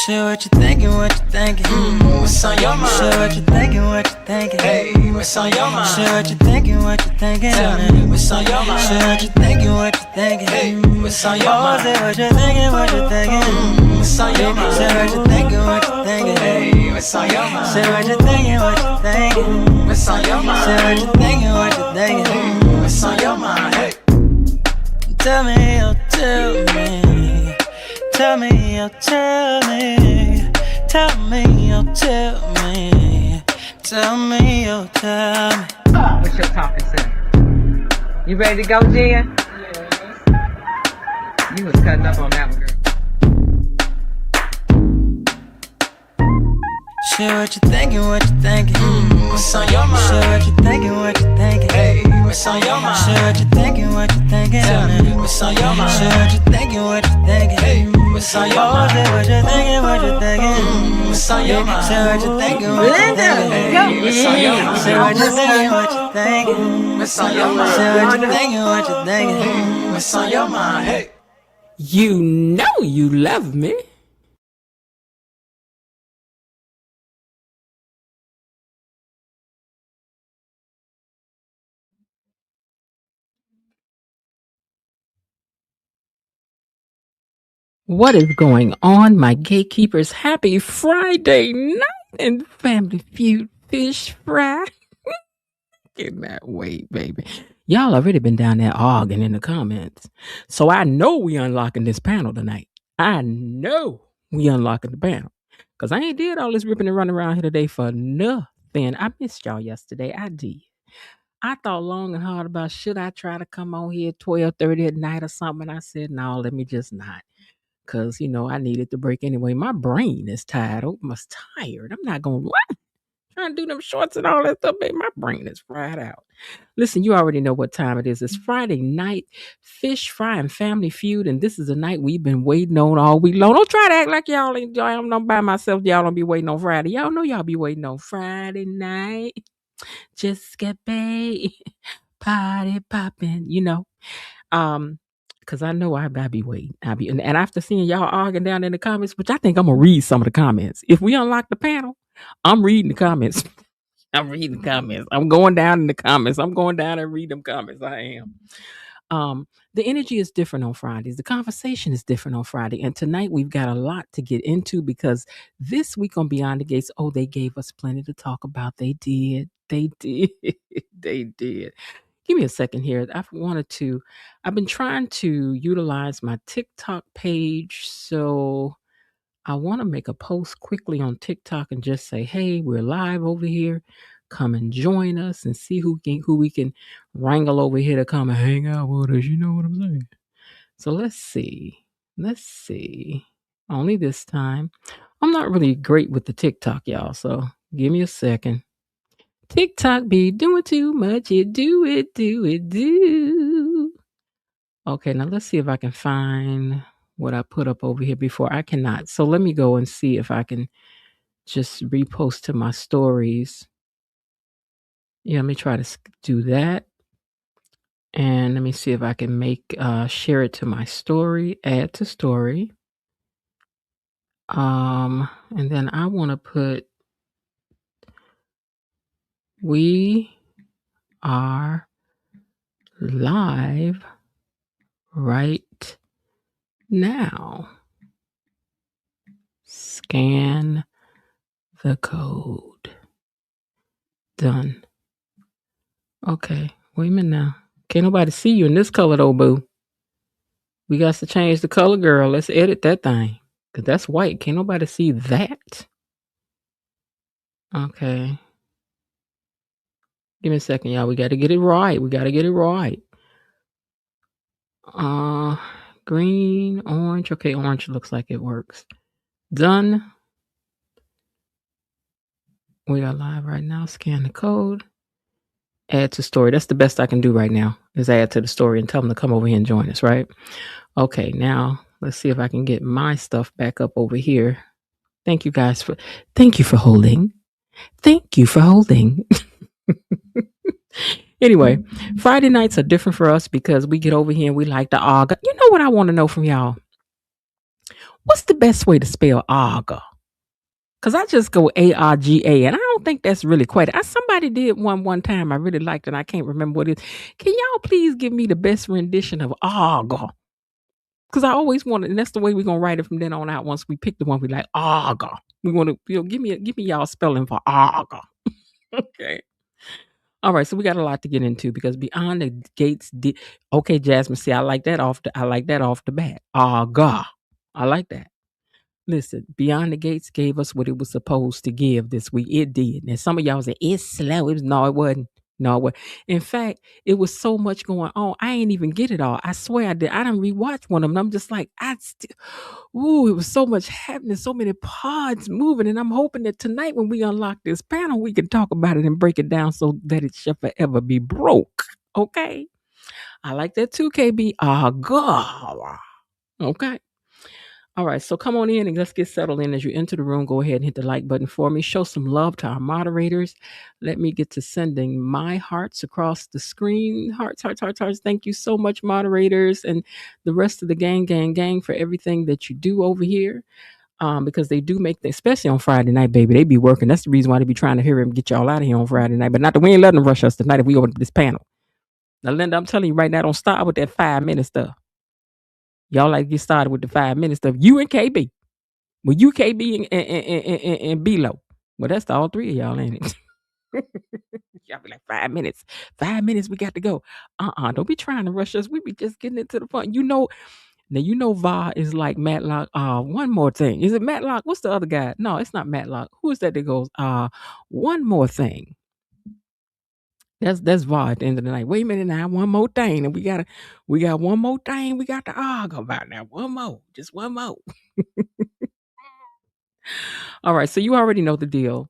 Shit, what you thinking, what you thinking? What's on your mind? Shit, what you thinking, what you thinking? Hey, what's on your mind? Shit, what you thinking, what you thinking? Tell me, what's on your mind? Shit, what you thinking, what you thinking? Hey, what's on your Oh, mind? say what you thinking, what you thinking? What's on your mind? Say what you thinking, what you thinking? Hey, what's on your mind? Say what you thinking, what you thinking? What's on your mind? Say what you thinking, what you thinking? What's on your mind? Hey, Tell me, oh, tell me. Tell me, oh, tell me. Tell me, oh, tell me. Tell me, oh, tell me. What's your talking to? You ready to go, Jen? You was cutting up on that one, girl. Shit, what you thinking, what you thinking? what's on your mind? Shit, what you thinking, what you thinking? Hey, what's on your mind? Shit, what you thinking, what you thinking? Tell me, what's on your mind? Shit, what you thinking, what you thinking? Hey, what's on your Oh, mind? say what you thinking, what you thinking? What's on your mind? Say what you thinking, what you thinking? Hey, what's on your mind? Say what you thinking, what you thinking? What's on your mind? Say what you thinking, what you thinking? What's on your mind? Hey. You know you love me. What is going on, my gatekeepers? Happy Friday night and Family Feud fish fry. In that way, baby. Y'all already been down there arguing in the comments. So I know we unlocking this panel tonight. I know we unlocking the panel. Because I ain't did all this ripping and running around here today for nothing. I missed y'all yesterday. I did. I thought long and hard about should I try to come on here 12:30 at night or something. And I said, no, let me just not. Because, I needed the break anyway. My brain is tired. I'm tired. I'm not going to lie. Trying to do them shorts and all that stuff, baby. My brain is fried out. Listen, you already know what time it is. It's Friday night, fish fry and Family Feud, and this is a night we've been waiting on all week long. Don't try to act like y'all ain't. I'm not by myself. Y'all don't be waiting on Friday. Y'all know y'all be waiting on Friday night. Just get paid, party popping. Because I know I be waiting. And after seeing y'all arguing down in the comments, which I think I'm gonna read some of the comments. If we unlock the panel, I'm reading the comments. I'm reading the comments. I'm going down in the comments. I'm going down and read them comments. I am. The energy is different on Fridays. The conversation is different on Friday. And tonight we've got a lot to get into because this week on Beyond the Gates, they gave us plenty to talk about. They did. They did. They did. Give me a second here. I've been trying to utilize my TikTok page. So I want to make a post quickly on TikTok and just say, hey, we're live over here. Come and join us and see who we can wrangle over here to come and hang out with us. You know what I'm saying? So let's see. Only this time. I'm not really great with the TikTok, y'all. So give me a second. TikTok be doing too much. It do. Okay, now let's see if I can find what I put up over here before. I cannot. So let me go and see if I can just repost to my stories. Yeah, let me try to do that. And let me see if I can share it to my story, add to story. And then I want to put, we are live right now. Scan the code. Done. Okay, wait a minute now. Can't nobody see you in this color though, boo. We got to change the color, girl. Let's edit that thing. Because that's white. Can't nobody see that? Okay. Give me a second, y'all. We got to get it right. Green, orange. Okay, orange looks like it works. Done. We are live right now. Scan the code. Add to story. That's the best I can do right now is add to the story and tell them to come over here and join us, right? Okay, now let's see if I can get my stuff back up over here. Thank you for holding. Anyway, Friday nights are different for us because we get over here and we like the Arga. You know what I want to know from y'all? What's the best way to spell Arga? Because I just go Arga, and I don't think that's really quite. Somebody did one time I really liked, and I can't remember what it is. Can y'all please give me the best rendition of Arga? Because I always wanted, and that's the way we're gonna write it from then on out. Once we pick the one we like, Arga. We want to, give me y'all spelling for Arga. Okay. All right, so we got a lot to get into because Beyond the Gates did. Okay, Jasmine, see, I like that off the bat. Arga, I like that. Listen, Beyond the Gates gave us what it was supposed to give this week. It did. And some of y'all said it's slow. No, it wasn't. No, it wasn't. In fact, it was so much going on. I ain't even get it all. I swear I did. I didn't rewatch one of them. I'm just like, it was so much happening, so many pods moving. And I'm hoping that tonight when we unlock this panel, we can talk about it and break it down so that it shall forever be broke. Okay. I like that too, KB. God. Okay. All right, so come on in and let's get settled in. As you enter the room, go ahead and hit the like button for me. Show some love to our moderators. Let me get to sending my hearts across the screen. Hearts, hearts, hearts, hearts. Thank you so much, moderators, and the rest of the gang for everything that you do over here. Because they do make, especially on Friday night, baby, they be working. That's the reason why they be trying to hurry and get y'all out of here on Friday night. But not that we ain't letting them rush us tonight if we open this panel. Now, Linda, I'm telling you right now, don't start with that 5-minute stuff. Y'all like get started with the 5-minute stuff. You and KB. Well, you KB and B-Lo. Well, that's all three of y'all, ain't it? Y'all be like 5 minutes. 5 minutes, we got to go. Don't be trying to rush us. We be just getting into the fun. Now Va is like Matlock. One more thing. Is it Matlock? What's the other guy? No, it's not Matlock. Who is that goes, one more thing. That's Va at the end of the night. Wait a minute now, one more thing. And we got one more thing we got to argue about now. One more. Just one more. All right, so you already know the deal.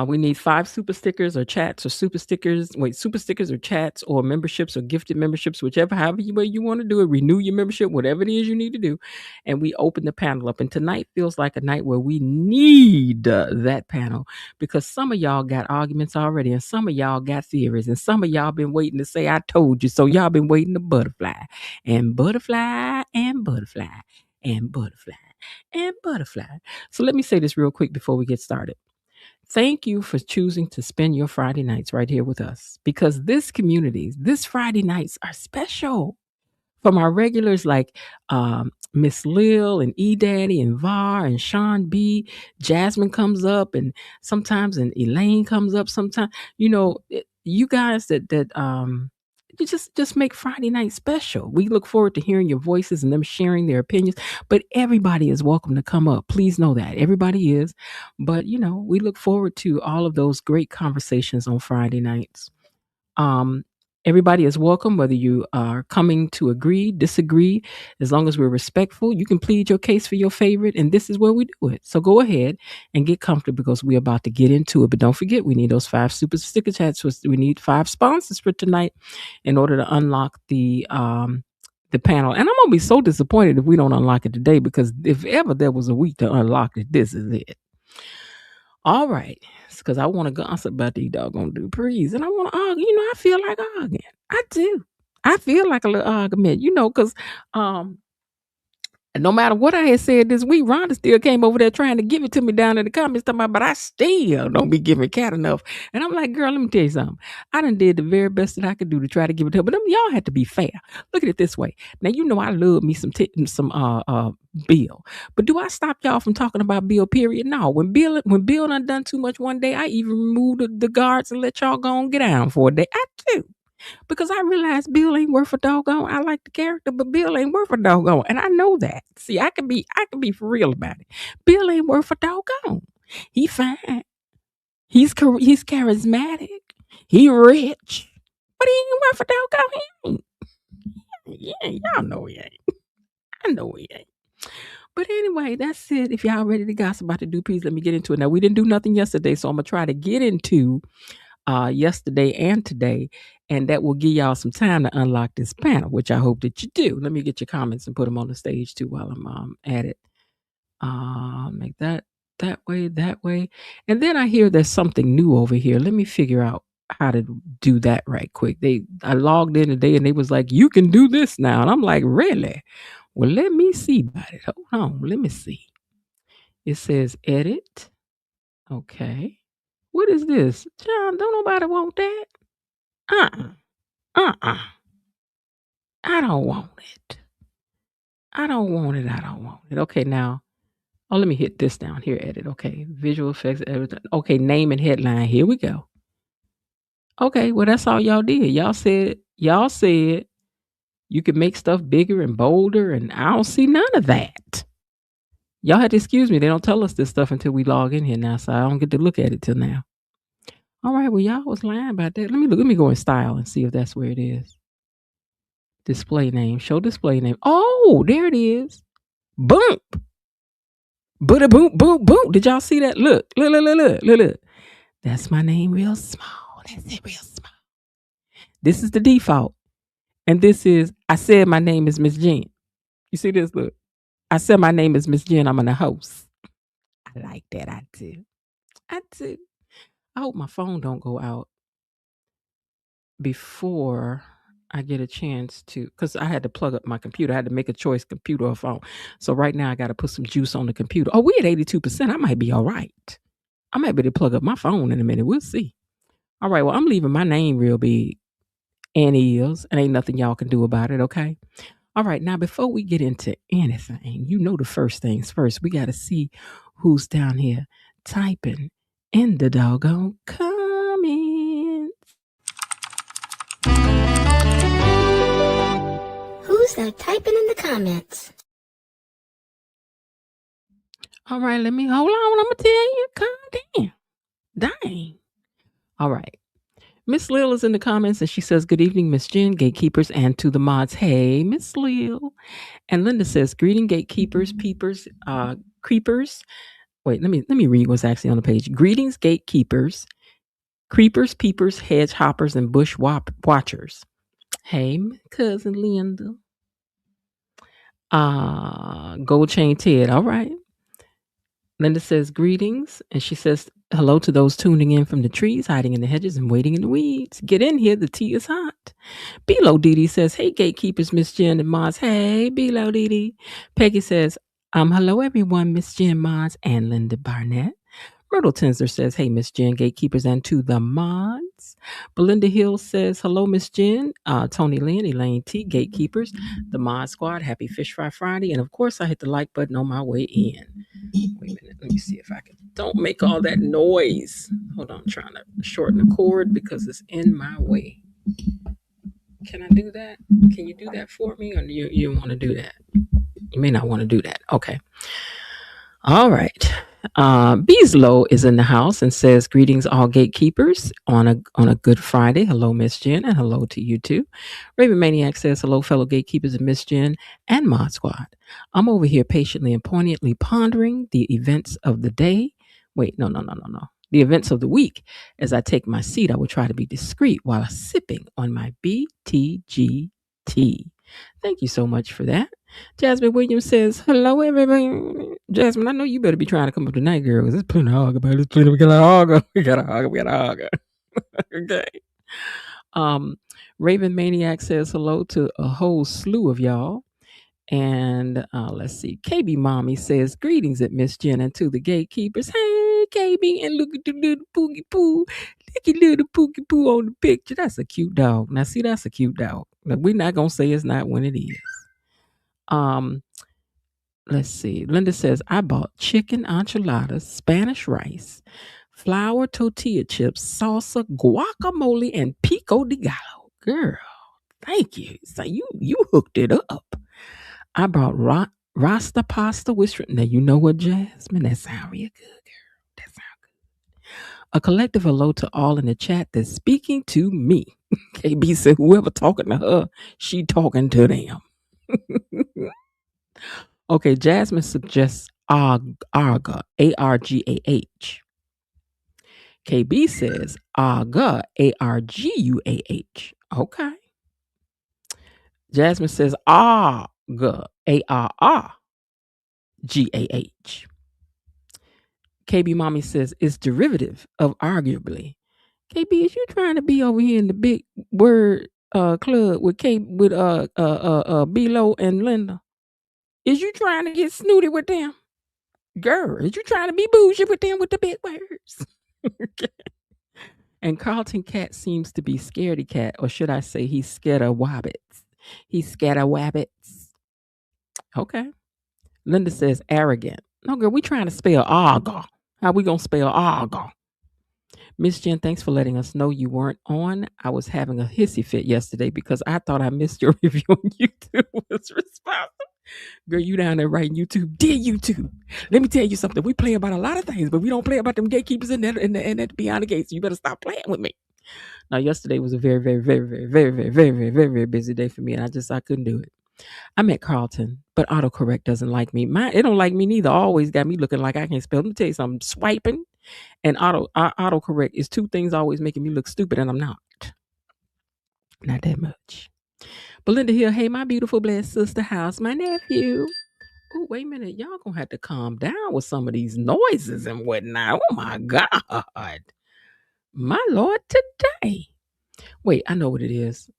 We need 5 super stickers or chats or super stickers or chats or memberships or gifted memberships, however way you want to do it. Renew your membership, whatever it is you need to do. And we open the panel up. And tonight feels like a night where we need that panel because some of y'all got arguments already and some of y'all got theories and some of y'all been waiting to say, I told you. So y'all been waiting to butterfly and butterfly and butterfly and butterfly and butterfly. So let me say this real quick before we get started. Thank you for choosing to spend your Friday nights right here with us because this Friday nights are special. From our regulars like Miss Lil and E Daddy and Var and Sean B, Jasmine comes up and sometimes and Elaine comes up sometimes. You guys that you just make Friday night special. We look forward to hearing your voices and them sharing their opinions. But everybody is welcome to come up. Please know that everybody is. But we look forward to all of those great conversations on Friday nights. Everybody is welcome, whether you are coming to agree, disagree, as long as we're respectful. You can plead your case for your favorite, and this is where we do it. So go ahead and get comfortable because we're about to get into it. But don't forget, we need those 5 super sticker chats. We need 5 sponsors for tonight in order to unlock the panel. And I'm going to be so disappointed if we don't unlock it today because if ever there was a week to unlock it, this is it. All right, because I want to gossip about these doggone Duprees, and I want to argue. I feel like arguing. I do. I feel like a little argument, because no matter what I had said this week, Rhonda still came over there trying to give it to me down in the comments, talking about, but I still don't be giving Cat enough. And I'm like, girl, let me tell you something. I done did the very best that I could do to try to give it to her, but y'all had to be fair. Look at it this way. Now, I love me some Bill. But do I stop y'all from talking about Bill, period? No. When Bill done too much one day, I even removed the guards and let y'all go and get down for a day. I do. Because I realized Bill ain't worth a doggone. I like the character, but Bill ain't worth a doggone. And I know that. See, I can be for real about it. Bill ain't worth a doggone. He fine. He's charismatic. He rich. But he ain't worth a doggone. He ain't. Y'all know he ain't. I know he ain't. But anyway, that's it. If y'all ready to gossip about the Duprees, let me get into it. Now, we didn't do nothing yesterday, so I'm going to try to get into yesterday and today, and that will give y'all some time to unlock this panel, which I hope that you do. Let me get your comments and put them on the stage too while I'm at it. Make that way. And then I hear there's something new over here. Let me figure out how to do that right quick. I logged in today and they was like, you can do this now. And I'm like, really? Well, let me see about it. Hold on. Let me see. It says edit. Okay. What is this? John, don't nobody want that. Uh-uh. Uh-uh. I don't want it. I don't want it. I don't want it. Okay, now. Oh, let me hit this down here. Edit. Okay. Visual effects. Everything. Okay, name and headline. Here we go. Okay, well, that's all y'all did. Y'all said you could make stuff bigger and bolder, and I don't see none of that. Y'all had to excuse me. They don't tell us this stuff until we log in here now, so I don't get to look at it till now. All right, well, y'all was lying about that. Let me look. Let me go in style and see if that's where it is. Display name. Show display name. Oh, there it is. Boom. Bada boom, boom, boom. Did y'all see that? Look. That's my name real small. That's it real small. This is the default. And this is, I said my name is Miss Jen. You see this? Look. I said my name is Miss Jen. I'm the host. I like that. I do. I hope my phone don't go out before I get a chance to, because I had to plug up my computer. I had to make a choice, computer or phone. So right now I got to put some juice on the computer. Oh, we at 82%. I might be all right. I might be able to plug up my phone in a minute. We'll see. All right. Well, I'm leaving my name real big. And is, and ain't nothing y'all can do about it. Okay. All right. Now, before we get into anything, you know the first things first. We got to see who's down here typing in the doggone comments. Who's that typing in the comments? All right. Let me hold on. I'm going to tell you. Calm down. Dang. All right. Miss Lil is in the comments and she says, "Good evening, Miss Jen, gatekeepers, and to the mods." Hey, Miss Lil. And Linda says, "Greeting gatekeepers, peepers, creepers." Wait, let me read what's actually on the page. "Greetings, gatekeepers, creepers, peepers, hedge hoppers, and bush watchers." Hey, cousin Linda. Gold Chain Ted. All right. Linda says, "Greetings," and she says, "Hello to those tuning in from the trees, hiding in the hedges, and waiting in the weeds. Get in here, the tea is hot." Below Dee says, "Hey, gatekeepers, Miss Jen and Moz." Hey, Below Dee. Peggy says, "Hello, everyone, Miss Jen, Moz, and Linda Barnett." Myrtle Tinsler says, "Hey, Miss Jen, gatekeepers, and to the mods." Belinda Hill says, "Hello, Miss Jen, Tony Lynn, Elaine T, gatekeepers, the mod squad, happy Fish Fry Friday." And of course, I hit the like button on my way in. Wait a minute, let me see if I can. Don't make all that noise. Hold on, I'm trying to shorten the cord because it's in my way. Can I do that? Can you do that for me? Or do you want to do that? You may not want to do that. Okay. All right. Beeslow is in the house and says, "Greetings, all gatekeepers, on a good Friday. Hello, Miss Jen, and hello to you too." Raven Maniac says, "Hello, fellow gatekeepers and Miss Jen and Mod Squad. I'm over here patiently and poignantly pondering the events of the day. Wait, no. The events of the week. As I take my seat, I will try to be discreet while sipping on my BTG tea." Thank you so much for that. Jasmine Williams says, "Hello, everybody." Jasmine, I know you better be trying to come up tonight, girl, because there's plenty of Arga, but there's plenty. We got Arga. We got Arga. Okay. Raven Maniac says hello to a whole slew of y'all. And let's see. KB Mommy says, "Greetings at Miss Jen and to the gatekeepers." Hey, KB, and look at the little Poogie Poo. Look at little Poogie Poo on the picture. That's a cute dog. Now, see, that's a cute dog. Now, we're not going to say it's not when it is. Let's see. Linda says, "I bought chicken enchiladas, Spanish rice, flour tortilla chips, salsa, guacamole, and pico de gallo." Girl, thank you. So you hooked it up. "I brought Rasta pasta with shrimp." Now, you know what, Jasmine? That sound real good, girl. That sound good. A collective hello to all in the chat that's speaking to me. KB said, "Whoever talking to her, she talking to them." Okay, Jasmine suggests Arga, Argah. KB says Arga, Arguah. Okay. Jasmine says Arga, Arrgah. KB Mommy says it's derivative of arguably. KB, is you trying to be over here in the big word club with Below and Linda? Is you trying to get snooty with them? Girl, is you trying to be bougie with them with the big words? And Carlton Cat seems to be scaredy cat, or should I say he's scared of wabbits. He's scared of wabbits. Okay. Linda says arrogant. No, girl, we trying to spell Arga. How we gonna spell Arga? Miss Jen, thanks for letting us know you weren't on. I was having a hissy fit yesterday because I thought I missed your review on YouTube was responsible. Girl, you down there writing YouTube. Dear YouTube, let me tell you something. We play about a lot of things, but we don't play about them gatekeepers and that beyond the gates. So you better stop playing with me. Now, yesterday was a very, very, very, very, very, very, very, very, very, very busy day for me, and I couldn't do it. I'm at Carlton, but autocorrect doesn't like me. It don't like me neither. Always got me looking like I can't spell. Let me tell you something. Swiping and autocorrect is two things always making me look stupid, and I'm not. Not that much. Belinda Hill, hey, my beautiful blessed sister, how's my nephew? Oh, wait a minute. Y'all gonna have to calm down with some of these noises and whatnot. Oh my God. My Lord, today. Wait, I know what it is.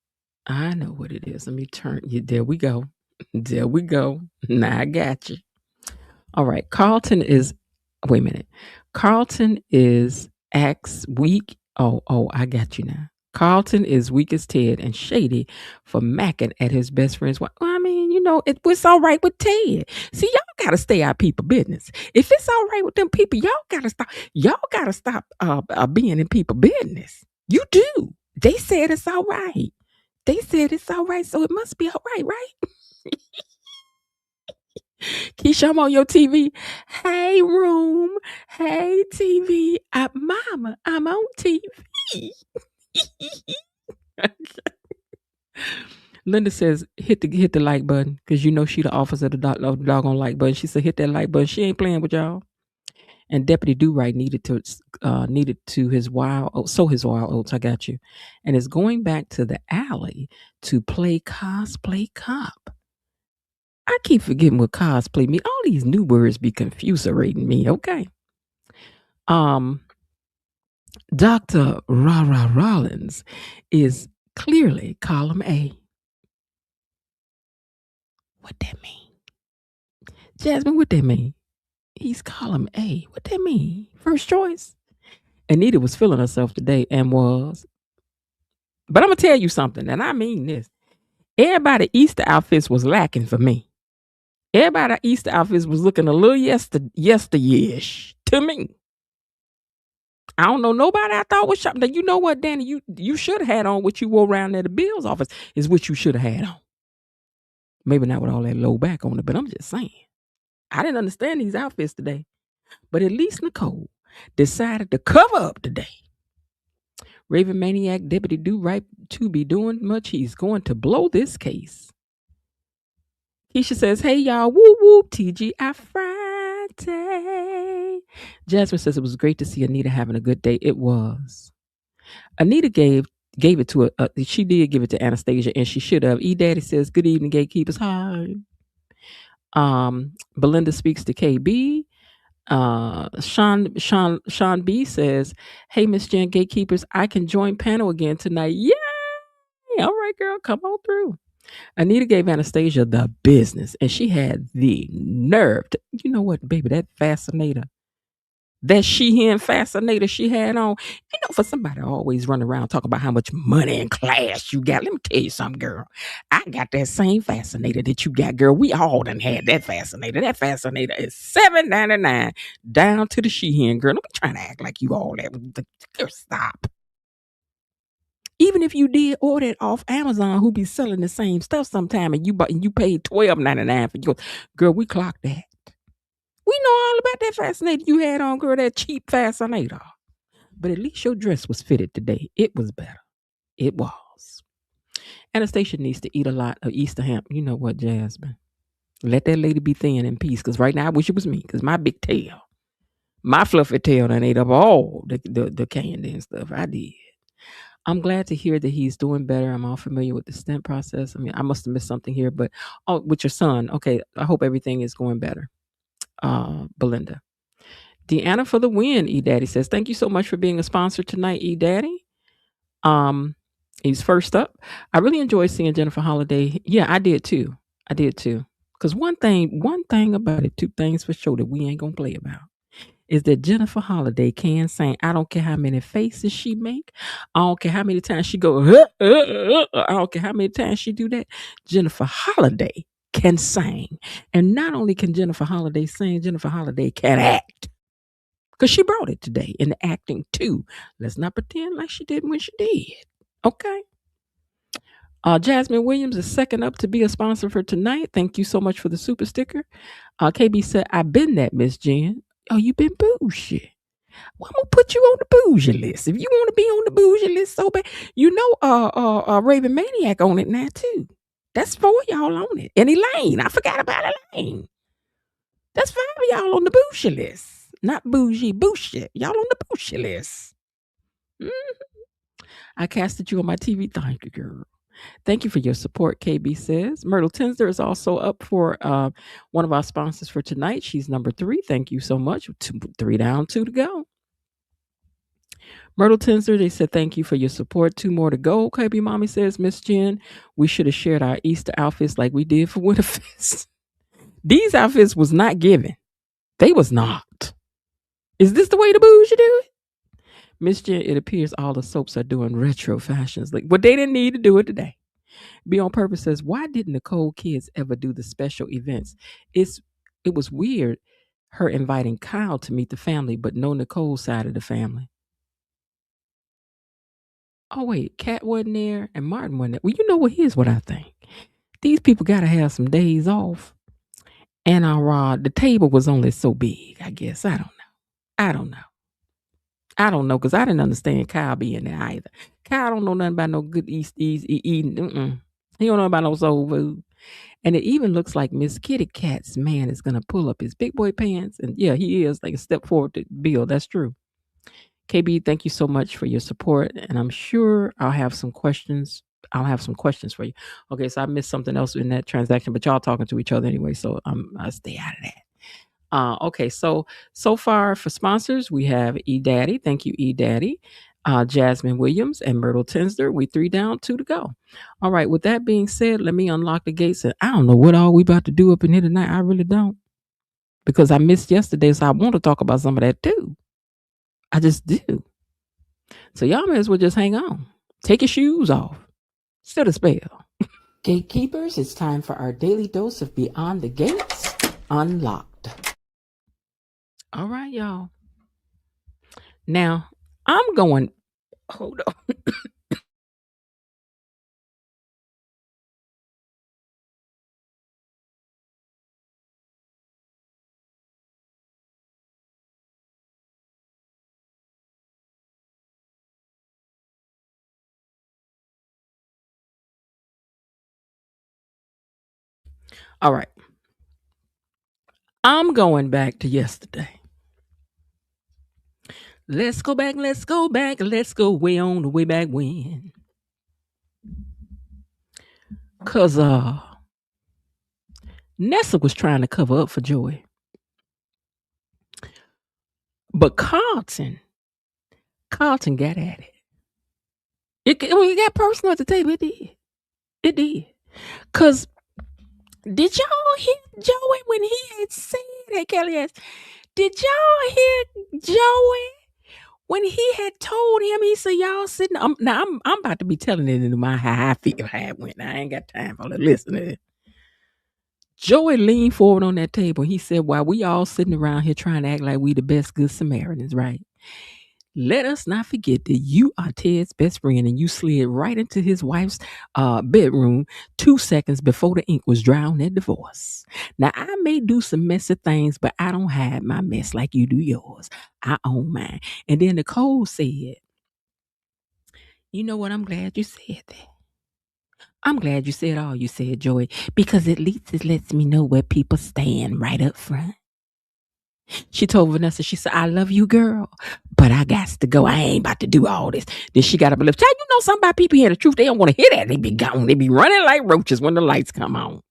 Let me turn you. There we go. There we go. Now I got you. All right. Carlton is, wait a minute. Carlton is weak. Oh, I got you now. Carlton is weak as Ted and shady for macking at his best friend's wife. Well, I mean, it's all right with Ted. See, y'all got to stay out people business. If it's all right with them people, y'all got to stop. Y'all got to stop being in people business. You do. They said it's all right. They said it's all right, so it must be all right? Keisha, I'm on your TV. Hey, room. Hey, TV. Mama, I'm on TV. Linda says, hit the like button, because she the officer of the doggone like button. She said, hit that like button. She ain't playing with y'all. And Deputy Do-Right needed to his wild oats. I got you. And is going back to the alley to play cosplay cop. I keep forgetting what cosplay means. All these new words be confuserating me. Okay. Dr. Rara Rollins is clearly column A. What that mean? Jasmine, what that mean? He's column A. What that mean? First choice. Anita was feeling herself today and was. But I'm going to tell you something, and I mean this. Everybody Easter outfits was lacking for me. Everybody Easter outfits was looking a little yesteryearish to me. I don't know nobody I thought was shopping. Now, you know what, Danny? You should have had on what you wore around at the Bill's office is what you should have had on. Maybe not with all that low back on it, but I'm just saying. I didn't understand these outfits today. But at least Nicole decided to cover up today. Raven Maniac Deputy Do-Right to be doing much. He's going to blow this case. Keisha says, hey, y'all, whoop, whoop, TGI Friday. Jasmine says it was great to see Anita having a good day. It was. Anita gave it to she did give it to Anastasia, and she should have. E-Daddy says, good evening, gatekeepers. Hi. Belinda speaks to KB. Sean B says, hey, Miss Jen, gatekeepers, I can join panel again tonight. Yay! All right, girl, come on through. Anita gave Anastasia the business, and she had the nerve to, you know what, baby, that fascinator, that Sheehan fascinator she had on, for somebody always run around talking about how much money and class you got. Let me tell you something, girl. I got that same fascinator that you got, girl. We all done had that fascinator. That fascinator is $7.99 down to the Sheehan, girl. Don't be trying to act like you all that. Girl, stop. Even if you did order it off Amazon, who be selling the same stuff sometime, and you paid $12.99 for yours, girl, we clocked that. We know all about that fascinator you had on, girl, that cheap fascinator. But at least your dress was fitted today. It was better. It was. Anastasia needs to eat a lot of Easter ham. You know what, Jasmine? Let that lady be thin in peace, because right now I wish it was me, because my big tail, my fluffy tail done ate up all the candy and stuff. I did. I'm glad to hear that he's doing better. I'm all familiar with the stent process. I mean, I must have missed something here, but with your son, okay, I hope everything is going better. Belinda. Deanna for the win, E-Daddy says, thank you so much for being a sponsor tonight, E-Daddy. He's first up. I really enjoyed seeing Jennifer Holliday. Yeah, I did too. Because one thing about it, two things for sure that we ain't gonna play about is that Jennifer Holliday can sing. I don't care how many faces she make. I don't care how many times she go. I don't care how many times she do that. Jennifer Holliday can sing, and not only can Jennifer Holliday sing, Jennifer Holliday can act. Because she brought it today in the acting too. Let's not pretend like she did when she did. Okay. Jasmine Williams is second up to be a sponsor for tonight. Thank you so much for the super sticker. KB said, I've been that, Miss Jen. Oh, you been bougie. Well, I'm gonna put you on the bougie list. If you want to be on the bougie list so bad, you know Raven Maniac on it now too. That's 4 y'all on it. And Elaine. I forgot about Elaine. That's 5 y'all on the bougie list. Not bougie, bougie. Y'all on the bougie list. I casted you on my TV. Thank you, girl. Thank you for your support, KB says. Myrtle Tinsler is also up for one of our sponsors for tonight. She's number 3. Thank you so much. 3 down, 2 to go. Myrtle Tinsler, they said thank you for your support. 2 more to go. KB Mommy says, Miss Jen, we should have shared our Easter outfits like we did for Winterfest. These outfits was not given. They was not. Is this the way the bougie do it? Miss Jen, it appears all the soaps are doing retro fashions. But they didn't need to do it today. Be on Purpose says, why didn't Nicole kids ever do the special events? It was weird her inviting Kyle to meet the family, but no Nicole's side of the family. Oh, wait, Kat wasn't there and Martin wasn't there. Well, you know what? Here's what I think. These people got to have some days off. And the table was only so big, I guess. I don't know because I didn't understand Kyle being there either. Kyle don't know nothing about no good eating. He don't know about no soul food. And it even looks like Miss Kitty Cat's man is going to pull up his big boy pants. And yeah, he is like a step forward to Bill. That's true. KB, thank you so much for your support. And I'm sure I'll have some questions. I'll have some questions for you. Okay, so I missed something else in that transaction, but y'all talking to each other anyway, so I'll stay out of that. Okay, so far for sponsors, we have E Daddy. Thank you, E Daddy. Jasmine Williams and Myrtle Tinsler. We 3 down, 2 to go. All right, with that being said, let me unlock the gates. And I don't know what all we about to do up in here tonight. I really don't. Because I missed yesterday, so I want to talk about some of that too. I just do. So y'all may as well just hang on. Take your shoes off. Set a spell. Gatekeepers, it's time for our daily dose of Beyond the Gates Unlocked. All right, y'all. Now, I'm going. Hold on. All right. I'm going back to yesterday. Let's go back, let's go way on the way back when. Because Nessa was trying to cover up for Joey. But Carlton got at it. It got personal at the table. It did. Because did y'all hear Joey when he had said, hey, Kelly asked, did y'all hear Joey when he had told him, he said, y'all sitting, now I'm about to be telling it into my how I feel, how it went. I ain't got time for the listening. Joey leaned forward on that table. He said, while we all sitting around here trying to act like we the best good Samaritans, right? Let us not forget that you are Ted's best friend and you slid right into his wife's bedroom 2 seconds before the ink was dry on that divorce. Now, I may do some messy things, but I don't hide my mess like you do yours. I own mine. And then Nicole said, you know what? I'm glad you said that. I'm glad you said all you said, Joey, because at least it lets me know where people stand right up front. She told Vanessa, she said, I love you, girl, but I got to go. I ain't about to do all this. Then she got up and left. Child, you know something about people hear the truth. They don't want to hear that. They be gone. They be running like roaches when the lights come on. And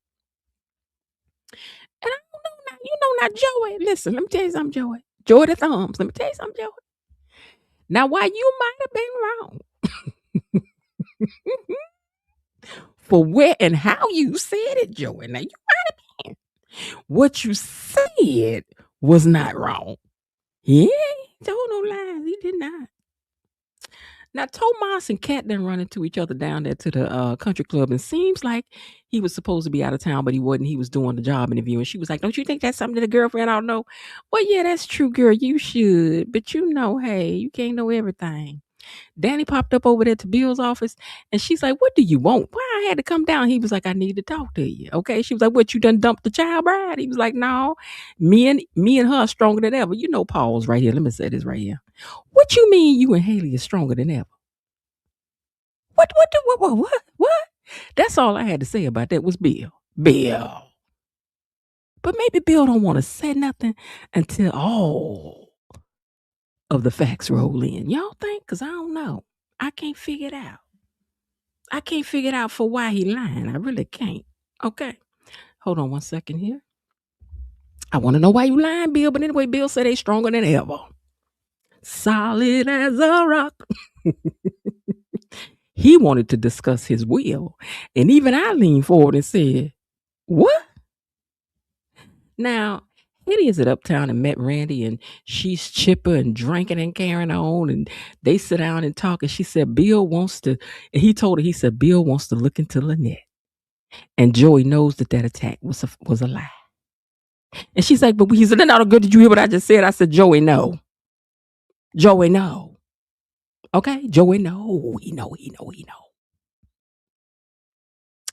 I don't know now. You know now, Joey. Listen, let me tell you something, Joey. Joey the Thumbs. Let me tell you something, Joey. Now, while you might have been wrong for where and how you said it, Joey. Now, you might have been. What you said was not wrong. He ain't told no lies. He did not. Now, Tomas and Kat done run into each other down there to the country club, and seems like he was supposed to be out of town, but he wasn't. He was doing the job interview, and she was like, "Don't you think that's something that a girlfriend ought to know?" Well, yeah, that's true, girl. You should, but hey, you can't know everything. Danny popped up over there to Bill's office, and she's like, "What do you want? Why I had to come down?" He was like, "I need to talk to you." Okay. She was like, "What, you done dumped the child bride?" He was like, "No, me and her are stronger than ever." Pause right here. Let me say this right here. What you mean you and Haley is stronger than ever? What? That's all I had to say about that was Bill. Bill. But maybe Bill don't want to say nothing until all of the facts roll in. Y'all think? Because I don't know. I can't figure it out. I can't figure it out for why he lying. I really can't. Okay. Hold on one second here. I want to know why you lying, Bill. But anyway, Bill said they stronger than ever. Solid as a rock. He wanted to discuss his will. And even I leaned forward and said, "What?" Now, Haley is at Uptown and met Randy, and she's chipper and drinking and carrying on. And they sit down and talk. And she said, Bill wants to, and he told her, he said, Bill wants to look into Lynette. And Joey knows that attack was a lie. And she's like, but he said, no, good. Did you hear what I just said? I said, Joey, no. Joey, no. Okay? Joey, no. He know.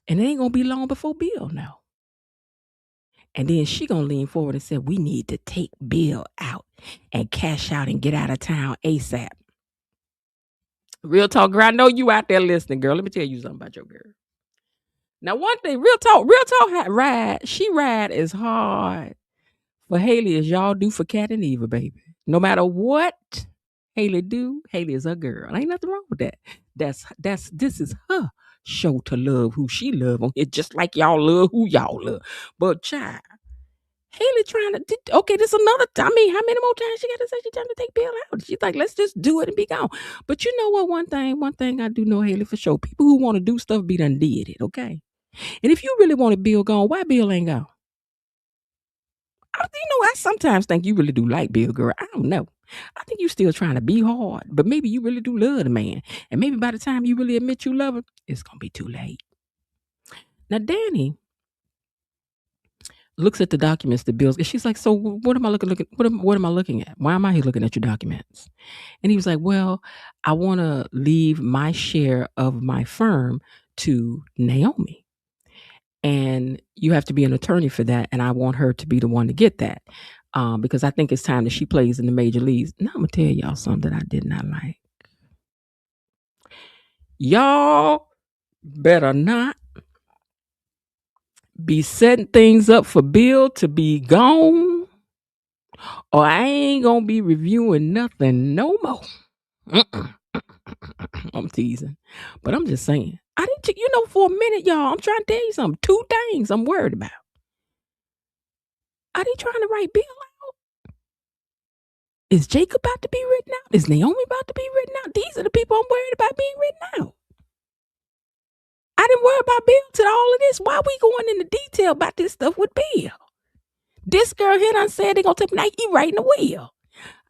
And it ain't going to be long before Bill know. And then she going to lean forward and say, we need to take Bill out and cash out and get out of town ASAP. Real talk, girl. I know you out there listening, girl. Let me tell you something about your girl. Now, one thing, real talk, she ride as hard for Haley as y'all do for Kat and Eva, baby. No matter what Haley do, Haley is her girl. Ain't nothing wrong with that. This is her show to love who she love on it, just like y'all love who y'all love. But child, Haley trying to, okay, this another time. I mean, how many more times she got to say she's trying to take Bill out? She's like, let's just do it and be gone. But you know what? One thing I do know, Haley, for sure. People who want to do stuff be done did it, okay? And if you really wanted Bill gone, why Bill ain't gone? I sometimes think you really do like Bill, girl. I don't know. I think you still trying to be hard, but maybe you really do love the man. And maybe by the time you really admit you love him, it's going to be too late. Now, Danny looks at the documents that Bill's, and she's like, so what am I looking at? Why am I here looking at your documents? And he was like, well, I want to leave my share of my firm to Naomi. And you have to be an attorney for that. And I want her to be the one to get that. Because I think it's time that she plays in the major leagues. Now I'm going to tell y'all something that I did not like. Y'all better not be setting things up for Bill to be gone, or I ain't going to be reviewing nothing no more. I'm teasing. But I'm just saying. I didn't, for a minute, y'all, I'm trying to tell you something. 2 things I'm worried about. Are they trying to write Bill out? Is Jacob about to be written out? Is Naomi about to be written out? These are the people I'm worried about being written out. I didn't worry about Bill till all of this. Why are we going into detail about this stuff with Bill? This girl here done said they're going to take, now he writing the will.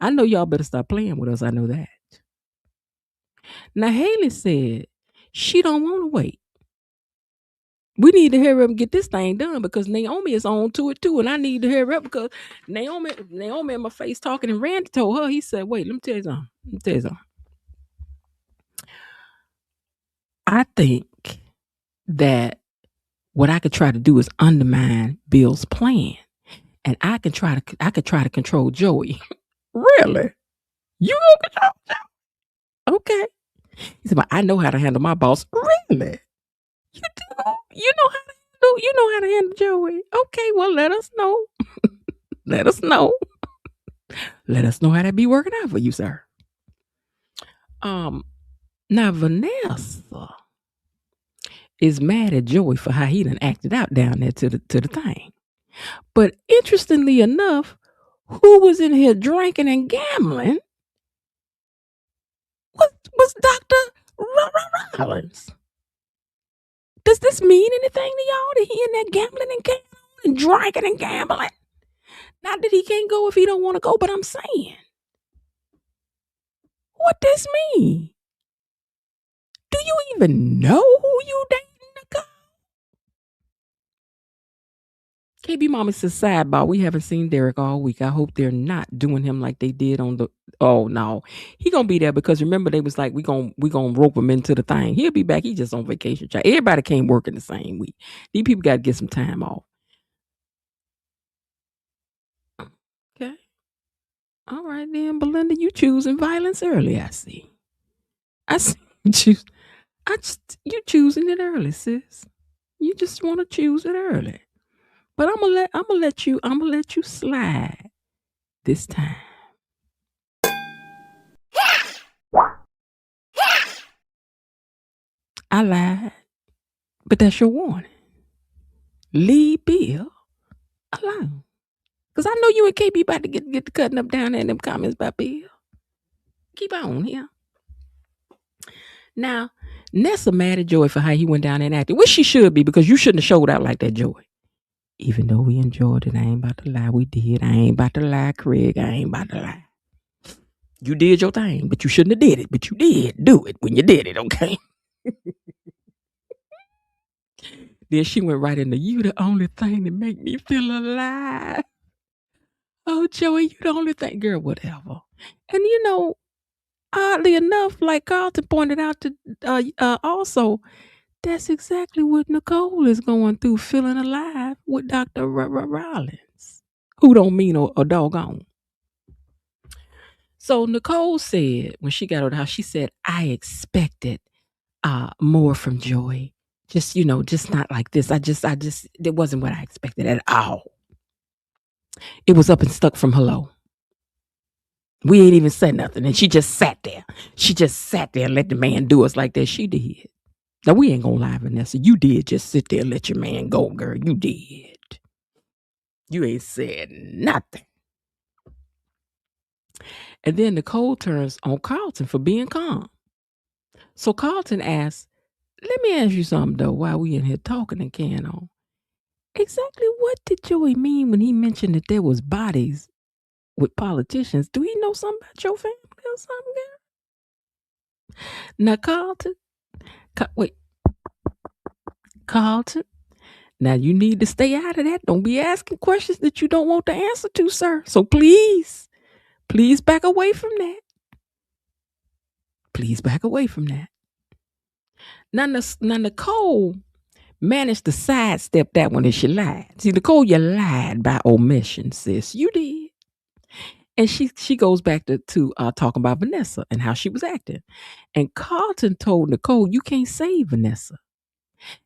I know y'all better stop playing with us. I know that. Now, Haley said she don't want to wait. We need to hurry up and get this thing done because Naomi is on to it too. And I need to hurry up because Naomi in my face talking, and Randy told her, he said, wait, let me tell you something. I think that what I could try to do is undermine Bill's plan. And I could try to control Joey. Really? You gonna control Joey? Okay. He said, but I know how to handle my boss. Really? You do? You know how to handle Joey. Okay, well, let us know. Let us know. Let us know how that be working out for you, sir. Now Vanessa is mad at Joey for how he done acted out down there to the thing. But interestingly enough, who was in here drinking and gambling was Dr. Rollins. Does this mean anything to y'all that he in there gambling and gambling and drinking and gambling. Not that he can't go if he don't want to go, but I'm saying, what this mean? Do you even know who you dating, Nicole? KB Mama says, sidebar, we haven't seen Derek all week. I hope they're not doing him like they did on the, oh no. He gonna be there because remember they was like, we gonna rope him into the thing. He'll be back. He just on vacation. Everybody can't work in the same week. These people got to get some time off. Okay. All right then, Belinda, you choosing violence early, I see. I see you choosing it early, sis. You just want to choose it early. But I'm gonna let you slide this time. I lied. But that's your warning. Leave Bill alone. Because I know you and KB about to get the cutting up down there in them comments about Bill. Keep on here. Now, Nessa mad at Joy for how he went down there and acted, which she should be because you shouldn't have showed out like that, Joy. Even though we enjoyed it, I ain't about to lie. We did. I ain't about to lie, Craig. I ain't about to lie. You did your thing, but you shouldn't have did it. But you did do it when you did it, okay? Then she went right into, you the only thing that make me feel alive. Oh, Joey, you the only thing. Girl, whatever. And you know, oddly enough, like Carlton pointed out to also, that's exactly what Nicole is going through, feeling alive with Dr. Rollins, who don't mean a doggone. So Nicole said, when she got out of the house, she said, I expected more from Joy. Just, just not like this. It wasn't what I expected at all. It was up and stuck from hello. We ain't even said nothing. And she just sat there. She just sat there and let the man do us like that. She did. Now, we ain't gonna lie, Vanessa. You did just sit there and let your man go, girl. You did. You ain't said nothing. And then Nicole turns on Carlton for being calm. So Carlton asks, let me ask you something, though, while we in here talking and carrying on. Exactly what did Joey mean when he mentioned that there was bodies with politicians? Do he know something about your family or something, girl? Now, Carlton, Carlton, now you need to stay out of that. Don't be asking questions that you don't want the answer to, sir. So please back away from that. Please back away from that. Now Nicole managed to sidestep that one and she lied. See, Nicole, you lied by omission, sis. You did. And she goes back to talking about Vanessa and how she was acting. And Carlton told Nicole, you can't save Vanessa.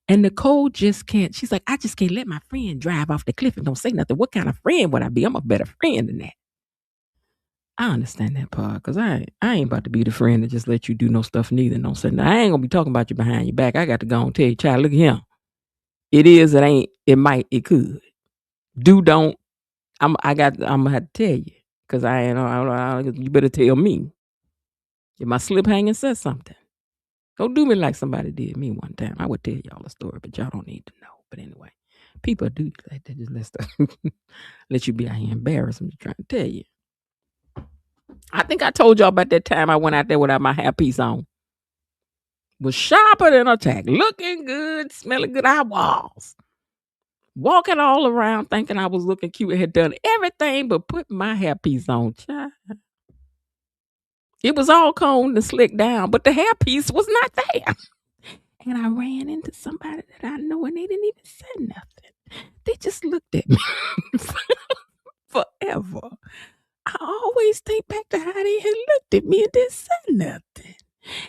And Nicole just can't. She's like, I just can't let my friend drive off the cliff and don't say nothing. What kind of friend would I be? I'm a better friend than that. I understand that part because I ain't about to be the friend that just let you do no stuff neither. Don't say nothing. I ain't gonna be talking about you behind your back. I got to go and tell you, child, look at him. It is, it ain't, it might, it could. Don't. I'm gonna have to tell you because you better tell me. If my slip hanging says something, don't do me like somebody did me one time. I would tell y'all a story, but y'all don't need to know. But anyway, people do like that. Just let stuff let you be out here embarrassed. I'm just trying to tell you. I think I told y'all about that time I went out there without my hairpiece on. Was sharper than a tack, looking good, smelling good. I was walking all around thinking I was looking cute. I had done everything but put my hairpiece on. Child. It was all combed and slicked down, but the hairpiece was not there. And I ran into somebody that I know, and they didn't even say nothing. They just looked at me forever. I always think back to how they had looked at me and didn't say nothing.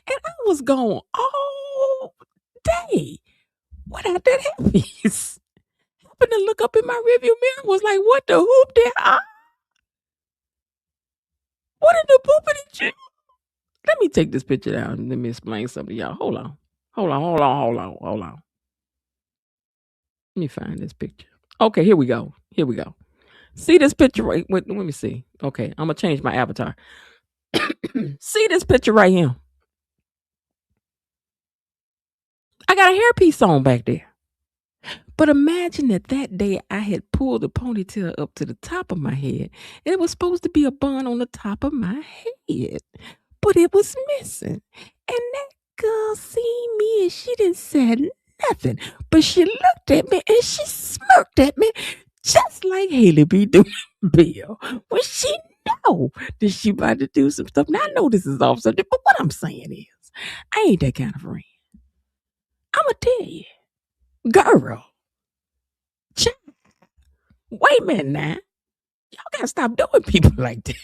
And I was gone all day without that hairpiece. Happened to look up in my rearview mirror, was like, what the hoop did I? What in the poopity did you? Let me take this picture down and let me explain something to y'all. Hold on. Let me find this picture. Okay, here we go. See this picture right? Let me see. Okay, I'm gonna change my avatar. See this picture right here. I got a hairpiece on back there. But imagine that day I had pulled the ponytail up to the top of my head, and it was supposed to be a bun on the top of my head, but it was missing. And that girl seen me and she didn't say nothing, but she looked at me and she smirked at me, just like Haley be doing Bill. When she know that she about to do some stuff. Now I know this is off subject, but what I'm saying is, I ain't that kind of friend. I'ma tell you, girl. Wait a minute now. Y'all gotta stop doing people like that.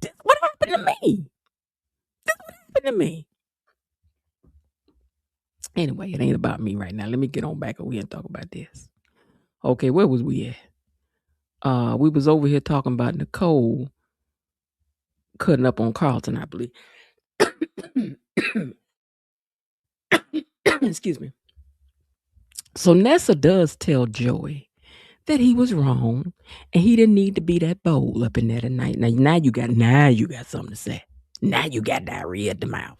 This what happened to me. This what happened to me. Anyway, it ain't about me right now. Let me get on back over here and talk about this. Okay, where was we at? We was over here talking about Nicole cutting up on Carlton, I believe. Excuse me. So Nessa does tell Joey that he was wrong and he didn't need to be that bold up in there tonight. Now you got something to say. Now you got diarrhea at the mouth.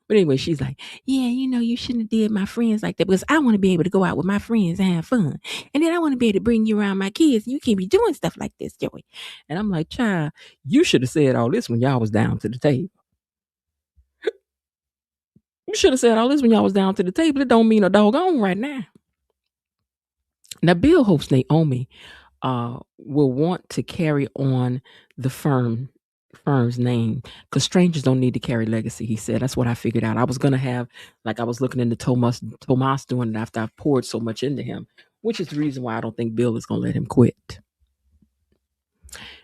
But anyway, she's like, yeah, you shouldn't have did my friends like that because I want to be able to go out with my friends and have fun. And then I want to be able to bring you around my kids. And you can't be doing stuff like this, Joey. And I'm like, child, you should have said all this when y'all was down to the table. You should have said all this when y'all was down to the table. It don't mean a doggone right now. Now, Bill hopes Naomi will want to carry on the firm's name because strangers don't need to carry legacy, he said. That's what I figured out. I was going to have, like I was looking into Tomas doing it after I've poured so much into him, which is the reason why I don't think Bill is going to let him quit.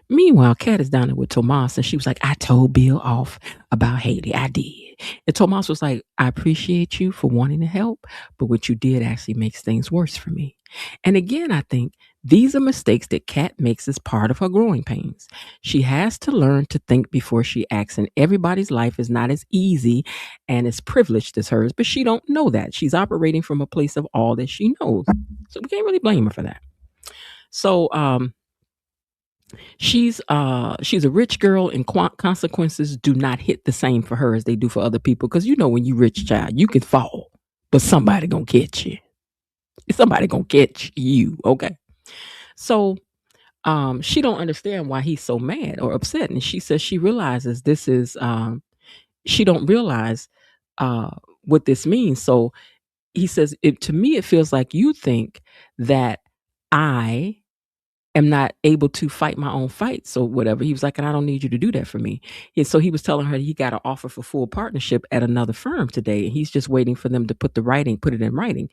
Meanwhile, Kat is down there with Tomas and she was like, I told Bill off about Haley. I did. And Tomas was like, I appreciate you for wanting to help, but what you did actually makes things worse for me. And again, I think these are mistakes that Kat makes as part of her growing pains. She has to learn to think before she acts, and everybody's life is not as easy and as privileged as hers, but she don't know that. She's operating from a place of all that she knows. So we can't really blame her for that. So she's a rich girl, and consequences do not hit the same for her as they do for other people. Because when you rich, child, you can fall, but somebody gonna catch you. Somebody gonna catch you, okay? So she don't understand why he's so mad or upset, and she says she realizes this is she don't realize what this means. So he says, to me it feels like you think that I am not able to fight my own fights, so whatever. He was like, and I don't need you to do that for me. And so he was telling her he got an offer for full partnership at another firm today, and he's just waiting for them to put it in writing.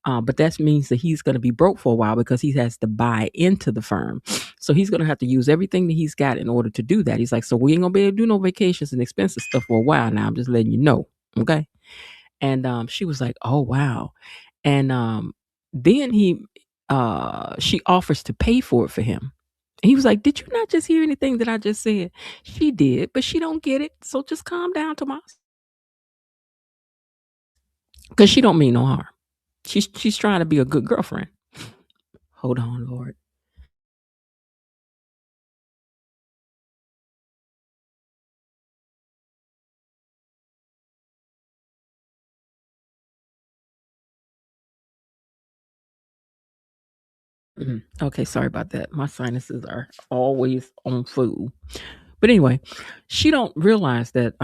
But that means that he's going to be broke for a while because he has to buy into the firm. So he's going to have to use everything that he's got in order to do that. He's like, so we ain't going to be able to do no vacations and expensive stuff for a while now. I'm just letting you know. Okay. And she was like, oh, wow. And then she offers to pay for it for him. And he was like, did you not just hear anything that I just said? She did, but she don't get it. So just calm down, Tomas. Because she don't mean no harm. She's trying to be a good girlfriend. Hold on, Lord. Okay, sorry about that. My sinuses are always on food. But anyway, she don't realize that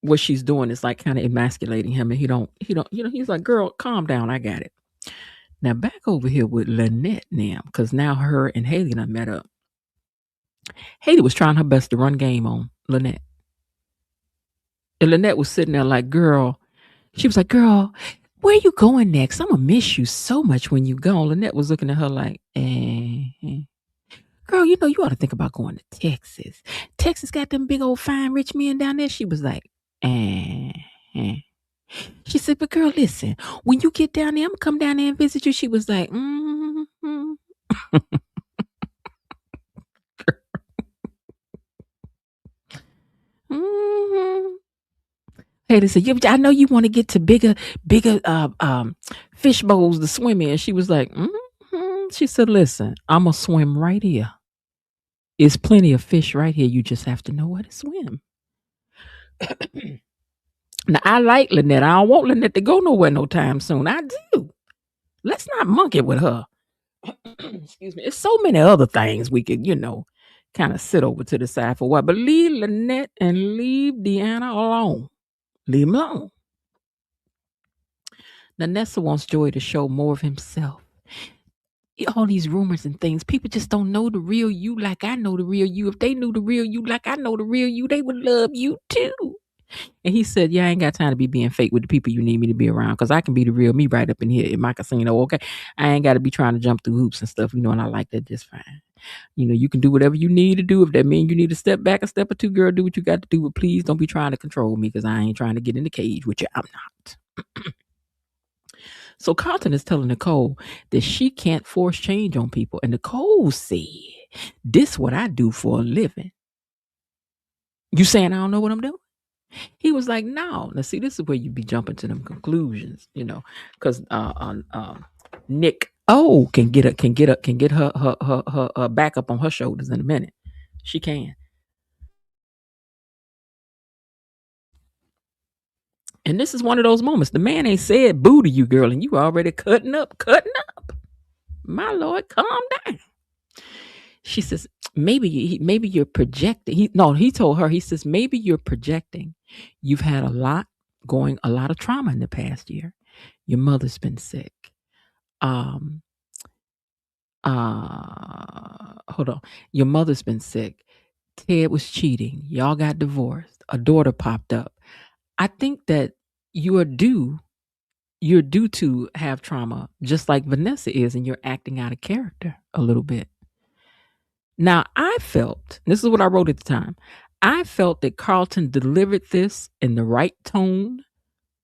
what she's doing is like kind of emasculating him, and he don't, he's like, girl, calm down, I got it. Now back over here with Lynette now, because now her and Haley done met up. Haley was trying her best to run game on Lynette. And Lynette was sitting there like, girl, she was like, girl, where you going next? I'm going to miss you so much when you go. Lynette was looking at her like, girl, you ought to think about going to Texas. Texas got them big old fine rich men down there. She was like, She said, but girl, listen, when you get down there, I'm going to come down there and visit you. She was like, Haley said, I know you want to get to bigger fish bowls to swim in. She was like, She said, listen, I'm going to swim right here. There's plenty of fish right here. You just have to know where to swim. Now, I like Lynette. I don't want Lynette to go nowhere no time soon. I do. Let's not monkey with her. Excuse me. There's so many other things we could, kind of sit over to the side for a while. But leave Lynette and leave Deanna alone. Leave him alone. Now, Nessa wants Joey to show more of himself. All these rumors and things, people just don't know the real you like I know the real you. If they knew the real you like I know the real you, they would love you too. And he said, yeah, I ain't got time to be being fake with the people you need me to be around, because I can be the real me right up in here in my casino. Okay. I ain't got to be trying to jump through hoops and stuff, and I like that just fine. You can do whatever you need to do. If that means you need to step back a step or two, girl, do what you got to do. But please don't be trying to control me, because I ain't trying to get in the cage with you. I'm not. So Carlton is telling Nicole that she can't force change on people. And Nicole said, this what I do for a living. You saying I don't know what I'm doing? He was like, no. Now, see, this is where you be jumping to them conclusions, because Nick can get her back up on her shoulders in a minute. She can. And this is one of those moments. The man ain't said boo to you, girl, and you already cutting up. My Lord, calm down. She says, maybe you're projecting. He told her, he says, maybe you're projecting. You've had a lot of trauma in the past year. Your mother's been sick. Hold on. Your mother's been sick. Ted was cheating. Y'all got divorced. A daughter popped up. I think that you're due to have trauma, just like Vanessa is, and you're acting out of character a little bit. Now, I felt, this is what I wrote at the time, I felt that Carlton delivered this in the right tone,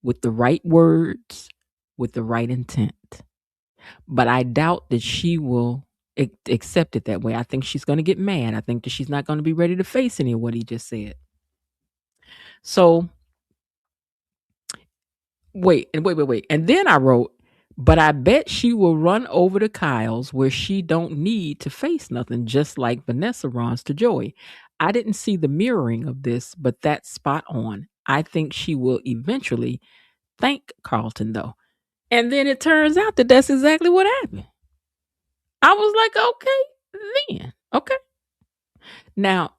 with the right words, with the right intent. But I doubt that she will accept it that way. I think she's going to get mad. I think that she's not going to be ready to face any of what he just said. So, wait. And then I wrote, but I bet she will run over to Kyle's where she don't need to face nothing, just like Vanessa runs to Joey. I didn't see the mirroring of this, but that's spot on. I think she will eventually thank Carlton, though. And then it turns out that that's exactly what happened. I was like, okay, then. Okay. Now,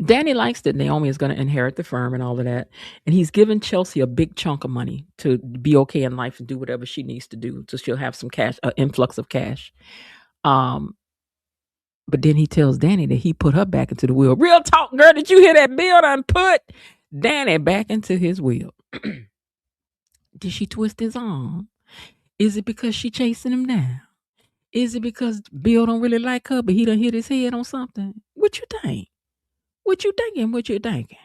Danny likes that Naomi is going to inherit the firm and all of that. And he's given Chelsea a big chunk of money to be okay in life and do whatever she needs to do. So she'll have some cash, influx of cash. But then he tells Danny that he put her back into the wheel. Real talk, girl. Did you hear that Bill done put Danny back into his wheel? Did she twist his arm? Is it because she chasing him down? Is it because Bill don't really like her, but he done hit his head on something? What you think? What you thinking?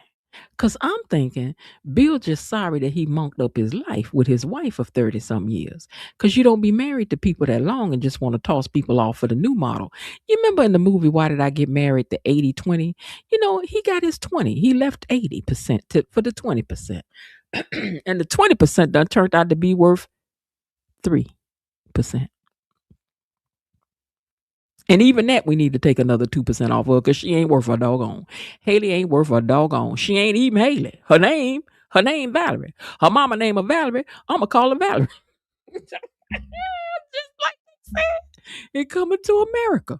Because I'm thinking Bill just sorry that he monked up his life with his wife of 30-some years. Because you don't be married to people that long and just want to toss people off for the new model. You remember in the movie, Why Did I Get Married, the 80-20? He got his 20. He left 80% for the 20%. And the 20% done turned out to be worth 3%. And even that, we need to take another 2% off of her, because she ain't worth a doggone. Haley ain't worth a doggone. She ain't even Haley. Her name Valerie. Her mama name her Valerie. I'm going to call her Valerie. Just like he said, it coming to America.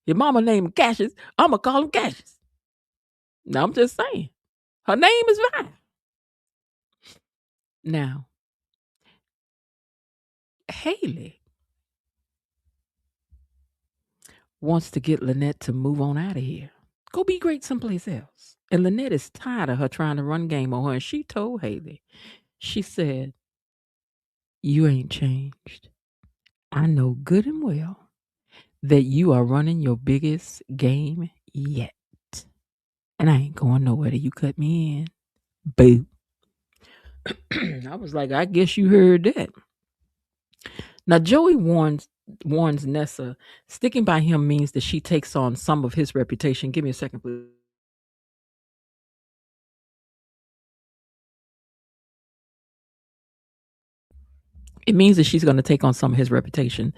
Your mama name Cassius. I'm going to call him Cassius. Now, I'm just saying. Her name is Valerie. Now, Haley wants to get Lynette to move on out of here. Go be great someplace else. And Lynette is tired of her trying to run game on her. And she told Haley, she said, you ain't changed. I know good and well that you are running your biggest game yet. And I ain't going nowhere till you cut me in. Boo. I was like, I guess you heard that. Now, Joey warns Nessa, sticking by him means that she takes on some of his reputation. Give me a second, please. It means that she's going to take on some of his reputation.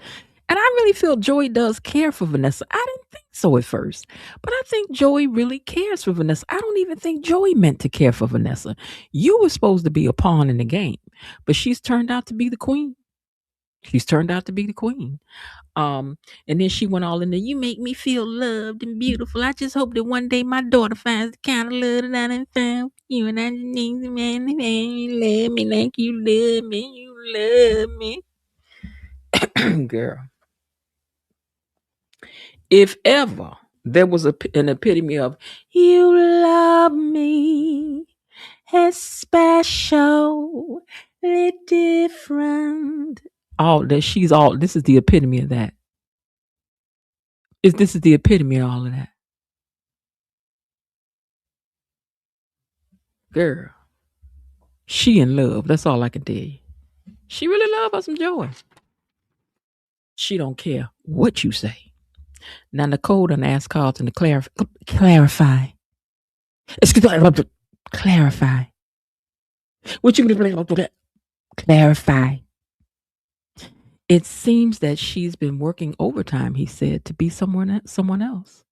And I really really feel Joey does care for Vanessa. I didn't think so at first, but I think Joey really cares for Vanessa. I don't even think Joey meant to care for Vanessa. You were supposed to be a pawn in the game, but she's turned out to be the queen. She's turned out to be the queen. And then she went all in there. You make me feel loved and beautiful. I just hope that one day my daughter finds the kind of love that I done found for you. And I just need the man to love me like you love me. You love me. Girl. If ever there was an epitome of you love me, especially different. This is the epitome of that. This is the epitome of all of that. Girl, she in love. That's all I can tell you. She really love her some Joey. She don't care what you say. Now Nicole done asked Carlton to clarify. Clarify. What you clarify? It seems that she's been working overtime, he said, to be someone else.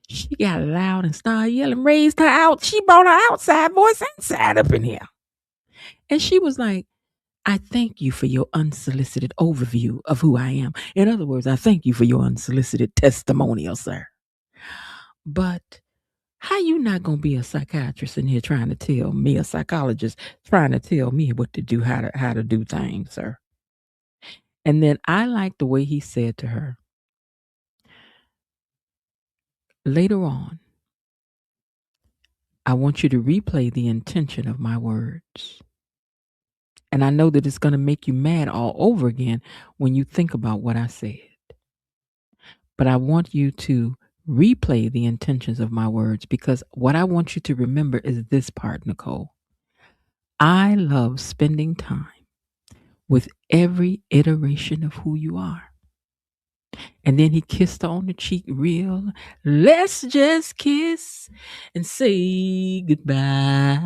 She got loud and started yelling, raised her out. She brought her outside voice inside up in here. And she was like, I thank you for your unsolicited overview of who I am. In other words, I thank you for your unsolicited testimonial, sir. But how you not going to be a psychiatrist in here trying to tell me, a psychologist, trying to tell me what to do, how to do things, sir? And then I like the way he said to her, later on, I want you to replay the intention of my words. And I know that it's going to make you mad all over again when you think about what I said. But I want you to replay the intentions of my words, because what I want you to remember is this part, Nicole. I love spending time with every iteration of who you are. And then he kissed her on the cheek real. Let's just kiss and say goodbye.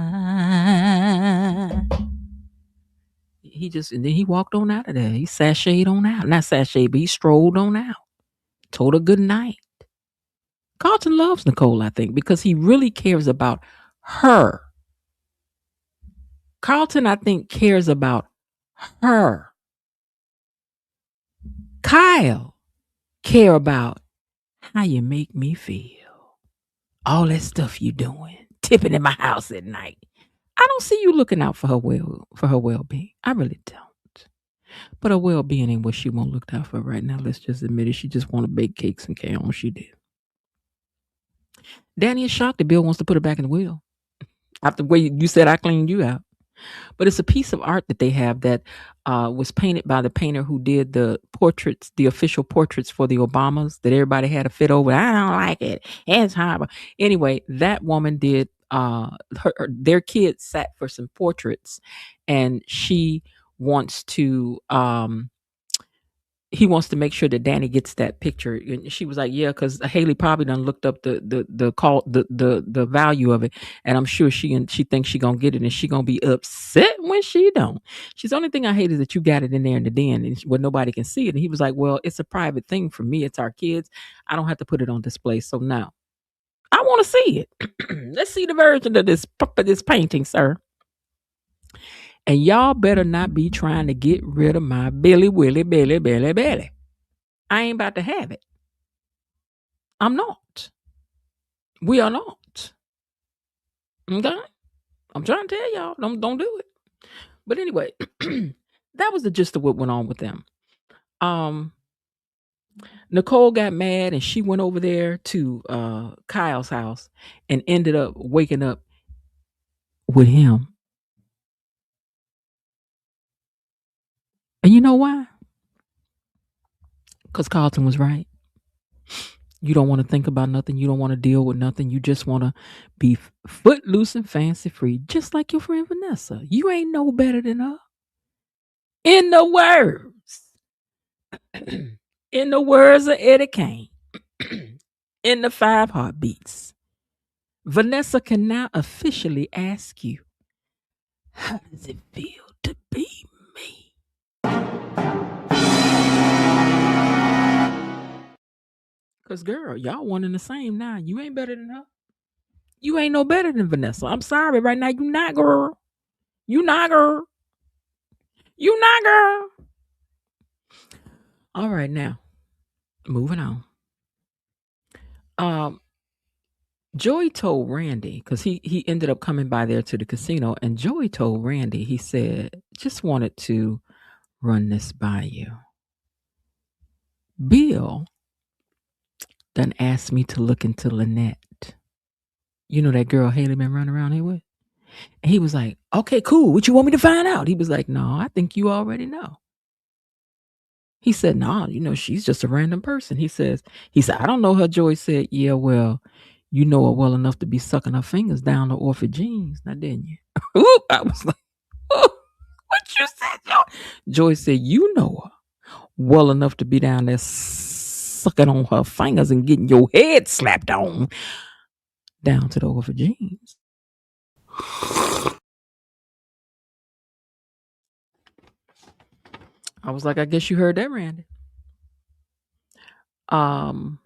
And then he walked on out of there. He sashayed on out. Not sashayed, but he strolled on out. Told her good night. Carlton loves Nicole, I think, because he really cares about her. Carlton, I think, cares about her. Kyle care about how you make me feel. All that stuff you doing. Tipping in my house at night. I don't see you looking out for her well-being. I really don't. But her well-being ain't what she won't look out for right now. Let's just admit it. She just want to bake cakes and carry on. She did. Danny is shocked that Bill wants to put her back in the wheel. After the way you said I cleaned you out. But it's a piece of art that they have that was painted by the painter who did the portraits, the official portraits for the Obamas that everybody had a fit over. I don't like it. It's horrible. Anyway, that woman did, their kids sat for some portraits, and she wants to, he wants to make sure that Danny gets that picture. And she was like, yeah, because Haley probably done looked up the value of it. And I'm sure she thinks she gonna get it, and she gonna be upset when she don't. She's the only thing I hate is that you got it in there in the den and where nobody can see it. And he was like, well, it's a private thing for me. It's our kids. I don't have to put it on display. So now I want to see it. Let's see the version of this painting, sir. And y'all better not be trying to get rid of my Billy Willie Billy Billy Billy. I ain't about to have it. I'm not. We are not. Okay? I'm trying to tell y'all, don't do it. But anyway, that was the gist of what went on with them. Nicole got mad and she went over there to Kyle's house and ended up waking up with him. And you know why? Because Carlton was right. You don't want to think about nothing. You don't want to deal with nothing. You just want to be footloose and fancy free, just like your friend Vanessa. You ain't no better than her. In the words of Eddie Kane, in the 5 heartbeats, Vanessa can now officially ask you, how does it feel to be me? Cause girl, y'all one and the same now. You ain't better than her. You ain't no better than Vanessa. I'm sorry, right now you not, girl. You not, girl. You not, girl. All right, now moving on. Joey told Randy, because he ended up coming by there to the casino, and Joey told Randy, he said, just wanted to run this by you. Bill done asked me to look into Lynette. You know that girl Haley been running around here with? And he was like, okay, cool. What you want me to find out? He was like, no, I think you already know. He said, no, she's just a random person. He said, I don't know her. Joey said, yeah, well, you know her well enough to be sucking her fingers down the orphan jeans, now didn't you? Ooh, I was like, oh, what you said, Joey? Joey said, you know her well enough to be down there sucking on her fingers and getting your head slapped on down to the orphan jeans. I was like, I guess you heard that, Randy. Hold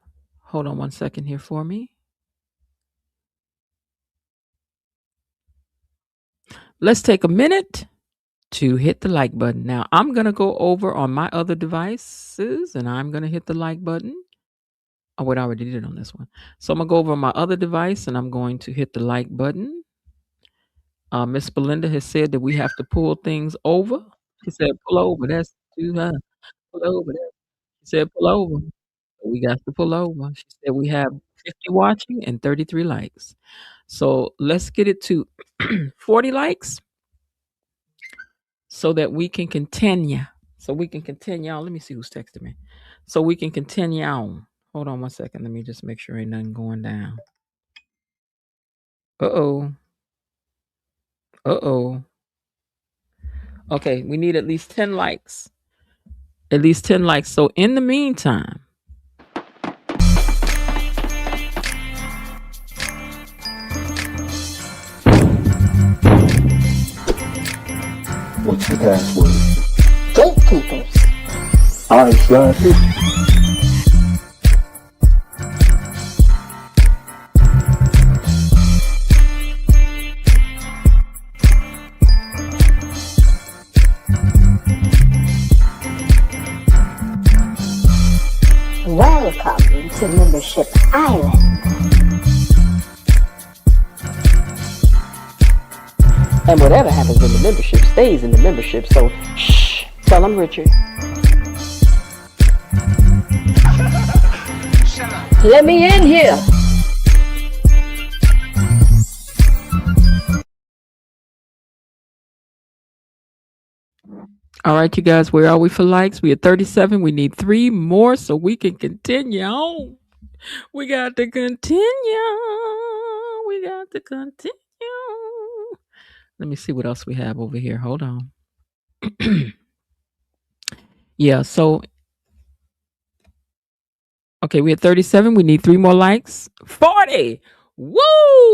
on one second here for me. Let's take a minute to hit the like button. Now, I'm going to go over on my other devices and I'm going to hit the like button. Oh, wait, I already did it on this one. So I'm going to go over on my other device and I'm going to hit the like button. Miss Belinda has said that we have to pull things over. She said, pull over. That's too high. Pull over. She said, pull over. So we got to pull over. She said we have 50 watching and 33 likes. So let's get it to 40 likes so that we can continue. So we can continue on. Let me see who's texting me. So we can continue on. Hold on one second. Let me just make sure ain't nothing going down. Uh-oh. Okay, we need at least 10 likes. At least 10 likes. So in the meantime, what's the password? Gatekeepers. Eyeglasses? Welcome to Membership Island. and whatever happens in the membership stays in the membership. So shh, tell them Richard. Let me in here. All right, you guys, where are we for likes? We at 37. We need 3 more so we can continue on. We got to continue. We got to continue. Let me see what else we have over here. Hold on. Yeah, so okay, we at 37. We need 3 more likes. 40. Woo!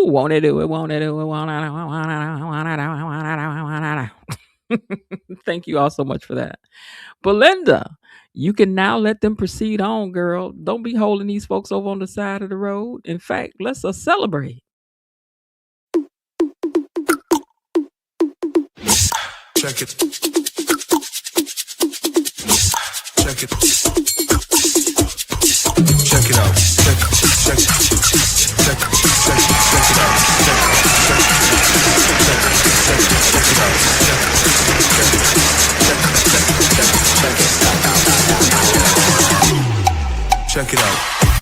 Won't it do it? Won't it do it? Won't it do it? Thank you all so much for that. Belinda, you can now let them proceed on, girl. Don't be holding these folks over on the side of the road. In fact, let's celebrate. Check it. Check it. Check it out. Check it out. Check it out.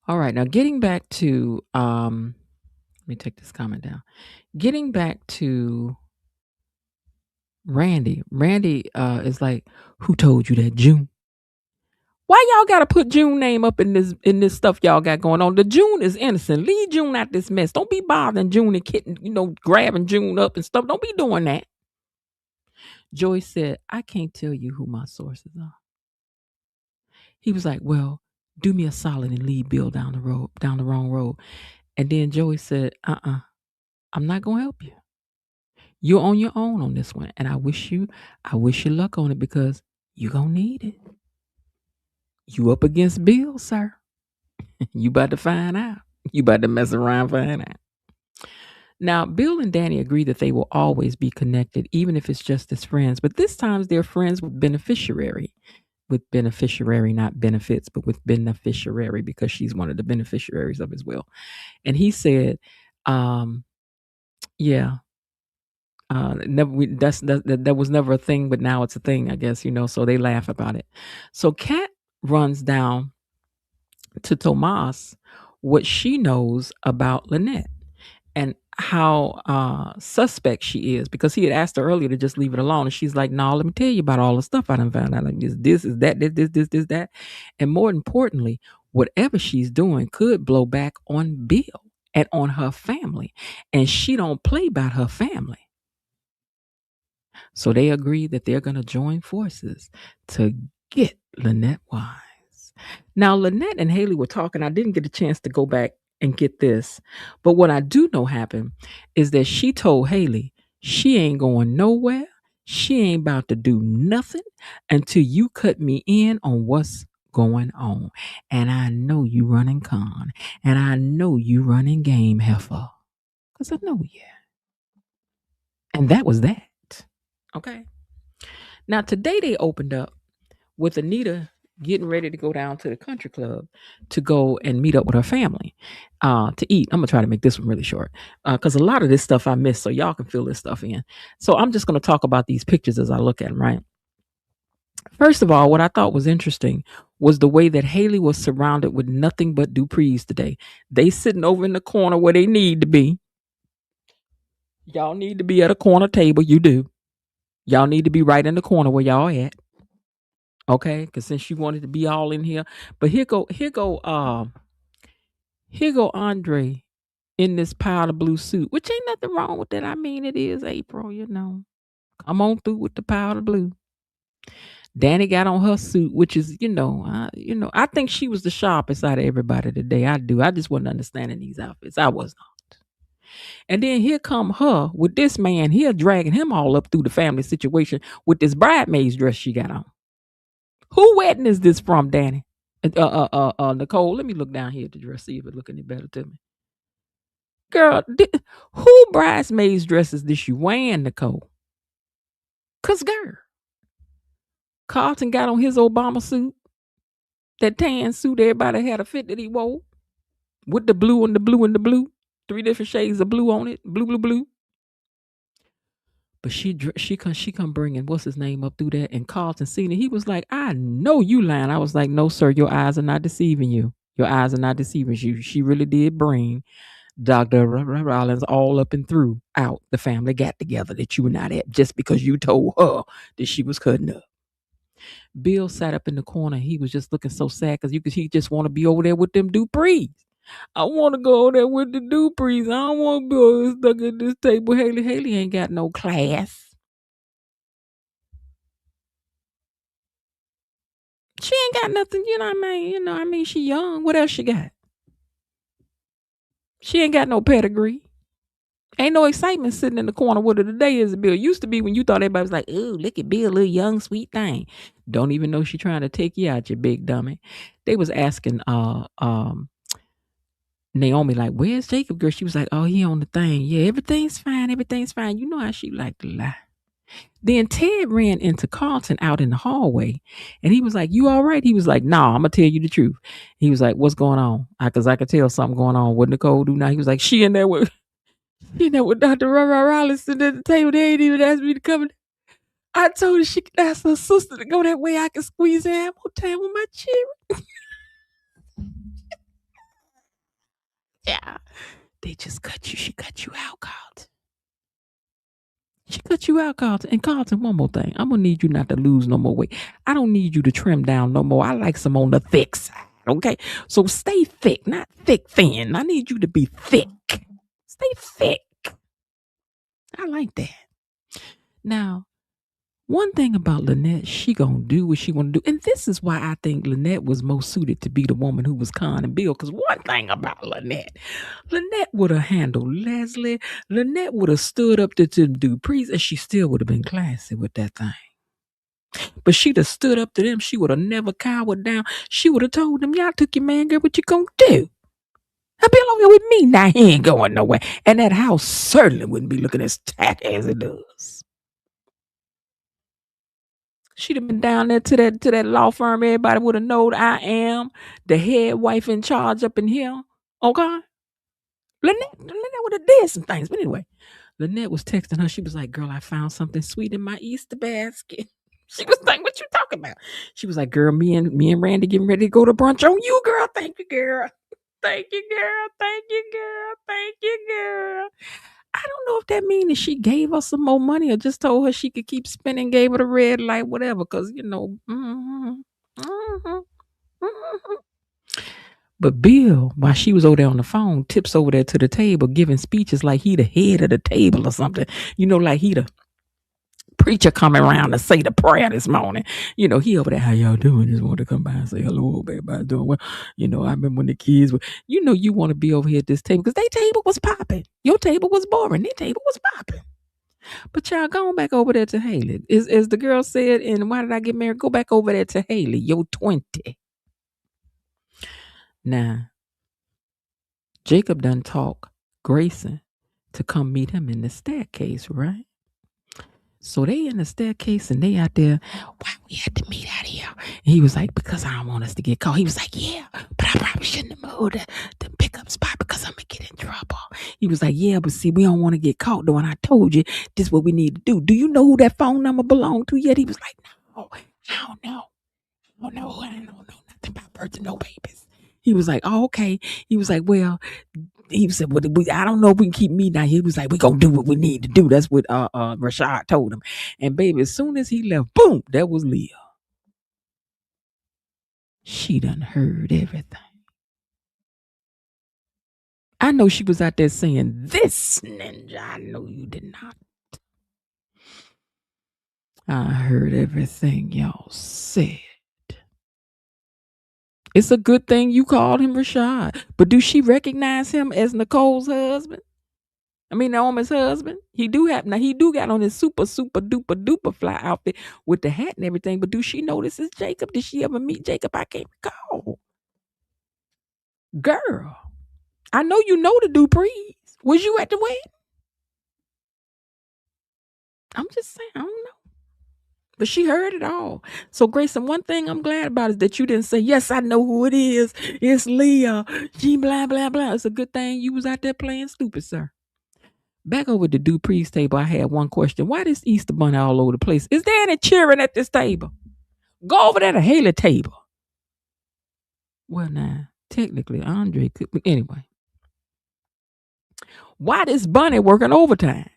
All right, now getting back to let me take this comment down. Getting back to Randy. Randy is like, who told you that, June? Why y'all gotta put June name up in this stuff y'all got going on? The June is innocent. Leave June out this mess. Don't be bothering June and kitten, grabbing June up and stuff. Don't be doing that. Joy said, I can't tell you who my sources are. He was like, well, do me a solid and leave Bill down the wrong road. And then Joey said, I'm not gonna help you. You're on your own on this one. And I wish you luck on it because you're gonna need it. You up against Bill, sir. You about to find out. You about to mess around, find out. Now, Bill and Danny agree that they will always be connected, even if it's just as friends. But this time they're friends with beneficiary. With beneficiary, not benefits, but with beneficiary, because she's one of the beneficiaries of his will. And he said, yeah, that was never a thing, but now it's a thing, I guess, so they laugh about it. So Kat runs down to Tomas what she knows about Lynette and how suspect she is, because he had asked her earlier to just leave it alone, and she's like, "No, let me tell you about all the stuff I done found out. Like this is that, this, that," and more importantly, whatever she's doing could blow back on Bill and on her family, and she don't play about her family. So they agree that they're going to join forces to get Lynette Wise. Now, Lynette and Haley were talking. I didn't get a chance to go back and get this, but what I do know happened is that she told Haley she ain't going nowhere. She ain't about to do nothing until you cut me in on what's going on. And I know you running con, and I know you running game, heifer, because I know you. And that was that. Okay. Now, today they opened up with Anita getting ready to go down to the country club to go and meet up with her family to eat. I'm going to try to make this one really short because a lot of this stuff I missed, so y'all can fill this stuff in. So I'm just going to talk about these pictures as I look at them, right? First of all, what I thought was interesting was the way that Haley was surrounded with nothing but Duprees today. They sitting over in the corner where they need to be. Y'all need to be at a corner table. You do. Y'all need to be right in the corner where y'all at. Okay, because since you wanted to be all in here, but here go Andre in this pile of blue suit, which ain't nothing wrong with that. I mean, it is April, Come on through with the pile of blue. Danny got on her suit, which is, I think she was the sharpest out of everybody today. I do. I just wasn't understanding these outfits. I was not. And then here come her with this man here dragging him all up through the family situation with this bridesmaid's dress she got on. Who wedding is this from, Danny? Nicole, let me look down here at the dress, see if it look any better to me. Girl, who bridesmaid's dress is this you wearing, Nicole? Cause girl, Carlton got on his Obama suit, that tan suit everybody had a fit that he wore, with the blue and the blue and the blue, 3 different shades of blue on it, blue, blue, blue. But she come bringing what's his name up through that, and Carlton seen it. He was like, "I know you lying." I was like, "No, sir, your eyes are not deceiving you. Your eyes are not deceiving you." She really did bring Dr. Rollins all up and throughout the family got together that you were not at just because you told her that she was cutting up. Bill sat up in the corner. He was just looking so sad because he just want to be over there with them Duprees. I want to go over there with the Duprees. I don't want to be over there stuck at this table. Haley ain't got no class. She ain't got nothing, you know what I mean? She young. What else she got? She ain't got no pedigree. Ain't no excitement sitting in the corner with her today as a Bill. Used to be when you thought everybody was like, "Ooh, look at Bill, little young, sweet thing." Don't even know she trying to take you out, you big dummy. They was asking Naomi, like, "Where's Jacob, girl?" She was like, "Oh, he on the thing. Yeah, everything's fine. Everything's fine." You know how she like to lie. Then Ted ran into Carlton out in the hallway, and he was like, "You all right?" He was like, "Nah, I'm gonna tell you the truth." He was like, "What's going on?" Because I could tell something going on. What Nicole do now? He was like, "She in there with Dr. Rollins sitting at the table. They ain't even asked me to come. I told her she could ask her sister to go that way. I can squeeze in more time with my children." Yeah. They just cut you. She cut you out, Carlton. She cut you out, Carlton. And Carlton, one more thing. I'm going to need you not to lose no more weight. I don't need you to trim down no more. I like some on the thick side, okay? So stay thick, not thick thin. I need you to be thick. Stay thick. I like that. Now, one thing about Lynette, she gonna do what she want to do. And this is why I think Lynette was most suited to be the woman who was conning Bill. Because one thing about Lynette would have handled Leslie. Lynette would have stood up to Duprees, and she still would have been classy with that thing. But she'd have stood up to them. She would have never cowered down. She would have told them, y'all took your man, girl, what you gonna do? I'll be along here with me. Now he ain't going nowhere. And that house certainly wouldn't be looking as tacky as it does. She'd have been down there to that law firm. Everybody would have known I am the head wife in charge up in here. Okay? Lynette would have did some things. But anyway, Lynette was texting her. She was like, girl, I found something sweet in my Easter basket. She was like, what you talking about? She was like, girl, me and Randy getting ready to go to brunch on you, girl. Thank you, girl. Thank you, girl. Thank you, girl. Thank you, girl. I don't know if that means that she gave us some more money or just told her she could keep spending, gave her the red light, whatever. Because, But Bill, while she was over there on the phone, tips over there to the table giving speeches like he the head of the table or something. Like he the preacher coming around to say the prayer this morning. He over there, how y'all doing? Just want to come by and say hello, baby. I doing well. I remember when the kids were, you want to be over here at this table because their table was popping. Your table was boring. Their table was popping. But y'all going back over there to Haley. As the girl said, and why did I get married? Go back over there to Haley. You're 20. Now, Jacob done talk Grayson to come meet him in the staircase, right? So they in the staircase and they out there, why we had to meet out here? And he was like, because I don't want us to get caught. He was like, yeah, but I probably shouldn't have moved the pickup spot because I'm going to get in trouble. He was like, yeah, but see, we don't want to get caught though. And I told you, this is what we need to do. Do you know who that phone number belonged to yet? He was like, no, I don't know. I don't know nothing about birds and no babies. He was like, oh, okay. He was like, well, he said, well, I don't know if we can keep meeting out here. He was like, we're going to do what we need to do. That's what Rashad told him. And baby, as soon as he left, boom, that was Leah. She done heard everything. I know she was out there saying, this ninja, I know you did not. I heard everything y'all said. It's a good thing you called him Rashad. But do she recognize him as Nicole's husband? I mean, Naomi's husband. He do got on his super duper fly outfit with the hat and everything. But do she know this is Jacob? Did she ever meet Jacob? I can't recall. Girl, I know you know the Duprees. Was you at the wedding? I'm just saying, I don't know. But she heard it all. So, Grayson, one thing I'm glad about is that you didn't say, yes, I know who it is. It's Leah. She blah, blah, blah. It's a good thing you was out there playing stupid, sir. Back over the Duprees table, I had one question. Why this Easter bunny all over the place? Is there any cheering at this table? Go over there to Haley table. Well, now, technically, Andre could. But anyway. Why this bunny working overtime?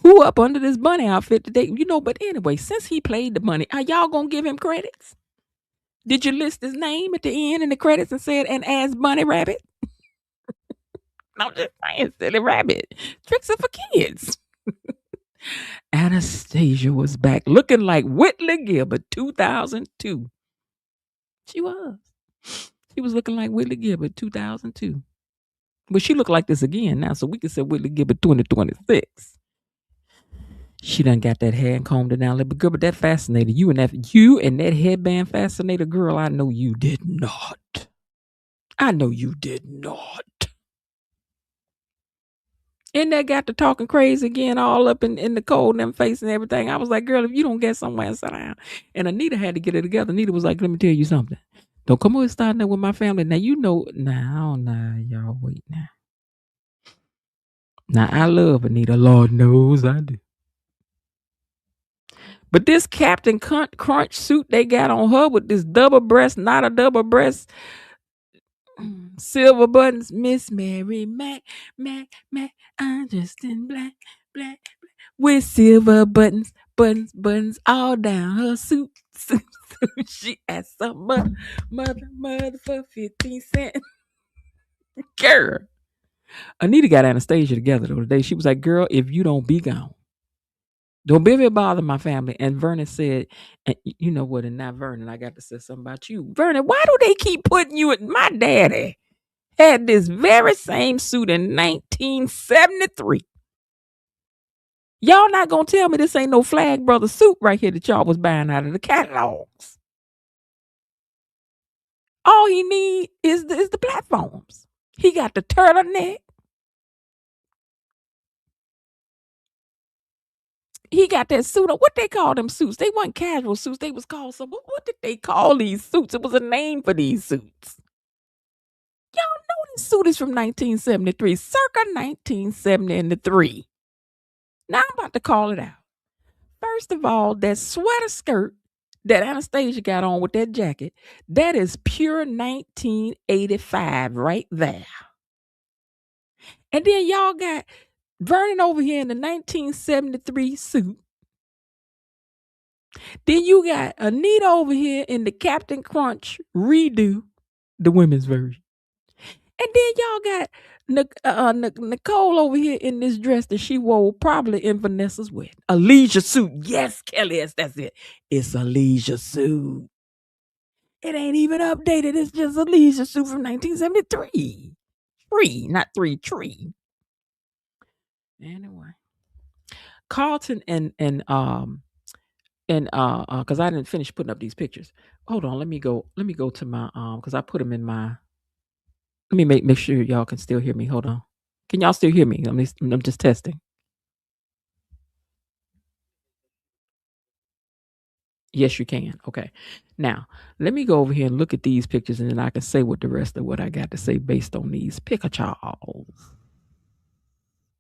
Who up under this bunny outfit today? But anyway, since he played the bunny, are y'all going to give him credits? Did you list his name at the end in the credits and said, and as Bunny Rabbit? I'm just saying, silly rabbit. Tricks are for kids. Anastasia was back looking like Whitley Gilbert 2002. She was. She was looking like Whitley Gilbert 2002. But she looked like this again now, so we can say Whitley Gilbert 2026. She done got that hair and combed it down. But girl, but that fascinated you and that headband fascinated girl. I know you did not. I know you did not. And that got to talking crazy again, all up in the cold and them face and everything. I was like, girl, if you don't get somewhere and sit down. And Anita had to get it together. Anita was like, let me tell you something. Don't come over starting that with my family. Now, I don't know. Y'all wait now. Now, I love Anita. Lord knows I do. But this Captain Crunch suit they got on her with this double breast, not a double breast, silver buttons, Miss Mary Mac, I'm just in black, with silver buttons all down her suit. She asked some mother for 15 cents. Girl. Anita got Anastasia together the other day. She was like, girl, if you don't be gone. Don't be ever bother my family. And Vernon said, and you know what? And not Vernon, I got to say something about you. Vernon, why do they keep putting you in? My daddy had this very same suit in 1973. Y'all not gonna tell me this ain't no Flag Brother suit right here that y'all was buying out of the catalogs. All he need is the platforms. He got the turtleneck. He got that suit on. What they call them suits? They weren't casual suits. They was called some. What did they call these suits? It was a name for these suits. Y'all know this suit is from 1973, circa 1973. Now I'm about to call it out. First of all, that sweater skirt that Anastasia got on with that jacket, that is pure 1985 right there. And then y'all got Vernon over here in the 1973 suit. Then you got Anita over here in the Captain Crunch redo, the women's version. And then y'all got Nicole over here in this dress that she wore probably in Vanessa's wedding. A leisure suit. Yes, Kelly, that's it. It's a leisure suit. It ain't even updated. It's just a leisure suit from 1973. Not tree. Anyway. Carlton and because I didn't finish putting up these pictures. Hold on, let me go to my because I put them in my. Let me make sure y'all can still hear me. Hold on, can y'all still hear me? I'm just testing. Yes, you can. Okay, now let me go over here and look at these pictures, and then I can say what the rest of what I got to say based on these pictures.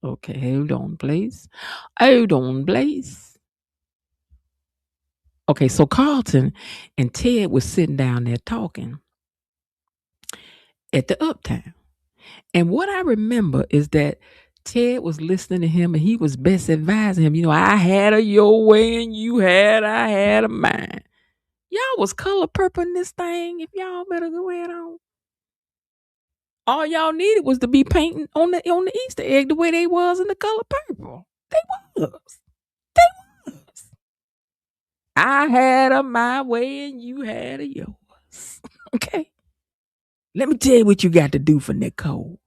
Okay, hold on, please. Okay, so Carlton and Ted was sitting down there talking at the Uptown. And what I remember is that Ted was listening to him and he was best advising him. I had a your way and I had a mine. Y'all was color purpling this thing. If y'all better go ahead on. All y'all needed was to be painting on the Easter egg the way they was in the color purple. They was. I had a my way and you had a yours. Okay. Let me tell you what you got to do for Nicole.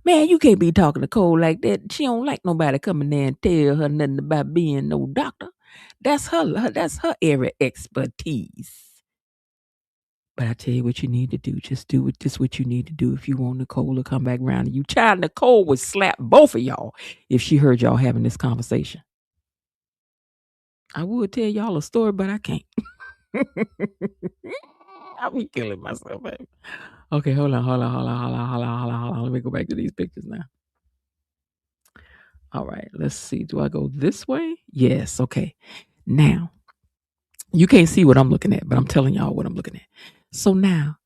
Man, you can't be talking to Cole like that. She don't like nobody coming there and tell her nothing about being no doctor. That's her area expertise. But I tell you what you need to do. Just do it. Just what you need to do if you want Nicole to come back around to you. Child, Nicole would slap both of y'all if she heard y'all having this conversation. I would tell y'all a story, but I can't. I'll be killing myself, baby. Okay, hold on. Let me go back to these pictures now. All right, let's see. Do I go this way? Yes. Okay. Now, you can't see what I'm looking at, but I'm telling y'all what I'm looking at. So now,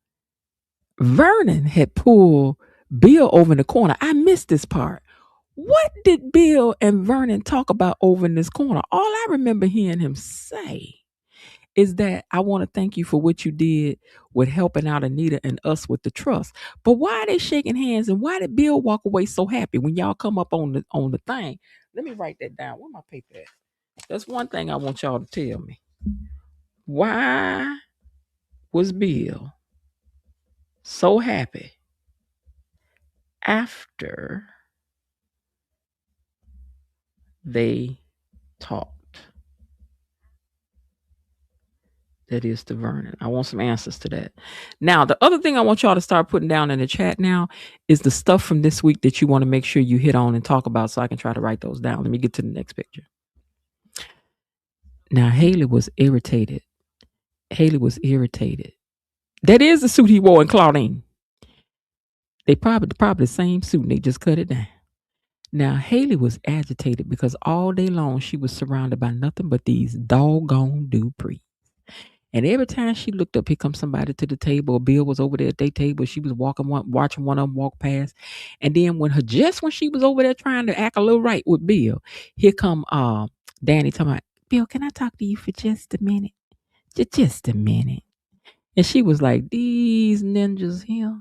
Vernon had pulled Bill over in the corner. I missed this part. What did Bill and Vernon talk about over in this corner? All I remember hearing him say is that I want to thank you for what you did with helping out Anita and us with the trust. But why are they shaking hands and why did Bill walk away so happy when y'all come up on the thing? Let me write that down. Where my paper at? That's one thing I want y'all to tell me. Why was Bill so happy after they talked? That is to Vernon. I want some answers to that. Now, the other thing I want y'all to start putting down in the chat now is the stuff from this week that you want to make sure you hit on and talk about so I can try to write those down. Let me get to the next picture. Now, Haley was irritated. That is the suit he wore in Claudine. They probably the same suit and they just cut it down. Now, Haley was agitated because all day long she was surrounded by nothing but these doggone Duprees. And every time she looked up, here comes somebody to the table. Bill was over there at their table. She was watching one of them walk past. And then when she was over there trying to act a little right with Bill, here come Danny talking about, Bill, can I talk to you for just a minute? Just a minute. And she was like, these ninjas here.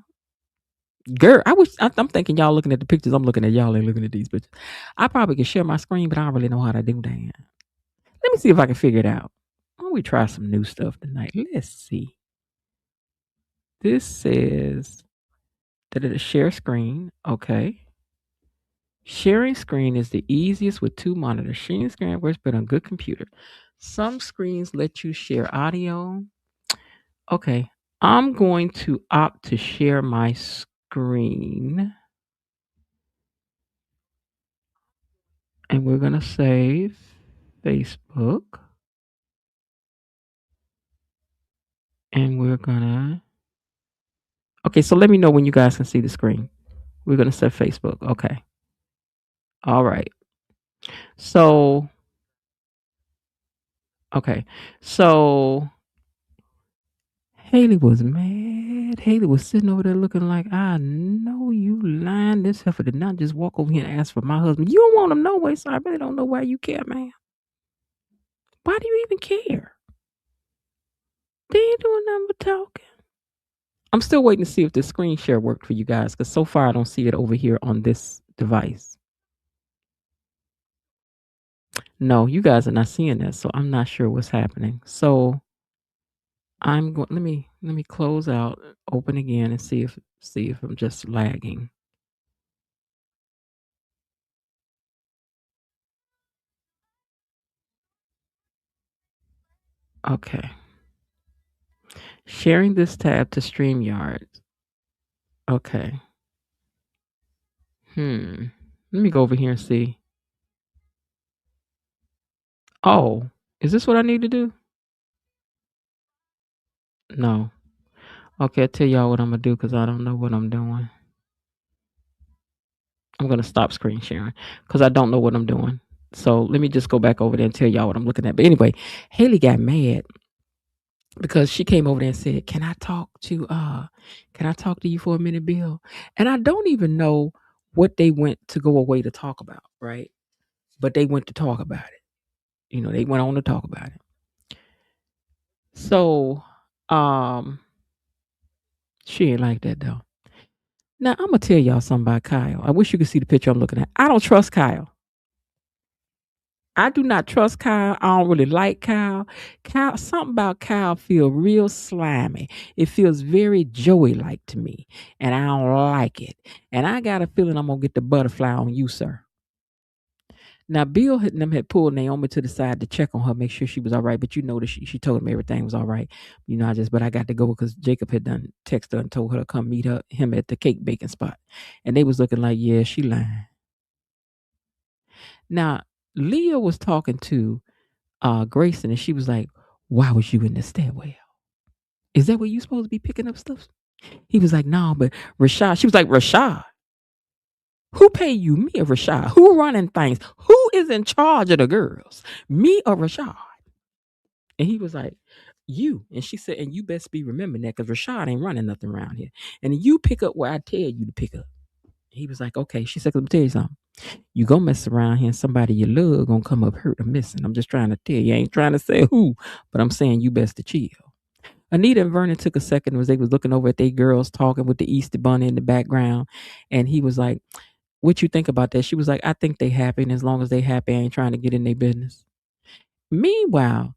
Girl, I'm thinking y'all looking at the pictures. I'm looking at y'all ain't looking at these pictures. I probably can share my screen, but I don't really know how to do that. Let me see if I can figure it out. Why don't we try some new stuff tonight? Let's see. This says that it'll share screen. Okay. Sharing screen is the easiest with two monitors. Sharing screen works better on a good computer. Some screens let you share audio. Okay, I'm going to opt to share my screen. And we're going to save Facebook. And we're going to. Okay, so let me know when you guys can see the screen. We're going to set Facebook. Okay. All right. So, okay. So, Haley was mad. Haley was sitting over there looking like, I know you lying. This heifer did not just walk over here and ask for my husband. You don't want him no way, so I really don't know why you care, man. Why do you even care? They ain't doing nothing but talking. I'm still waiting to see if the screen share worked for you guys, because so far I don't see it over here on this device. No, you guys are not seeing that, so I'm not sure what's happening. So I'm going. Let me close out, open again, and see if I'm just lagging. Okay. Sharing this tab to StreamYard. Okay. Let me go over here and see. Oh, is this what I need to do? No. Okay, I'll tell y'all what I'm gonna do because I don't know what I'm doing. I'm gonna stop screen sharing because I don't know what I'm doing. So let me just go back over there and tell y'all what I'm looking at. But anyway, Haley got mad because she came over there and said, can I talk to you for a minute, Bill? And I don't even know what they went to go away to talk about, right? But they went to talk about it. You know, they went on to talk about it. So she ain't like that though. Now I'm gonna tell y'all something about Kyle. I wish you could see the picture I'm looking at. I don't trust Kyle. I do not trust Kyle. I don't really like Kyle. Something about Kyle feel real slimy. It feels very Joey-like to me, and I don't like it. And I got a feeling I'm gonna get the butterfly on you, sir. Now, Bill and them had pulled Naomi to the side to check on her, make sure she was all right. But you know that she told him everything was all right. You know, but I got to go because Jacob had done texted her and told her to come meet him at the cake baking spot. And they was looking like, yeah, she lying. Now, Leah was talking to Grayson, and she was like, why was you in the stairwell? Is that where you supposed to be picking up stuff? He was like, no, but Rashad. She was like, Rashad? Who pay you? Me or Rashad? Who running things? Who is in charge of the girls? Me or Rashad? And he was like, you. And she said, and you best be remembering that because Rashad ain't running nothing around here. And you pick up where I tell you to pick up. He was like, okay. She said, let me tell you something. You gonna mess around here and somebody you love gonna come up hurt or missing. I'm just trying to tell you. I ain't trying to say who, but I'm saying you best to chill. Anita and Vernon took a second as they was looking over at their girls talking with the Easter bunny in the background. And he was like, what you think about that? She was like, I think they happy. And as long as they happy, I ain't trying to get in their business. Meanwhile,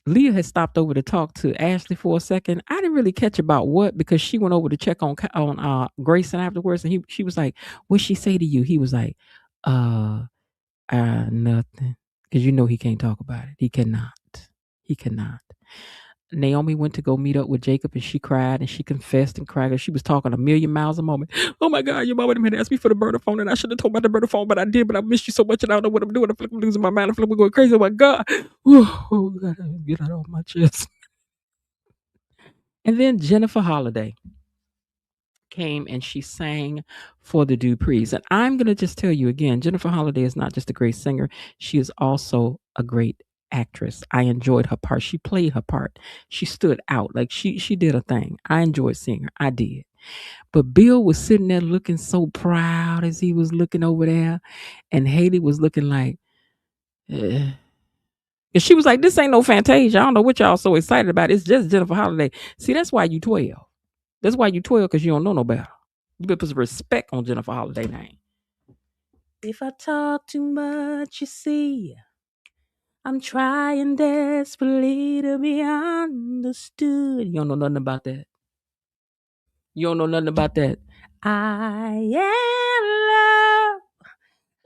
Leah had stopped over to talk to Ashley for a second. I didn't really catch about what because she went over to check on Grayson afterwards, and she was like, "What she say to you?" He was like, nothing," because you know he can't talk about it. He cannot. He cannot. Naomi went to go meet up with Jacob, and she cried and she confessed and cried. She was talking a million miles a moment. Oh my God, your mama had asked me for the burner phone, and I should have told about the burner phone, but I did. But I missed you so much, and I don't know what I'm doing. I feel like I'm losing my mind. I feel like we're going crazy. Oh my God. Oh God, get that off my chest. And then Jennifer Holliday came and she sang for the Duprees. And I'm going to just tell you again, Jennifer Holliday is not just a great singer. She is also a great actress. I enjoyed her part. She played her part. She stood out. Like she did a thing. I enjoyed seeing her. I did. But Bill was sitting there looking so proud as he was looking over there. And Haley was looking like, eh. And she was like, this ain't no Fantasia. I don't know what y'all so excited about. It's just Jennifer Holliday. See, that's why you 12. That's why you 12, because you don't know no better. You better put some respect on Jennifer Holliday name. If I talk too much, you see, I'm trying desperately to be understood. You don't know nothing about that. You don't know nothing about that. I am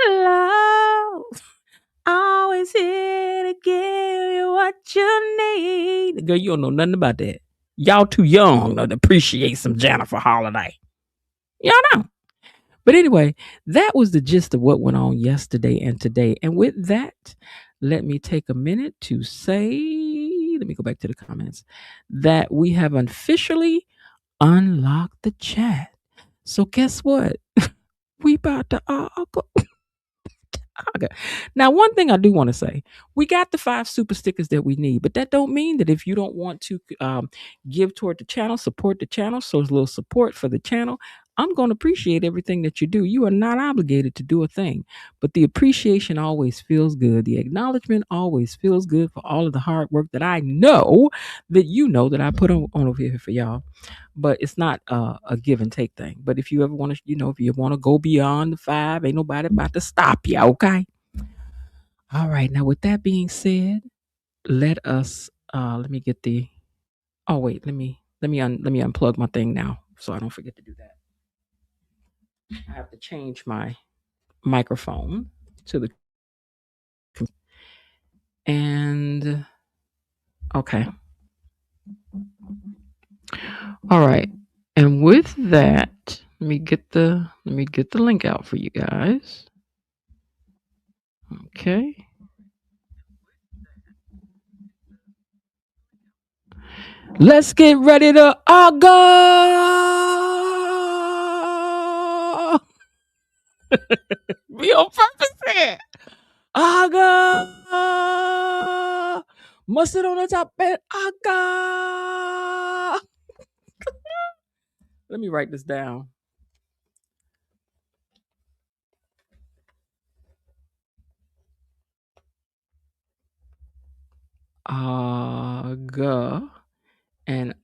love, love. Always here to give you what you need. Girl, you don't know nothing about that. Y'all too young to appreciate some Jennifer Holiday. Y'all know. But anyway, that was the gist of what went on yesterday and today. And with that, let me take a minute to say, let me go back to the comments, that we have officially unlocked the chat. So guess what? We about to go. Okay. Now, one thing I do want to say, we got the 5 super stickers that we need, but that don't mean that if you don't want to give toward the channel, support the channel, so it's a little support for the channel, I'm going to appreciate everything that you do. You are not obligated to do a thing, but the appreciation always feels good. The acknowledgement always feels good for all of the hard work that I know that I put on over here for y'all. But it's not a give and take thing. But if you ever want to, if you want to go beyond the 5, ain't nobody about to stop you. Okay. All right. Now, with that being said, let us. Let me get the. Oh wait. Let me unplug my thing now, so I don't forget to do that. I have to change my microphone to the. And okay. All right. And with that, let me get the link out for you guys. Okay. Let's get ready to Arga. Be on purpose here. Arga. Mustard on the top and Arga. Let me write this down. Arga and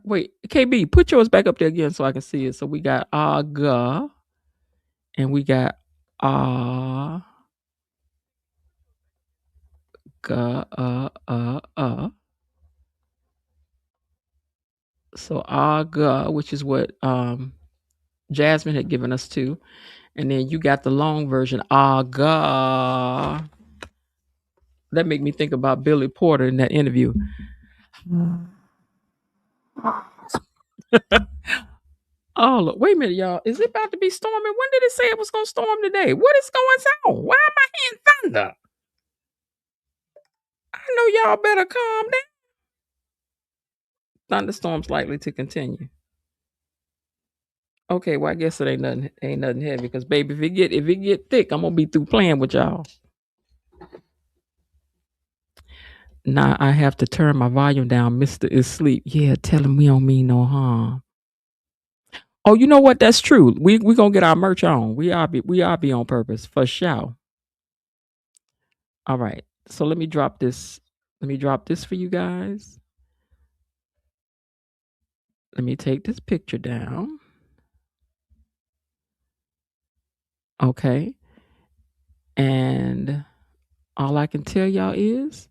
wait, KB, put yours back up there again so I can see it. So we got Arga and we got So Arga, which is what Jasmine had given us too. And then you got the long version, Arga. That make me think about Billy Porter in that interview. Oh, look, wait a minute, y'all. Is it about to be storming? When did it say it was going to storm today? What is going on? Why am I hearing thunder? I know y'all better calm down. Thunderstorms likely to continue. Okay, well, I guess it ain't nothing heavy because, baby, if it get thick, I'm gonna be through playing with y'all. Now I have to turn my volume down. Mister is asleep. Yeah, tell him we don't mean no harm. Oh, you know what? That's true. We gonna get our merch on. We are be on purpose for sure. All right. So let me drop this. Let me drop this for you guys. Let me take this picture down. Okay. And all I can tell y'all is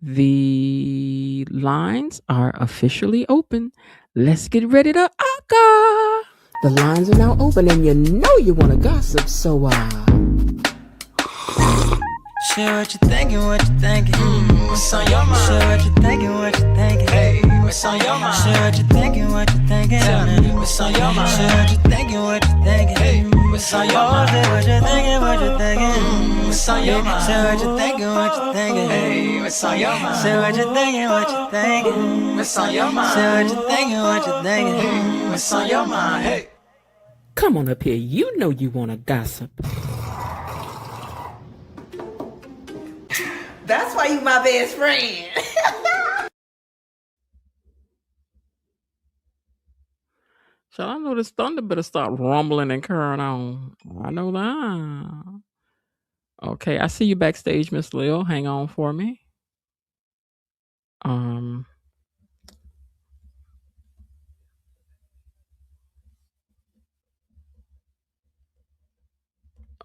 the lines are officially open. Let's get ready to Arga. The lines are now open and you know you want to gossip, so share what you thinking, what you thinking. What's on your mind? Share what you thinking, what you thinking. Hey, what's on your mind? Share what you thinking, what you thinking. Tell me, what's on your mind? Share what you thinking, what you thinking. Hey, what's on your mind? Share what you thinking, what you thinking. What's on your mind? Share what you thinking, what you thinking. Hey, what's on your mind? Share what you thinking, what you thinking. What's on your mind? Share what you thinking, what you thinking. Hey, what's on your mind? Hey, come on up here. You know you want to gossip. That's why you my best friend. So I know this thunder better start rumbling and carrying on. I know that. Okay, I see you backstage, Miss Lil. Hang on for me.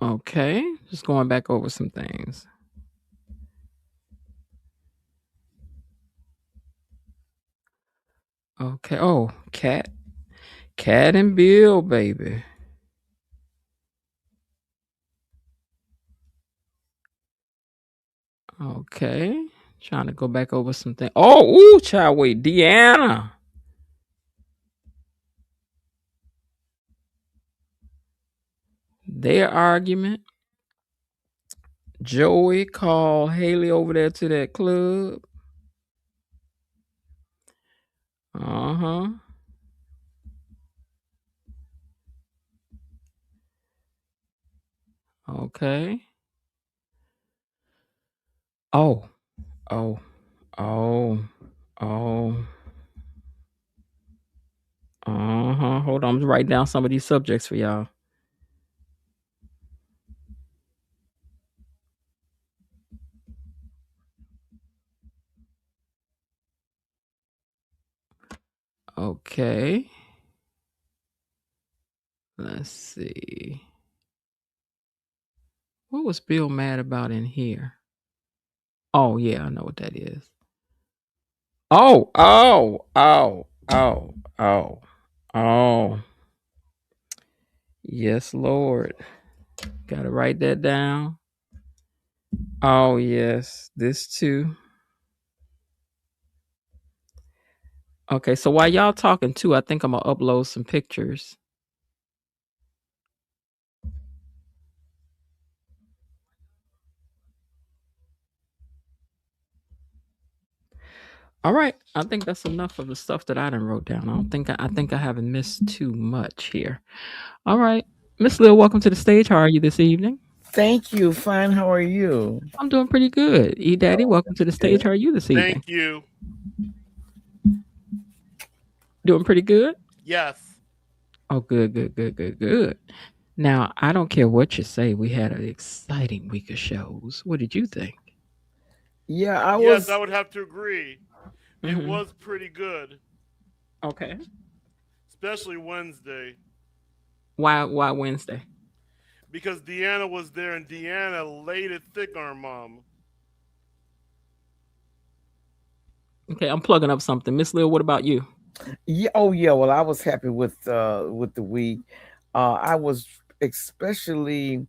Okay, just going back over some things. Okay. Oh, Cat Cat and Bill, baby. Okay. Trying to go back over something. Oh, ooh, child, wait. Deanna. Their argument. Joey called Haley over there to that club. Uh-huh. Okay. Oh, oh, oh, oh. Uh-huh. Hold on. I'm just writing down some of these subjects for y'all. Okay. Let's see. What was Bill mad about in here? Oh, yeah, I know what that is. Oh, oh, oh, oh, oh, oh. Yes, Lord. Gotta write that down. Oh, yes. This too. Okay, so while y'all talking too, I think I'm gonna upload some pictures. All right, I think that's enough of the stuff that I done wrote down. I think I haven't missed too much here. All right, Miss Lil, welcome to the stage. How are you this evening? Thank you. Fine. How are you? I'm doing pretty good. E Daddy, welcome to the stage. How are you this evening? Thank you. Doing pretty good. Yes. Oh, good, good, good, good, good. Now, I don't care what you say. We had an exciting week of shows. What did you think? Yeah, I Yes, was. I would have to agree. It Mm-hmm. was pretty good, Okay. especially Wednesday, Why Wednesday? because Deanna was there and Deanna laid it thick on mom. Okay, I'm plugging up something. Miss Lil, what about you? Yeah. Oh, yeah. Well, I was happy with the week. I was especially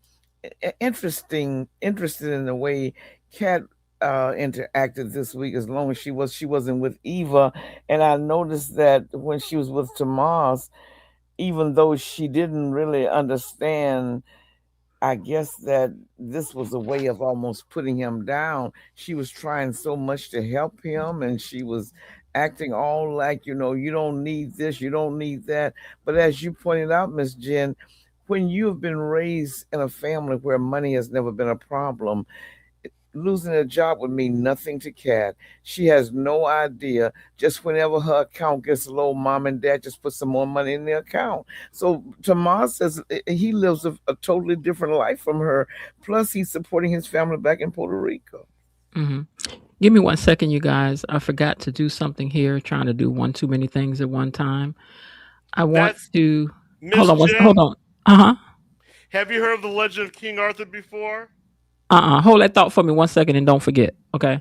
interested in the way Kat interacted this week. As long as she wasn't with Eva, and I noticed that when she was with Tomas, even though she didn't really understand, I guess that this was a way of almost putting him down. She was trying so much to help him, and she was acting all like, you don't need this, you don't need that. But as you pointed out, Miss Jen, when you have been raised in a family where money has never been a problem, losing a job would mean nothing to Kat. She has no idea. Just whenever her account gets low, mom and dad just put some more money in the account. So Tomas says he lives a totally different life from her. Plus, he's supporting his family back in Puerto Rico. Mm-hmm. Give me 1 second, you guys. I forgot to do something here. Trying to do one too many things at one time. I want That's to hold Miss on. Hold Jen. on. Uh huh. Have you heard of the Legend of King Arthur before? Hold that thought for me 1 second and don't forget. Okay.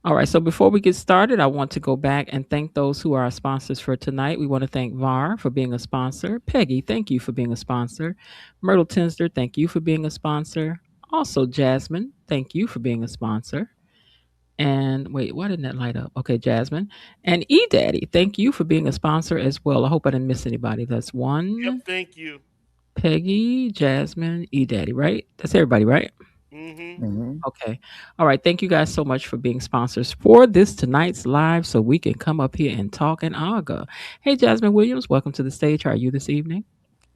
All right. So before we get started, I want to go back and thank those who are our sponsors for tonight. We want to thank VAR for being a sponsor. Peggy, thank you for being a sponsor. Myrtle Tinster, thank you for being a sponsor. Also, Jasmine, thank you for being a sponsor. And wait, why didn't that light up? Okay, Jasmine. And E Daddy, thank you for being a sponsor as well. I hope I didn't miss anybody. That's Yep. one, Thank you. Peggy, Jasmine, E Daddy, right? That's everybody, right? Mm-hmm. Hmm. Okay. All right. Thank you guys so much for being sponsors for this tonight's live so we can come up here and talk in Arga. Hey, Jasmine Williams, welcome to the stage. How are you this evening?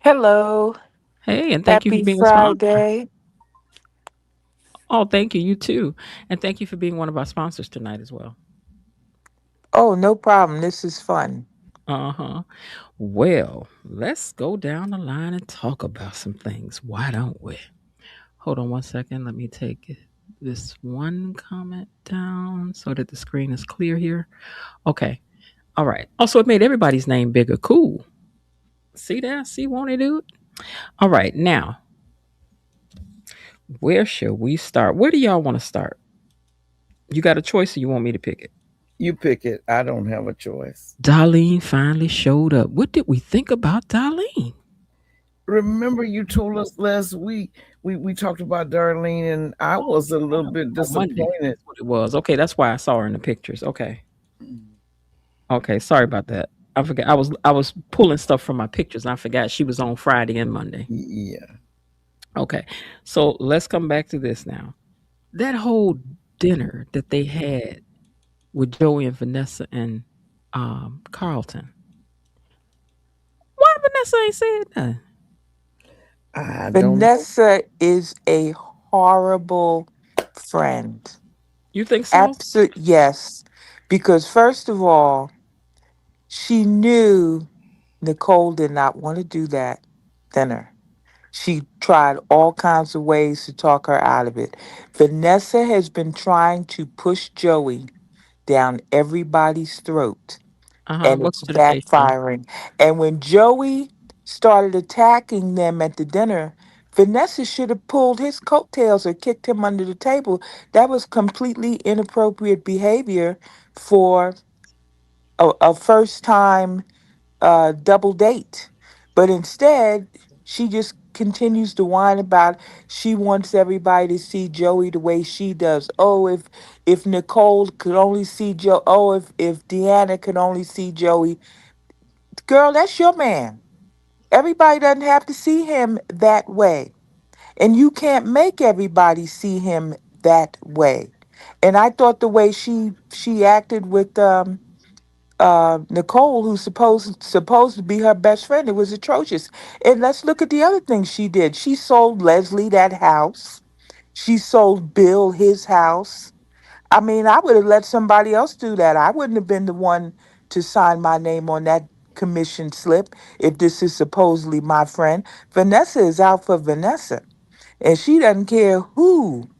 Hello. Hey, and thank you for Happy being a sponsor. Friday. Oh, thank you. You too. And thank you for being one of our sponsors tonight as well. Oh, no problem. This is fun. Uh huh. Well, let's go down the line and talk about some things. Why don't we? Hold on 1 second. Let me take this one comment down so that the screen is clear here. Okay. All right. Also, it made everybody's name bigger. Cool. See that? See, won't it do it? All right. Now, where should we start? Where do y'all want to start? You got a choice or you want me to pick it? You pick it. I don't have a choice. Darlene finally showed up. What did we think about Darlene? Remember, you told us last week we talked about Darlene, and I was a little bit On Monday. disappointed. That's what it was. Okay, that's why I saw her in the pictures. Okay. Okay, sorry about that. I forgot. I was pulling stuff from my pictures and I forgot she was on Friday and Monday. Yeah. Okay. So let's come back to this now. That whole dinner that they had with Joey and Vanessa and Carlton. Why Vanessa ain't said nothing? I don't know. Vanessa is a horrible friend. You think so? Absolute yes. Because first of all, she knew Nicole did not want to do that dinner. She tried all kinds of ways to talk her out of it. Vanessa has been trying to push Joey down everybody's throat, and Welcome it's to the K show. backfiring. And when Joey started attacking them at the dinner, Vanessa should have pulled his coattails or kicked him under the table. That was completely inappropriate behavior for a first time double date. But instead, she just continues to whine about she wants everybody to see Joey the way she does. Oh, if Nicole could only see Joe. Oh, if Deanna could only see Joey. Girl, that's your man. Everybody doesn't have to see him that way, and you can't make everybody see him that way. And I thought the way she acted with Nicole, who's supposed to be her best friend. It was atrocious. And let's look at the other things she did. She sold Leslie that house. She sold Bill his house. I mean, I would have let somebody else do that. I wouldn't have been the one to sign my name on that commission slip if this is supposedly my friend. Vanessa is out for Vanessa, and she doesn't care who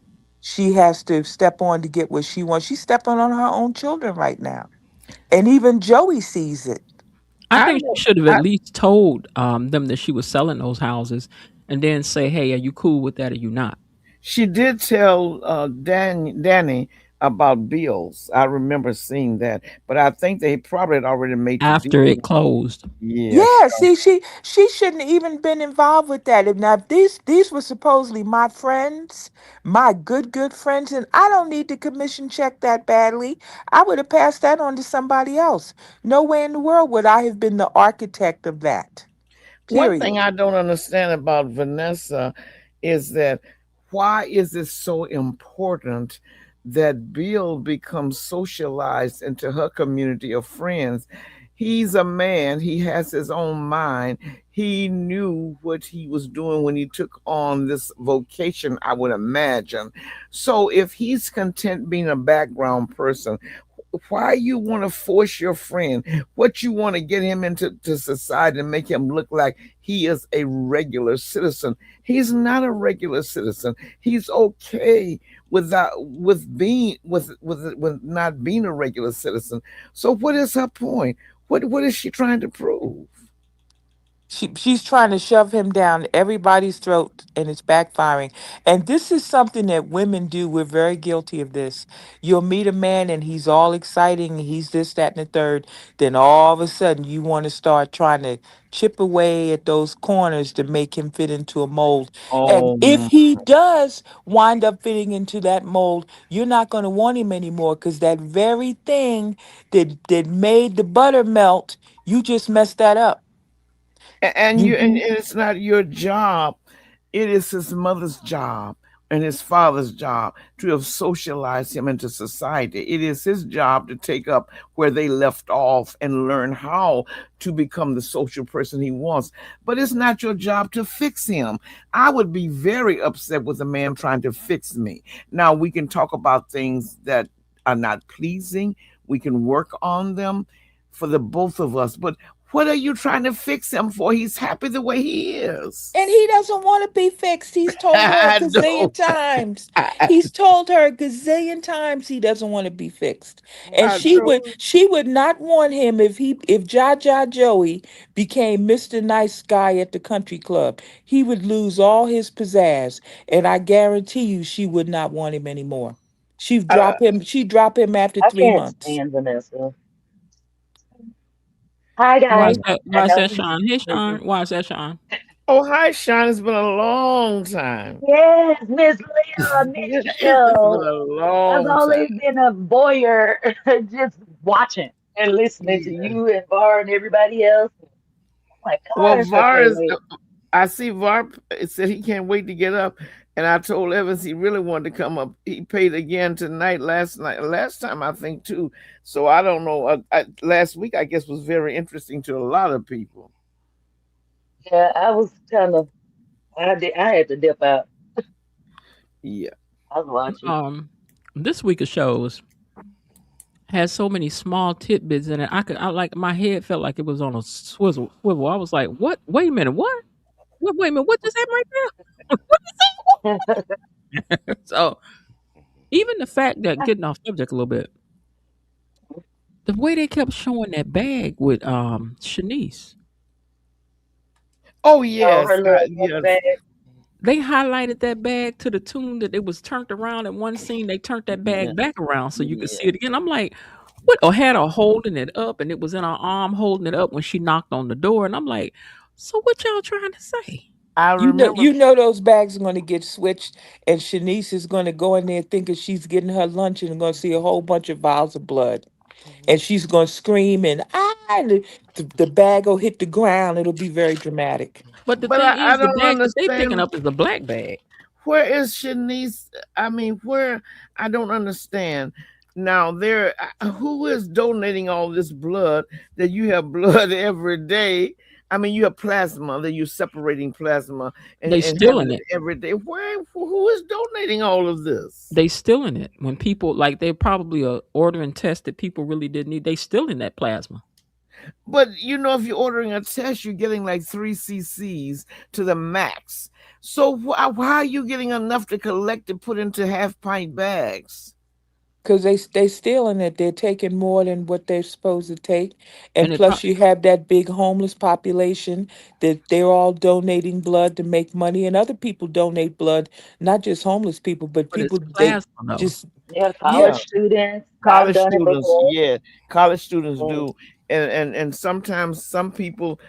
she has to step on to get what she wants. She's stepping on her own children right now. And even Joey sees it. I I think don't. she should have at I, least told them that she was selling those houses and then say, hey, are you cool with that or you not? she did tell Danny about bills. I remember seeing that, but I think they probably had already made the After it deal. closed. Yeah. Yeah, see, she shouldn't have even been involved with that. If now if these were supposedly my friends, my good friends, and I don't need to commission check that badly. I would have passed that on to somebody else. No way in the world would I have been the architect of that. One Period. thing I don't understand about Vanessa is that why is it so important that Bill becomes socialized into her community of friends? He's a man, he has his own mind. He knew what he was doing when he took on this vocation, I would imagine. So if he's content being a background person, why you want to force your friend, what you want to get him into to society and make him look like he is a regular citizen? He's not a regular citizen. He's okay with being with not being a regular citizen. So what is her point? What is she trying to prove? She's trying to shove him down everybody's throat and it's backfiring. And this is something that women do. We're very guilty of this. You'll meet a man and he's all exciting, he's this, that, and the third. Then all of a sudden you want to start trying to chip away at those corners to make him fit into a mold. And Oh, if he does wind up fitting into that mold, you're not going to want him anymore because that very thing that made the butter melt, you just messed that up. and you You and it's not your job. It is his mother's job and his father's job to have socialized him into society. It is his job to take up where they left off and learn how to become the social person he wants. But it's not your job to fix him. I would be very upset with a man trying to fix me. Now we can talk about things that are not pleasing. We can work on them for the both of us. But what are you trying to fix him for? He's happy the way he is. And he doesn't want to be fixed. He's told her a I gazillion know. times. I, He's told her a gazillion times he doesn't want to be fixed. And I know. she would not want him if Jaja Joey became Mr. Nice Guy at the country club. He would lose all his pizzazz. And I guarantee you she would not want him anymore. She Uh, drop him. She drop him after I three can't months. stand Vanessa. Hi Watch guys. that. I Watch know that, he's Sean. Hey, busy. Sean. Watch that, Sean. oh, hi, Sean. It's been a long time. Yes, Miss Leah, missed It's been you. a I've long time. only been a voyeur, just watching and listening to Yeah. you and Bar and everybody else. Oh my Well, gosh, I Var can't is. wait. I see Var said he can't wait to get up, and I told Evans he really wanted to come up. He paid again tonight, last time I think too. So I don't know. Last week I guess was very interesting to a lot of people. Yeah, I was kind of, I had to dip out. Yeah. I was watching. Um, this week of shows had so many small tidbits in it. I like my head felt like it was on a swivel. I was like, "What? Wait a minute, what? Wait a minute, what just happened right there?" So even the fact that getting off subject a little bit, the way they kept showing that bag with Shanice, Oh Oh, her yes, little duffel yes, bag. they highlighted that bag to the tune that it was turned around in one scene. They turned that yeah, bag back around so you could yeah. see it again. I'm like, what? Or had her holding it up, and it was in her arm holding it up when she knocked on the door. And I'm like, so what y'all trying to say? I You know, remember. you know those bags are going to get switched, and Shanice is going to go in there thinking she's getting her lunch and going to see a whole bunch of vials of blood, and she's going to scream and the bag will hit the ground. It'll be very dramatic. But the But thing I is, the don't bag that they picking understand. up is a black bag. Where is Shanice? I mean, where? I don't understand. Now, who is donating all this blood? That you have blood every day. I mean, you have plasma. That you're separating plasma They and having stealing it it. every day. Who is donating all of this? They stealing it when people like they probably are ordering tests that people really didn't need. They stealing that plasma. But you know, if you're ordering a test, you're getting like 3 cc's to the max. So why are you getting enough to collect and put into half pint bags? Because they stealing it. They're taking more than what they're supposed to take. And And it plus you have that big homeless population that they're all donating blood to make money. And other people donate blood, not just homeless people, but but it's people they plasma though. just Yeah, yeah. college students. I've College done it students, before. yeah, college students Mm, do, and sometimes some people.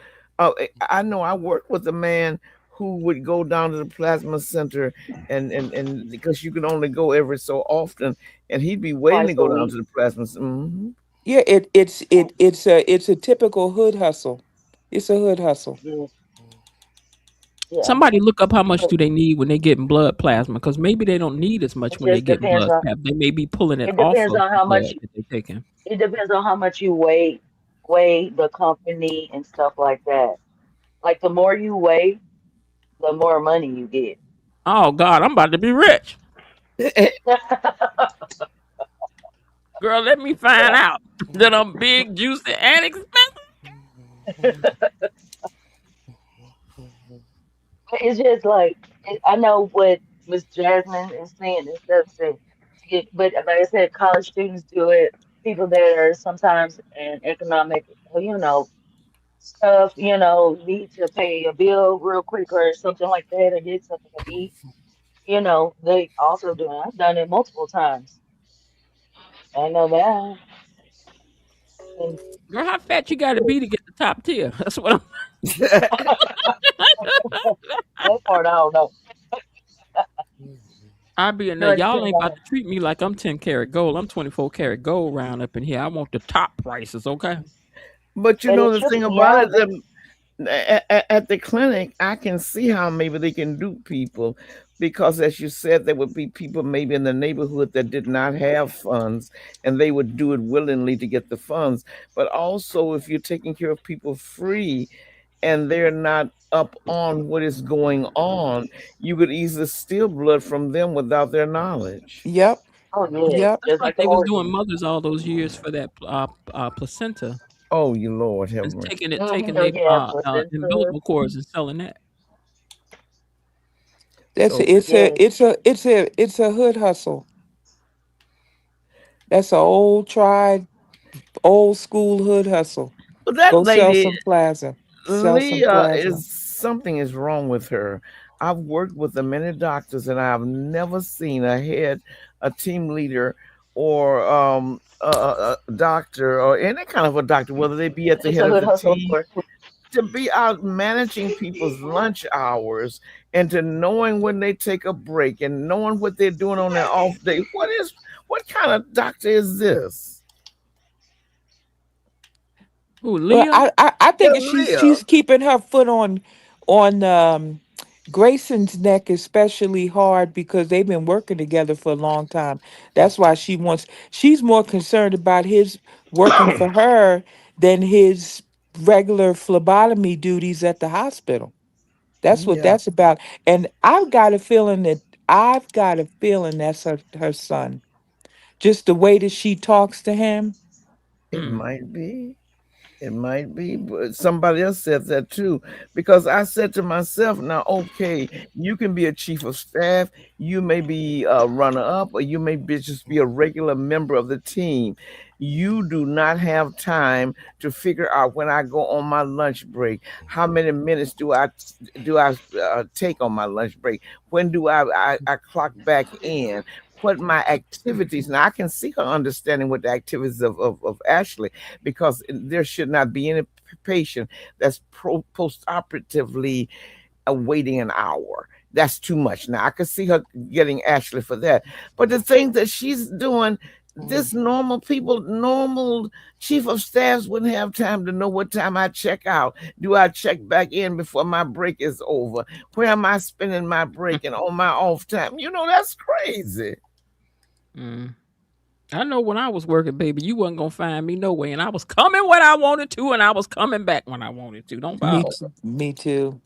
I know I worked with a man who would go down to the plasma center, and because you can only go every so often, and he'd be waiting to twice a go down to week. the plasma. Mhm. Yeah, it's a typical hood hustle. It's a hood hustle. Yeah, yeah. Somebody look up how much But do they need when they getting blood plasma because maybe they don't need as much it when they just getting depends blood on plasma. They may be pulling it it off depends of on the how blood much that they taking. it depends on how much you weigh the company and stuff like that. Like the more you weigh, the more money you get. Oh God, I'm about to be rich, girl. Let me find Yeah. out that I'm big, juicy, and expensive. It's just like I know what Miss Jasmine is saying and stuff. Saying, but like I said, college students do it. People that are sometimes in economic, stuff, need to pay a bill real quick or something like that, or get something to eat. They also do it. I've done it multiple times. I know that. And Girl, how fat you got to be to get the top tier? That's what I'm. that part I don't know. I be in No, there. it Y'all depends ain't on about to treat me like I'm 10 karat gold. I'm 24 karat gold round up in here. I want the top prices, okay? But you but know it the trips thing me about out. it, at the clinic, I can see how maybe they can dupe people because, as you said, there would be people maybe in the neighborhood that did not have funds and they would do it willingly to get the funds. But also, if you're taking care of people free and they're not up on what is going on, you could easily steal blood from them without their knowledge. Yep. Oh yes, Yep. That's just like like the they was doing organs. mothers all those years for that placenta Oh, you Lord have and mercy. taking Oh their yeah, placenta. umbilical cords and selling that. That's So Yes. it's a hood hustle. That's a old tried old school hood hustle. but that Go sell lady some plaza. Sell some Leah plaza. is something is wrong with her. I've worked with the many doctors, and I've never seen a head, a team leader, or a doctor, or any kind of a doctor, whether they be at the It's head a of hood the hustle team, for. to be out managing people's lunch hours and to knowing when they take a break and knowing what they're doing on their off day. What kind of doctor is this? Who, Well, Leah? I Yeah, think Leah. she's keeping her foot on Grayson's neck especially hard because they've been working together for a long time. That's why she's more concerned about his working for her than his regular phlebotomy duties at the hospital. That's what Yeah, that's about. And I've got a feeling that's her son. Just the way that she talks to him. it Mm. might be. It might be, but somebody else said that too. Because I said to myself, now, okay, you can be a chief of staff, you may be a runner up, or you may be just be a regular member of the team. You do not have time to figure out when I go on my lunch break. How many minutes do I take on my lunch break? When do I clock back in? What my activities? Now I can see her understanding what the activities of Ashley, because there should not be any patient that's post-operatively waiting an hour. That's too much. Now I could see her getting Ashley for that, but the things that she's doing, this normal people, normal chief of staffs wouldn't have time to know what time I check out. Do I check back in before my break is over? Where am I spending my break and on my off time? That's crazy. Mm. I know when I was working, baby, you wasn't gonna find me no way, and I was coming when I wanted to, and I was coming back when I wanted to. Don't Me, bother. me too.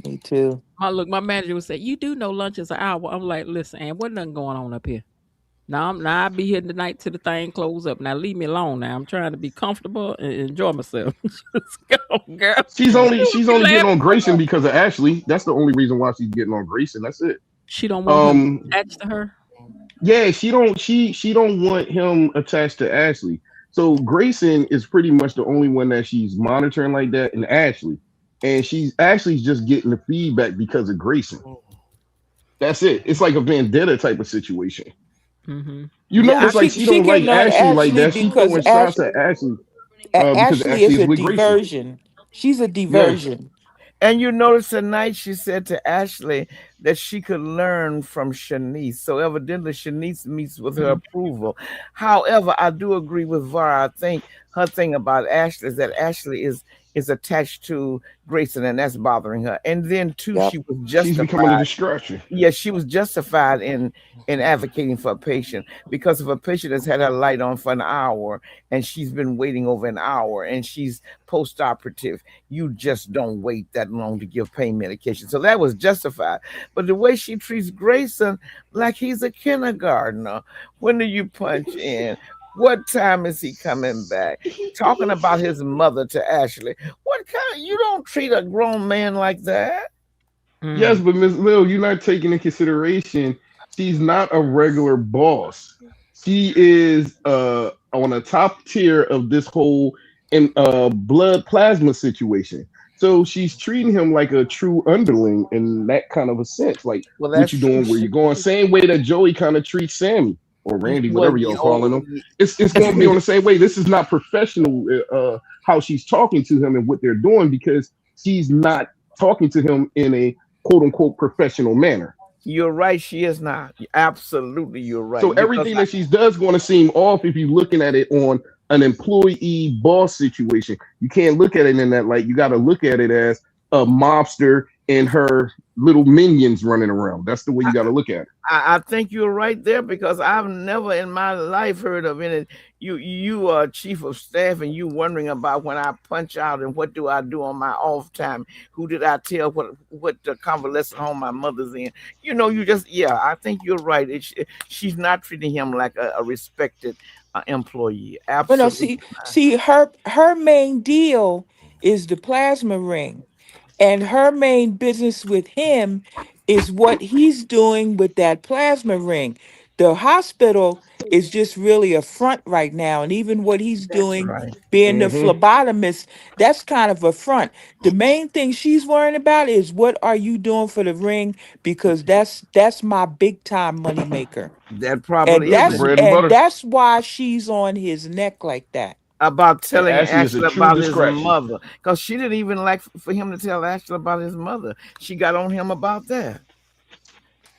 Me too. My manager would say, "You do know lunch is an hour." I'm like, "Listen, and what nothing going on up here? Now I be here tonight till the thing close up. Now leave me alone. Now I'm trying to be comfortable and enjoy myself. Just go, girl. She's Yeah. only You she's be only getting laughing on so Grayson much. because of Ashley. That's the only reason why she's getting on Grayson. That's it. She don't want him Um, attached to her. yeah, she don't want him attached to Ashley. So Grayson is pretty much the only one that she's monitoring like that, and Ashley, and she's Ashley's just getting the feedback because of Grayson. That's it. It's like a vendetta type of situation. Mm-hmm. You Yeah, notice like She she she don't like getting on Ashley like Ashley that. She's because throwing shots at Ashley because Ashley Ashley is is a with Grayson. diversion. She's a Yes, diversion. and you notice tonight she said to Ashley that she could learn from Shanice. So evidently Shanice meets with her Mm. approval. However, I do agree with Var. I think her thing about Ashley is that Ashley is attached to Grayson, and that's bothering her. And then too, Yep. she was she's becoming a justified. distraction. Yes, she was justified in advocating for a patient, because if a patient has had her light on for an hour and she's been waiting over an hour and she's post-operative, you just don't wait that long to give pain medication. So that was justified. But the way she treats Grayson like he's a kindergartner. When do you punch in? What time is he coming back? Talking about his mother to Ashley. What kind of, you don't treat a grown man like that. Yes, Mm. but Miss Lil, you're not taking in consideration she's not a regular boss. She is on a top tier of this whole blood plasma situation. So she's treating him like a true underling in that kind of a sense. Like Well, what that's you true. doing, where you going, same way that Joey kind of treats Sammy or Randy, Well, whatever y'all calling oh, him. It's gonna be on the same way. This is not professional how she's talking to him and what they're doing because she's not talking to him in a quote unquote professional manner. you're right. She is not. Absolutely, you're So right. Because everything that she does going to seem off if you're looking at it on an employee boss situation. You can't look at it in that light. You got to look at it as a mobster and her little minions running around. That's the way you got to look at it. I think you're right there, because I've never in my life heard of any. You are chief of staff and you wondering about when I punch out and what do I do on my off time? Who did I tell what the convalescent home my mother's in? You just, yeah. I think you're right. She's not treating him like a respected employee. Well, no, Absolutely. see, her main deal is the plasma ring, and her main business with him is what he's doing with that plasma ring. The hospital is just really a front right now. And even what he's That's doing, right. being the Mm-hmm. phlebotomist, that's kind of a front. The main thing she's worrying about is what are you doing for the ring? Because that's my big time money maker. That probably is it. Bread and And butter. that's why she's on his neck like that. About And telling Ashley is a Ashley true about his distraction. mother, because she didn't even like for him to tell Ashley about his mother. She got on him about that.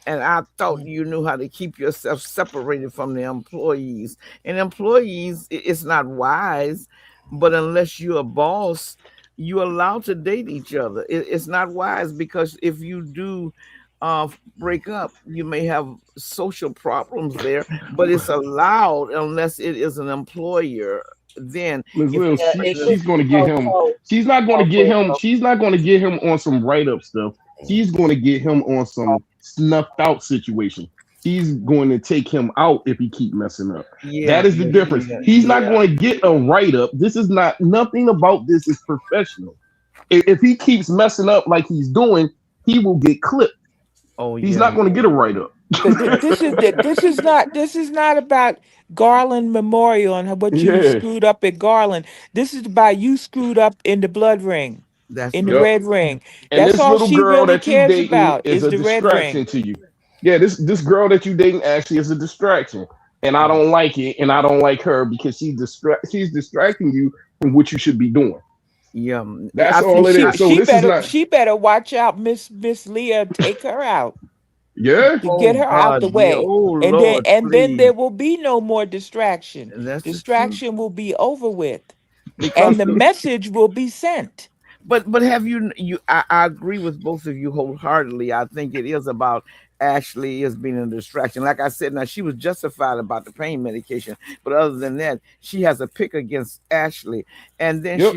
And I thought you knew how to keep yourself separated from the employees. And employees, it's not wise, but unless you're a boss, you're allowed to date each other. It's not wise because if you do break up, you may have social problems there, but it's allowed unless it is an employer. Then, Ms. if Will, the Yeah, it person could she's is, going to be get both. him. Both. She's not going to Both get ways. him. She's not going to get him on some write up stuff. She's going to get him on some snuffed out situation. She's going to take him out if he keep messing up. yeah, That is the yeah, difference. yeah, He's not yeah. going to get a write up. This is not nothing about this is professional. If he keeps messing up like he's doing, he will get clipped. Oh, He's yeah. not going to get a write up. Because this is not about Garland Memorial and what you Yeah. screwed up at Garland. This is about you screwed up in the blood ring, That's in the Yep. right. red ring. And That's this all little she girl really that you cares dating about is is a the red ring. distraction to you. Yeah, this girl that you dating actually is a distraction, and I Yeah. don't like it, and I don't like her because she's distracting you from what you should be doing. Yeah, That's I all think it is. So She this is better not. she better watch out, Miss Leah. Take her out Yeah, to oh get her out God, the yeah. way, Oh and then Lord, and then please. there will be no more distraction. That's the truth. Distraction will be over with, Because and the message will be sent. but have you I agree with both of you wholeheartedly. I think it is about Ashley is being a distraction. Like I said, now she was justified about the pain medication, but other than that, she has a pick against Ashley. And then yep. she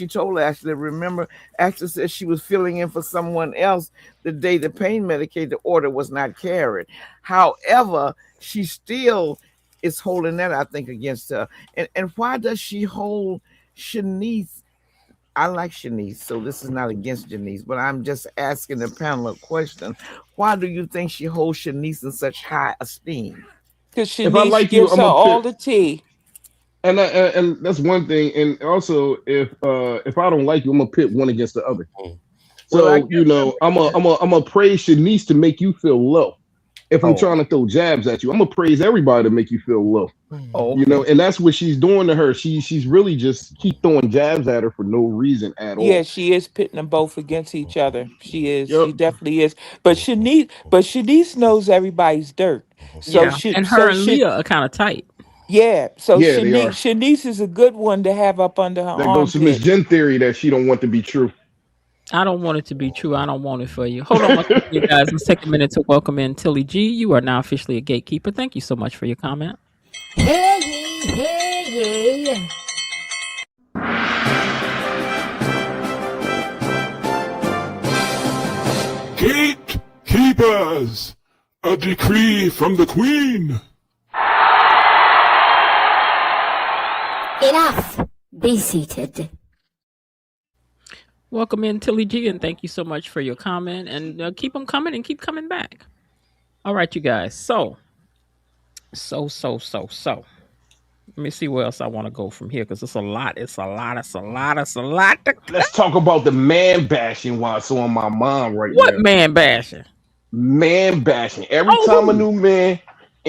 told Ashley, remember, Ashley said she was filling in for someone else the day the pain medication order was not carried. However, she still is holding that, I think, against her. And why does she hold Shanice? I like Shanice, so this is not against Janice, but I'm just asking the panel a question. Why do you think she holds Shanice in such high esteem? Because If I Shanice like you, gives I'm her gonna all pick. the tea. And that's one thing. And also, if I don't like you, I'm gonna pit one against the other. Well, I So guess that I'm a praise Shanice to make you feel low. If I'm oh, trying to throw jabs at you, I'm gonna praise everybody to make you feel low. oh, You okay. know, and that's what she's doing to her. She's really just keep throwing jabs at her for no reason at Yeah, all. she is pitting them both against each other. She is. Yep. She definitely is. But Shanice knows everybody's dirt. So Yeah. she And her so and she Leah are kind of tight. yeah. So Yeah, they are. Shanice is a good one to have up under her That goes to Miss armpit. Jen theory that she don't want to be true. I don't want it to be true. I don't want it for you. Hold on one second, you guys. Let's take a minute to welcome in Tilly G. You are now officially a gatekeeper. Thank you so much for your comment. Hey, ye, hey, ye. Gatekeepers! A decree from the Queen! Enough. Be seated. Welcome in Tilly G, and thank you so much for your comment. And keep them coming and keep coming back. All right, you guys. So. Let me see where else I want to go from here because it's a lot. It's a lot. It's a lot. It's a lot. Let's talk about the man bashing while it's on my mind right What now. man bashing? Man bashing. Every On time a who? new man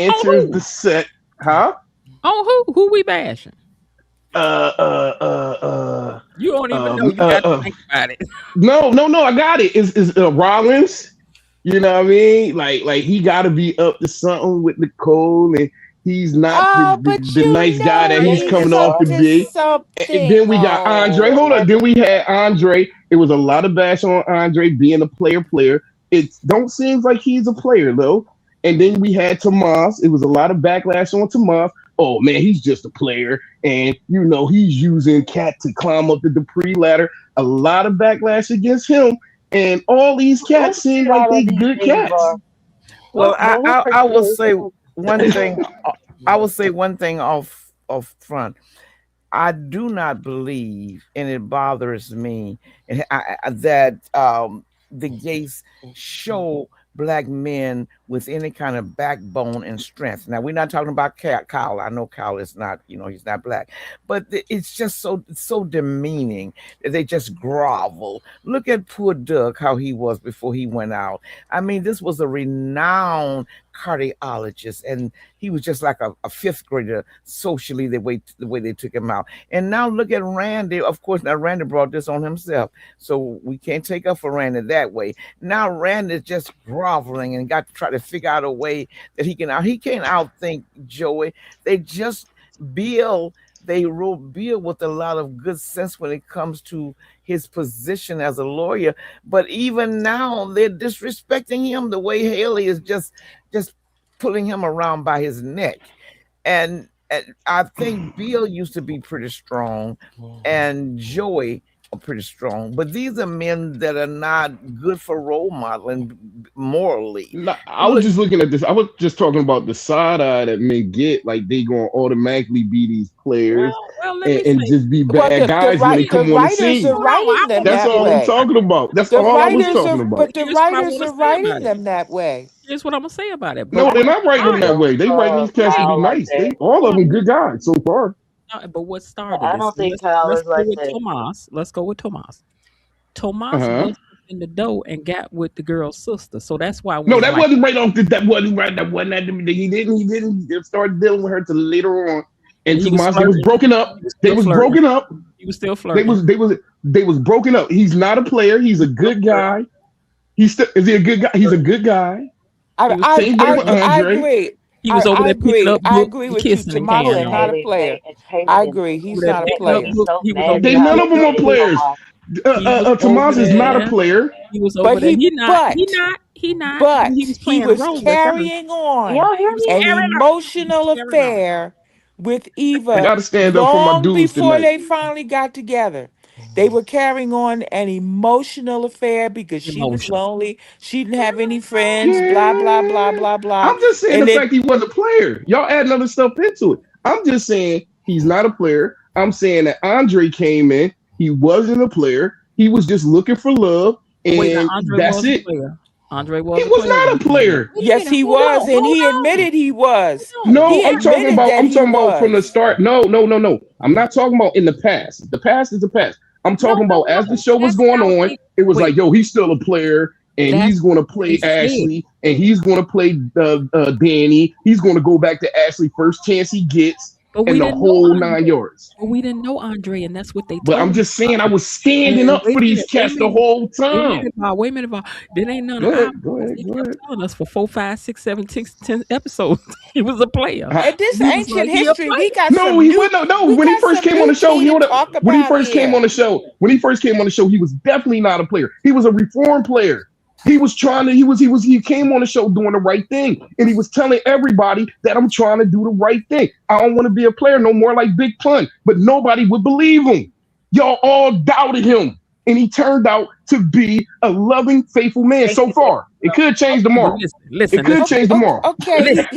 On enters the who? set, huh? On who? Who we bashing? Uh, uh, uh, uh, You don't even know. um, You uh, got to uh, think about it. no, I got it. Is Rollins? You know what I mean? Like he got to be up to something with Nicole, and he's not Oh, but the you nice guy know that Yeah, he's he he's coming is off up to hard. to be. And something. then we got Andre. He is Hold Oh. up. hard. Then we had Andre. It was a lot of bash on Andre being a player. It don't seem like he's a player though. And then we had Tomas. It was a lot of backlash on Tomas. Oh man, he's just a player, and he's using Cat to climb up the Dupree ladder. A lot of backlash against him, and all these Who cats seem said like all they of these good things cats. are? Well, Well, who I will said say who? one thing. I will say one thing off front. I do not believe, and it bothers me, that the gays show black men with any kind of backbone and strength. Now we're not talking about Kyle. I know Kyle is not, he's not black, but it's just so demeaning that they just grovel. Look at poor Doug, how he was before he went out. I mean, this was a renowned cardiologist, and he was just like a fifth grader socially, the way they took him out. And now look at Randy. Of course, now Randy brought this on himself, so we can't take up for Randy that way. Now Randy's just groveling and got to try to figure out a way that he can't outthink Joey. They just Bill they wrote Bill with a lot of good sense when it comes to his position as a lawyer. But even now they're disrespecting him the way Haley is just pulling him around by his neck. And I think Bill used to be pretty strong, and Joey are pretty strong. But these are men that are not good for role modeling morally. No, I was just looking at this. I was just talking about the side eye that men get, like they gonna automatically be these players Well, let me and say, just be Well, bad guys when they come on the writers scene. are writing them That's that all I'm way. talking about. That's The all I was writers talking are, about. but the here's what I writers want to are say about writing it. them that way. Here's what I'm gonna say about it. No, But they're what not writing them I that started, way. They writing these cats to be Kyle like nice. that. All of them good guys so far. but what started I this? don't think Let's Kyle let's is go like with that. Tomas. Let's go with Tomas. Uh Tomas huh. busted in the door and got with the girl's sister, so that's why No, when that Mike wasn't right off. That wasn't right. That wasn't. He didn't start dealing with her till later on. And he was Tomas, they was flirting, broken up. he was They still was flirting. broken up. He was still They flirting. was they was they was broken up. He's not a player. He's a Still good flirting. guy. He's still is he a good guy? He's a Flirting. good guy. He was Same way with I Andre. agree. he was over I there picking agree. up I books agree and with you. kissing and Tomas Poor is carrying not on. a Haley, man. player. And Haley I been agree. Over He's there not a that picking up lady player. so books. He was mad over They there about none it. of picking them up are Haley books. come players. off. He was over Tomas is not a there. player. He was But over there. he He not. He but was he playing a was role at first. carrying on Y'all He hear was me? an carrying on. He was emotional carrying on. affair with I Eva got to stand up for my long dudes before tonight. they finally got together. They were carrying on an emotional affair because she was Emotional. lonely. She didn't have any friends, blah, blah, blah, Yeah. blah, blah. I'm just saying the And it fact he wasn't a player. Y'all adding other stuff into it. I'm just saying he's not a player. I'm saying that Andre came in. He wasn't a player. He was just looking for love, Wait, now and Andre that's was a it. player. Andre He was a was player when not he a came in. player. Wait a yes, minute. he Hold was, on. and Hold he on. admitted he was. Hold on. No, He I'm talking admitted about that I'm he talking about from the was. start. No, no, no, no. I'm not talking about in the past. The past is the past. I'm No, talking no, about as the no. show was That's going how on, they. it was like, Wait. yo, he's still a player and That's he's going to what they play said. Ashley and he's going to play Danny. He's going to go back to Ashley first chance he gets But and we the didn't know whole Andre. 9 yards. But we didn't know Andre, and that's what they But I'm told just saying, I us. was standing And up for these wait a cats the minute. whole Wait a time. minute, Bob. Wait a minute, Bob. Then ain't none Go of our ahead, go boys. ahead, They go kept ahead. telling us for 4, 5, 6, 7, 10 episodes he was a player. I, At this We was ancient like, he a history, player. No, he wouldn't. No, when he first came on the show, tea he to would have. talk When he about first came here. on the show, he was definitely not a player. He was a reform player. He was trying to. He came on the show doing the right thing, and he was telling everybody that I'm trying to do the right thing. I don't want to be a player no more like Big Pun, but nobody would believe him. Y'all all doubted him, and he turned out to be a loving, faithful man. Thank So you for far, it could change Okay, but tomorrow. It listen, could listen, change listen, tomorrow. Okay, listen.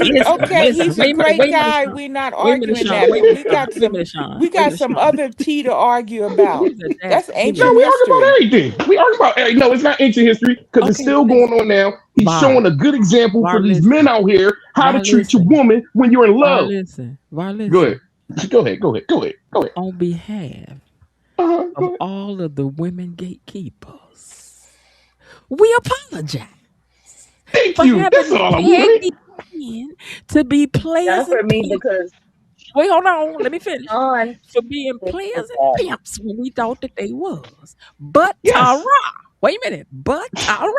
he's a great Wait a minute, guy. Sean. We're not Wait a minute, arguing Sean. that, Wait a but minute, Sean. Wait a minute, Sean. we Wait a got minute, some Sean. other tea to argue Wait about. a minute, Dad. That's Wait a No, ancient we minute. argue about history. everything. We argue about everything. No, it's not ancient history because it's Okay, still but going listen. on now. He's Var, showing a good example for Var, these men listen. out here how to Var, treat your listen. woman when you're in Var, love. listen. Var, Go ahead. listen. Go ahead. Go ahead. Go ahead. Go ahead. On behalf Go of ahead. all of the women gatekeepers, we apologize Thank for you. That's having all I pegged wanted. these men to be players not for and me pimps. because Wait, hold on. Let me finish. Sean For being fixed players and that. pimps when we thought that they was. But Tara, Yes. wait a minute. But Tara,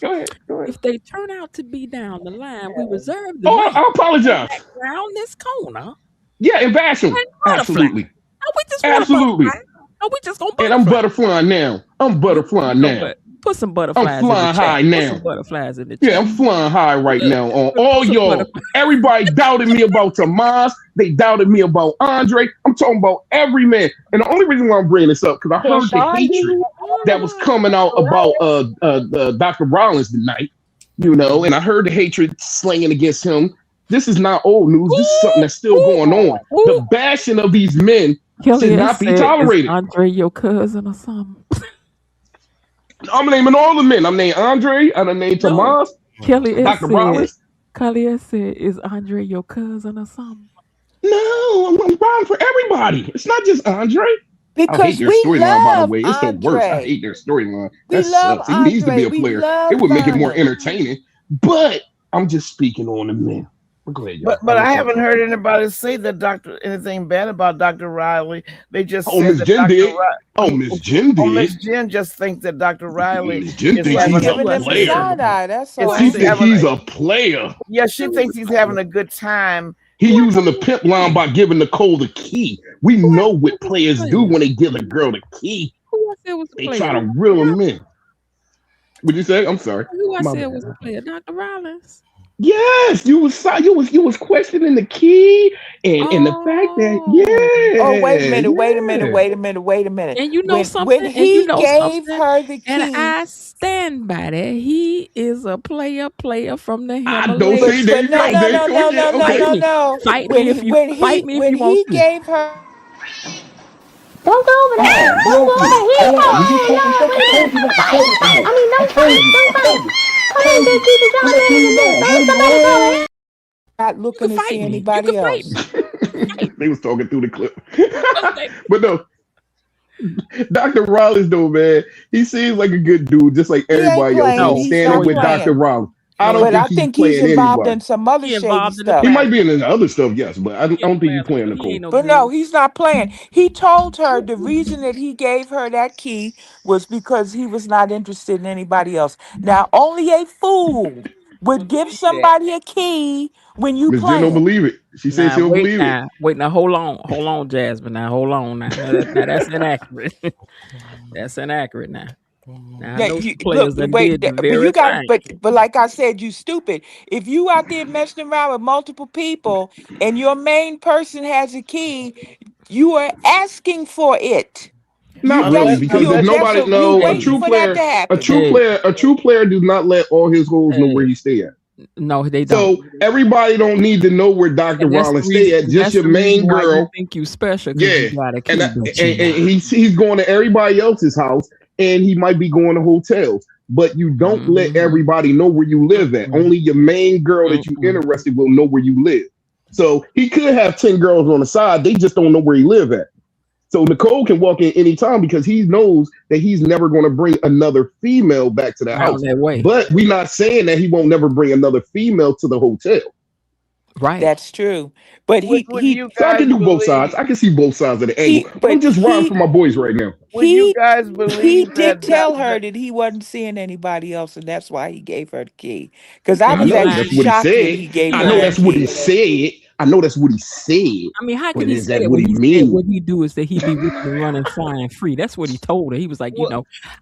Go ahead. Go ahead. if they turn out to be down the line, we reserve the Oh, right I to go apologize. back around this corner Yeah, and bash him. and butterfly. Absolutely. No, we just want to Absolutely. butterfly. No, we just gonna And I'm butterfly. butterflying now. I'm We butterflying gonna now. put some I'm butterflies in the flying high chat. Put some now. butterflies in the Yeah, chat. I'm flying high right now on Put all some y'all. butterflies. Everybody doubted me about Tomas. They doubted me about Andre. I'm talking about every man. And the only reason why I'm bringing this up because I Can heard the Sean hatred be that was coming out about Dr. Rollins tonight, and I heard the hatred slinging against him. This is not old news. This is something that's still going on. The bashing of these men should not be Is tolerated. Andre your cousin or something? I'm naming all the men. I'm naming Andre. I'm naming No. Tomas. Kelly S Dr. said, Rollins? "Is Andre your cousin or something?" No, I'm riding for everybody. It's not just Andre. I hate Because their we storyline, by the love way. It's the worst. I Andre. hate their storyline. We That love sucks. He needs to be Andre. a We player. It love would make it more Vernon. entertaining. But I'm just speaking on the men. Go ahead, But y'all. but I'll I let y'all haven't talk. heard anybody say that Doctor anything bad about Dr. Riley. They just Oh, said Miss that Jen Dr. did. Oh, Riley. Miss Jen Oh, did. Miss Jen just thinks that Dr. Riley Miss Jen is thinks Just having he's a a giving good him the player. side time. eye. That's Yes, She all. he's thinks having he's a a player. yeah. She thinks he's having a good time. He Who I using thought the he was pimp a line player? by giving Nicole the key. We Who I know said what was a players do player? when they give a girl the key. Who I said was a They player? try to Dr. reel him Rollins? in. Would you say? I'm sorry. Who I My said bad. was a player? Dr. Rollins. Yes, you was questioning the key and the fact that Oh, Oh, wait a yeah, minute, wait a minute, yeah. wait a minute, wait a minute. and you know When something? And you he know gave something? her the And key, I stand by that. He is a player from the I don't say Himalayas. there but you no, go. no, There you no, go no, again. no, no, Okay. no, no. Fight me if you fight me if When you want he to. gave her Don't go over there. Don't go over here. Oh, Lord, wait a minute. Don't fight. I mean, don't fight. Don't fight. Come on, gatekeepers. Y'all man in this. Don't somebody go over there. not You can looking to see fight me. You can anybody fight else. me. Fight They was talking through the clip. me. But no, Dr. Rollins though, man, he seems like a good dude, just like He ain't everybody else, and playing. he's No, He's standing no, not he's with not. Dr. playing. Rollins. I No, don't he's But think I not. he's think he's playing involved anybody. in some other He shady involved in the He stuff. might be plasma. in the other stuff, yes, but I He in the don't think he's plasma, playing but he Nicole. ain't no But no, good. he's not playing. He told her the reason that he gave her that key was because he was not interested in anybody else. Now, only a fool would Would give believe that. somebody a key when you Miss Jen don't playing. believe it. She said she don't believe it. Wait now, hold on, Jasmine. Now, hold on. Now that's inaccurate. That's inaccurate. Now I Now, know you, some look, players that wait, did the but very you got, thing. but like I said, you stupid. If you out there messing around with multiple people and your main person has a key, you are asking for it. Not really, because if That's nobody a, you know Hey, waiting for that to happen. hey, a true player does not let all his hoes know where hey. he stay at. No, they don't. So everybody don't need to know where Dr. And that's the Rollins reason. stay at. And Just that's your the reason main why you girl. think you special because you Yeah, got a and, key, but you and not. he's going to everybody else's house, and he might be going to hotels. But you don't let Mm-hmm. everybody know where you live at. Mm-mm. Only your main girl that you Mm-mm. interested will know where you live. So he could have 10 girls on the side. They just don't know where he live at. So Nicole can walk in anytime because he knows that he's never going to bring another female back to that Down house. that way. But we're not saying that he won't never bring another female to the hotel. Right. That's true. But Would you So I guys can do both sides. believe? I can see both sides of the angle. But I'm but just riding for my boys right now. Would you he guys he believe did that that, tell her that that he wasn't seeing anybody else, and that's why he gave her the key. Because I And I he was know actually that's lying. what he shocked that said. he gave He I her know that that's lying. what he key. said. I know that's what he said. I mean, how can But he is say that that what when he he said what mean? he do is that he be ripping and running flying free? That's what he told her. He was like, what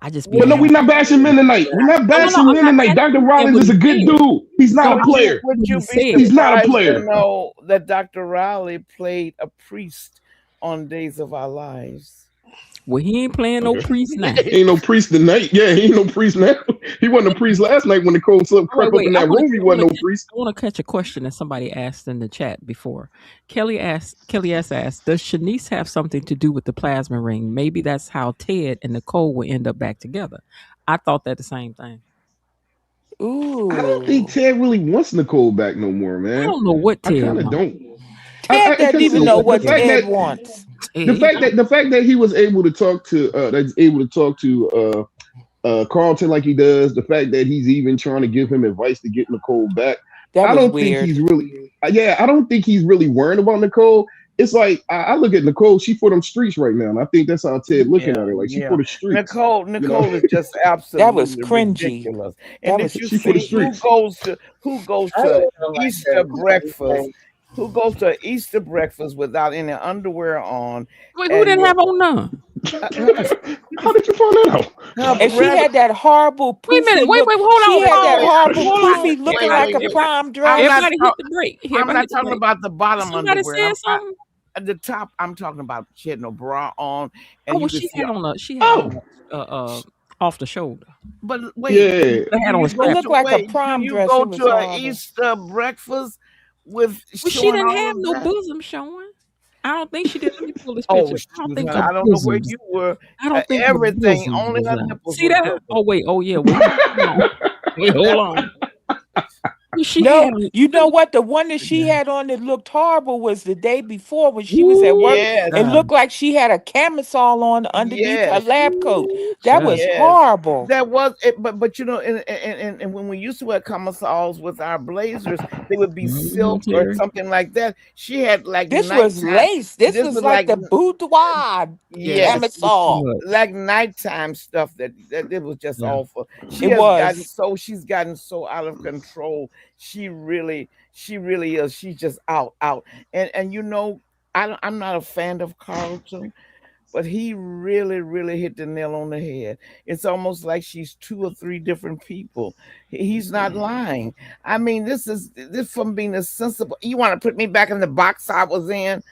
I just be But no, would we're having not bashing men tonight. We're not no, bashing I'm men not tonight. bashing. Dr. I'm saying Rollins what is he a good said. dude. He's not No, a I'm would you saying player. would what he you be said. He's not a surprised to player. know that Dr. Riley played a priest on Days of Our Lives? Well, he ain't playing no Okay. priest now. Ain't no priest tonight. Yeah, he ain't no priest now. He wasn't a priest last night when Nicole All right, crept up wait. in that room. He wasn't no priest. I want to catch a question that somebody asked in the chat before. Kelly S asked, "Does Shanice have something to do with the plasma ring? Maybe that's how Ted and Nicole will end up back together." I thought that the same thing. I don't think Ooh, Ted really wants Nicole back no more, I man. don't know what I Ted kind of wants. don't. Ted doesn't I Because don't even know know see what the what Ted fact Ted that wants. wants. He don't. the fact that he was able to talk to Carlton like he does, the fact that he's even trying to give him advice to get Nicole back. That I was don't think weird. he's really, yeah, I don't think he's really worrying about Nicole. It's like I look at Nicole; she for them streets right now, and I think that's how Ted looking Yeah, at her. Like she yeah. for the streets, Nicole you know. Nicole is just That was absolutely cringy. ridiculous. And That did was you She for the see cringy. streets. who goes I to don't even like Easter her. breakfast? Who goes to Easter breakfast without any underwear on? Wait, who And didn't have on none? How did you find that out? her And she breath. had that horrible Wait a minute. poofy look. Hold She on, had that Wait, horrible hold on. poofy looking wait, like a wait. prom I'm dress. not. Everybody hit the break. I'm Everybody not hit the talking break. about the bottom Somebody underwear. said something. At the top. I'm talking about she had no bra on, Oh and well, you could see. she had on Oh, off the shoulder. But wait, yeah. They had do on a you It go strap. looked to like a wait? Do prom you dress. go It to was an horrible. Easter breakfast with Well, she showing didn't all have of no that? bosom showing. I don't think she did. Let me pull this Oh picture. I don't shoot, think honey, her I don't know where bosoms. you were. I don't think her Everything, bosoms only was her out. nipples See were that? showing. Oh wait. Oh yeah. Wait. Hold on. Wait. Hold That on. She had No, on. you know what? The one that she had on that looked horrible was the day before when she was at Ooh, work. It Yes, looked child. like she had a camisole on underneath her yes, lab coat. Ooh, That child. was yes. horrible. That was it, but you know, and when we used to wear camisoles with our blazers, they would be Mm-hmm, silk or Terry. something like that. She had like This was nighttime. lace. This This was was like like the boudoir Yeah, this yes, was too camisole. much. like nighttime stuff that it was just Yeah. awful. It was. She's gotten so out of control. She really is. She's just out. And you know, I'm not a fan of Carlton, but he really hit the nail on the head. It's almost like she's two or three different people. He's not lying. I mean, this from being a sensible. You want to put me back in the box I was in?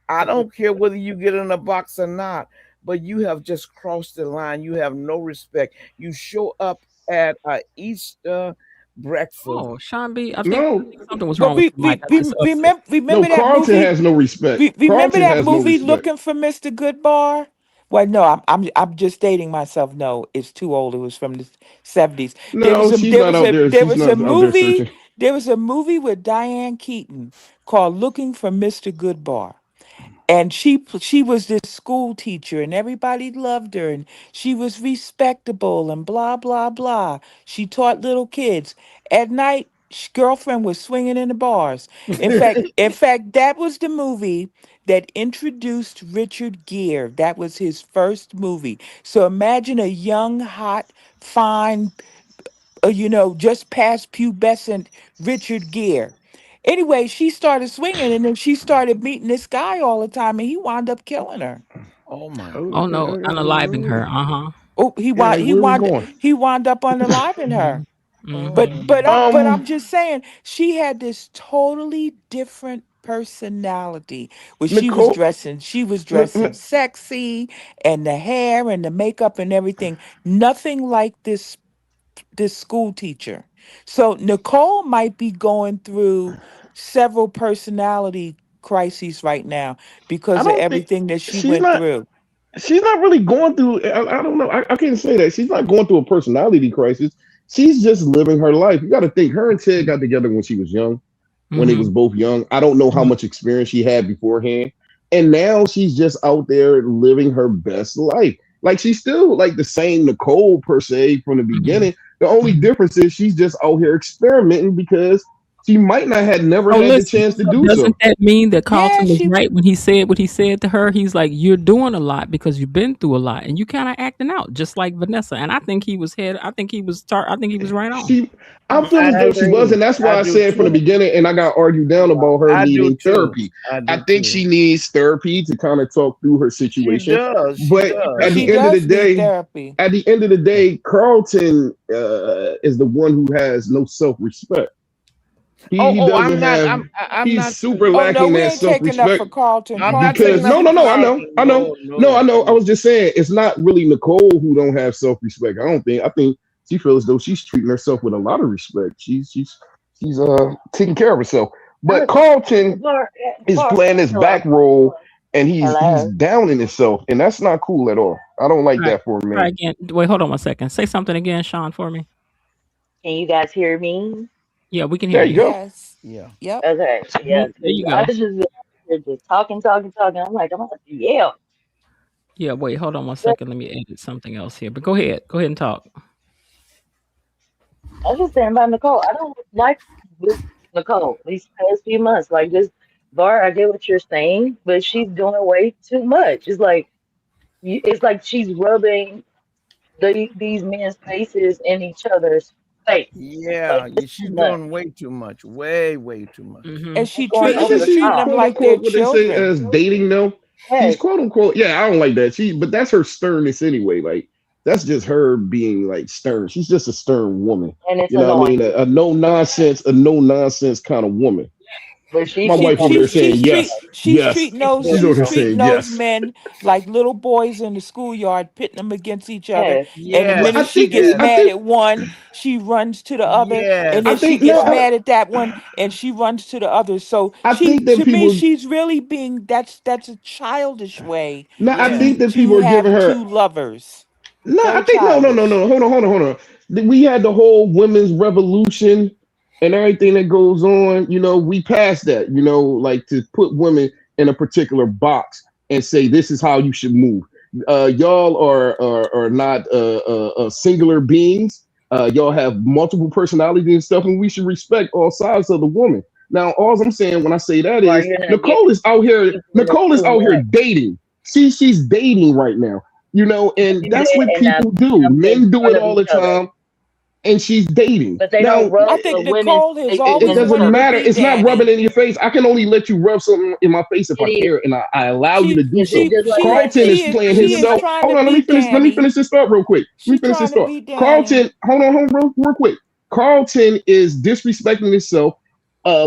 I don't care whether you get in a box or not, but you have just crossed the line. You have no respect. You show up at a Easter breakfast. Oh, Sean B, I No, think something was But wrong with the mic. I just upset. no. remember that Carlton movie. has no respect. Remember Carlton that has no movie respect. Looking for Mr. Goodbar? Well, no, I'm just dating myself. No, it's too old. It was from the 70s. No, she's not out there. She's not out there searching. There was a movie with Diane Keaton called Looking for Mr. Goodbar, and she was this school teacher and everybody loved her and she was respectable and blah blah blah. She taught little kids. At night, girlfriend was swinging in the bars. In fact, that was the movie that introduced Richard Gere. That was his first movie. So imagine a young, hot, fine, just past pubescent Richard Gere. Anyway, she started swinging and then she started meeting this guy all the time and he wound up killing her. Oh my Oh, Oh God. no, unaliving her. Uh-huh. Oh, yeah, where are we going? he wound up unaliving her. Mhm. Mhm. But I'm Um, just saying she had this totally different personality where Nicole, she was N- dressing N- sexy and the hair and the makeup and everything. Nothing like this school teacher. So Nicole might be going through several personality crises right now I because of don't think everything that she she's went not. through. She's not really going through. I don't know. I can't say that she's not going through a personality crisis. She's just living her life. You got to think. Her and Ted got together when she was young, when they was Mhm. both young. I don't know how Mhm. much experience she had beforehand, and now she's just out there living her best life. Like she's still like the same Nicole per se from the Mhm. beginning. The only Mhm. difference is she's just out here experimenting because she might not had never Oh, had the listen. chance to So do doesn't so. that mean that Yeah, Carlton was she right when he said what he said to her? He's like, "You're doing a lot because you've been through a lot, and you kind of acting out just like Vanessa." And I think he was head. I think he was. I think he was right on. She, I feel as I though she was, agree. and that's I why I do said from the too. beginning, and I got argued down about her I do needing too. therapy. I I do think too. she needs therapy to kind of talk through her She situation. does. She But does. at she the end of the does need day, therapy. Carlton is the one who has no self respect. He Oh, doesn't have. I'm He's not super Oh no, lacking we that ain't self taking up for respect Carlton. I'm not Carlton taking because is up no, for no, no, Carlton. I No, no, I no, know. I no. was just saying it's not really Nicole who don't have self respect. I don't think. I think she feels as though she's treating herself with a lot of respect. She's taking care of herself. But I, Carlton Var, is Var, playing this hello, back role and he's hello. down in himself, and that's not cool at all. I don't like All right. that for a Try man. again. Wait, hold on one second. Say something again, Sean, for me. Can you guys hear me? Yeah, we can hear There you you. go. Yes. Yeah. Yep. Okay, Mhm. yeah, There 'cause you I go. just talking. I'm like, I'm gonna have to yell. Yeah. Wait, hold on one But second. Let me edit something else here. But go ahead. Go ahead and talk. I was just saying about Nicole. I don't like this Nicole these past few months. Like this, Var, I get what you're saying, but she's doing way too much. It's like she's rubbing these men's faces in each other's face. Like Yeah, it's she's too much. doing way too much. Way too much. Mm-hmm. And It's going over Isn't she's the she treating top. them quote like they're unquote what they say children. as dating though? She's Yes, quote unquote, yeah, I don't like that. But that's her sternness anyway. Like that's just her being like stern. She's just a stern woman. and it's You know what I annoying. mean? A no nonsense kind of woman. But she My keep wife on over there doing saying yes, yes. doing She's over She's there so. treating saying those yes. men like little boys in the schoolyard, pitting them against each other. Yes, And the Well, Yes, minute she gets yes, I mad think, at one, she runs to the other, and yes. I then she think gets no, mad at that one, and she runs to the other. So I think that to me, people, she's really being that's a childish way no, I Yes. think that people to are giving have her. two lovers. No, I Very think no, no, no, childish. no. Hold on. We had the whole women's revolution. and everything that goes on, we pass that, like to put women in a particular box and say this is how you should move. Y'all are not singular beings. Y'all have multiple personalities and stuff, and we should respect all sides of the woman. Now, all I'm saying when I say that Or is you're not giving Nicole is out here. people Nicole is too out here much. dating. She's dating right now. I And do that's that, what and I people put do. them in Men do it front of all the each other. time, and she's dating. But they don't Now, rub I the think women Nicole has face it always against each doesn't wanted to other. matter. be It's not rubbing Danny. in your face. I can only let you rub something in my face if It I is. care and I allow you to She do Is it so. she just like she right Carlton there? is she is playing Is it she just is like himself. trying Hold to on, be let me Danny. finish this thought real quick. Let me She finish this trying to thought. be Danny. Carlton, hold on, real quick. Carlton is disrespecting himself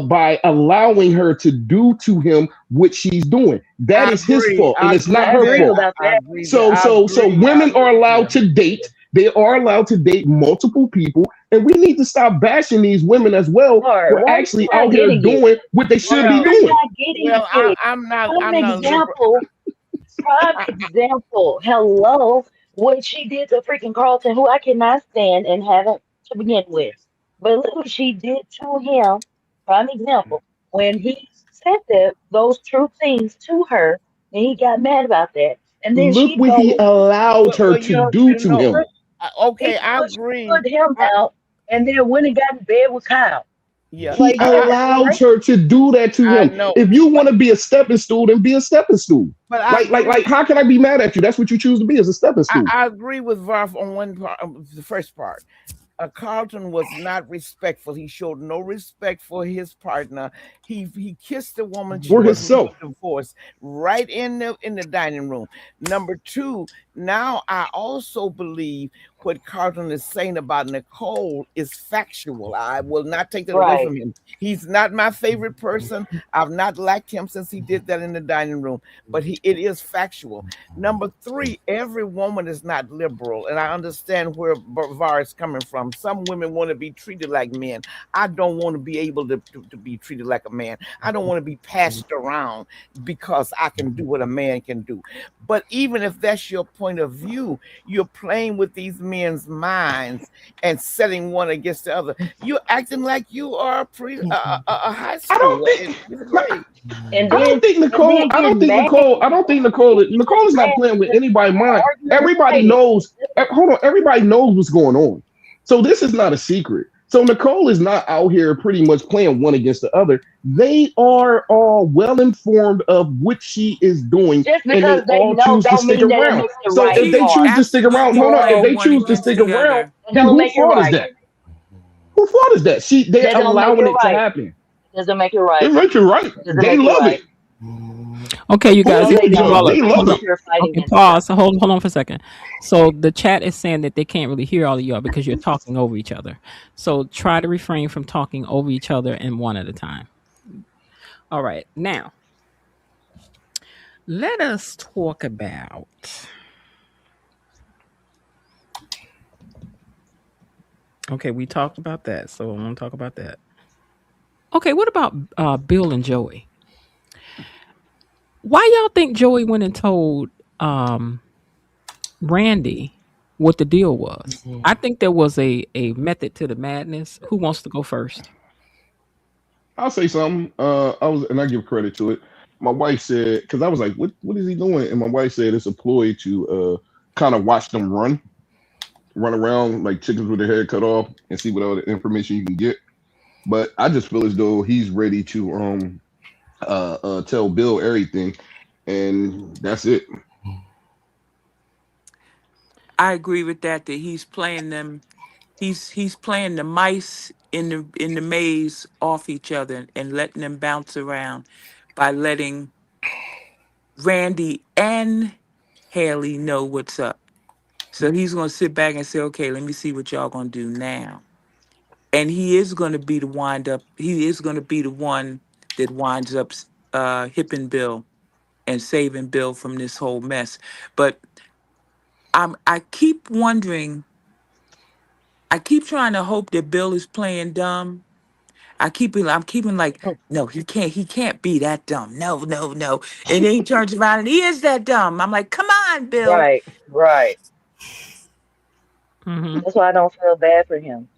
by allowing her to do to him what she's doing. That I is his agree. fault, and I it's agree not I her with agree that. fault. about I that. agree that. So I so so agree. I women agree are with allowed him. to date. They are allowed to date multiple people, and we need to stop bashing these women as well Hard. for Why are you actually not out here getting it? doing what they should be You're Well, doing. not getting well, it. I'm not. Prime I'm not liberal. example. Prime I, example. Hello. What she did to freaking Carlton, who I cannot stand and haven't to begin with. But look what she did to him. Prime example. When he said those true things to her, and he got mad about that. And then Look she what he goes allowed her well, to do to him. okay, he I agree. put him I, out and then went and got in bed with Kyle. yeah, He Like that is allowed crazy. her to do that to I him. know, If you want to be a stepping stool, then be a stepping stool. but I agree. How can I be mad at you? That's what you choose to be, as a stepping stool. I agree with Varf on one part, the first part. Carlton was not respectful. He showed no respect for his partner. He kissed the woman she For wasn't himself. even divorced right in the dining room. Number two, now I also believe what Carlton is saying about Nicole is factual. I will not take that away Right. from him. He's not my favorite person. I've not liked him since he did that in the dining room, but it is factual. Number three, every woman is not liberal, and I understand where Var is coming from. Some women want to be treated like men. I don't want to be able to be treated like a man. I don't want to be passed around because I can do what a man can do. But even if that's your point of view, you're playing with these men's minds and setting one against the other. You're acting like you are a high I don't school in think. fifth grade. And I don't then think and Nicole. then I get don't think mad. Nicole. I don't think Nicole. He Nicole gets is not mad playing with because anybody's they're mind. arguing and Everybody fighting. knows. Hold on. Everybody knows what's going on. So this is not a secret. So Nicole is not out here pretty much playing one against the other. They are all well informed of what she is doing, Just and they because they all know choose to don't stick mean that it around. makes it So right. if they She's Hard. choose to stick around, absolutely hold on. If playing they one choose to against stick the around, other. That then don't whose make it fault is right. that? Whose fault is that? They're That don't make it allowing it to right. happen. Doesn't make it It right. makes it right. Doesn't They make it love right. it. Okay, you Who guys, No, if they told you don't. y'all? all are, They love hold Because on. it. you're fighting Okay, against each other. pause. Hold on for a second. So the chat is saying that they can't really hear all of y'all because you're talking over each other. So try to refrain from talking over each other and one at a time. All right, now let us talk about. Okay, we talked about that, so I want to talk about that. Okay, what about Bill and Joey? Why y'all think Joey went and told um, Randy what the deal was? I think there was a method to the madness. Who wants to go first? I'll say something. I give credit to it. My wife said, because I was like, what is he doing? And my wife said it's a ploy to kind of watch them run around like chickens with their head cut off and see what other information you can get. But I just feel as though he's ready to tell Bill everything, and that's it. I agree with that. That he's playing them. He's playing the mice in the maze off each other and letting them bounce around by letting Randy and Haley know what's up. So he's gonna sit back and say, "Okay, let me see what y'all gonna do now." And he is gonna be the wind up. He is gonna be the one that winds up hipping Bill and saving Bill from this whole mess. But I keep wondering. I keep trying to hope that Bill is playing dumb. I'm keeping like, no, he can't be that dumb. No, no, no. And then he turns around and he is that dumb. I'm like, come on, Bill. Right. Right. Mm-hmm. That's why I don't feel bad for him.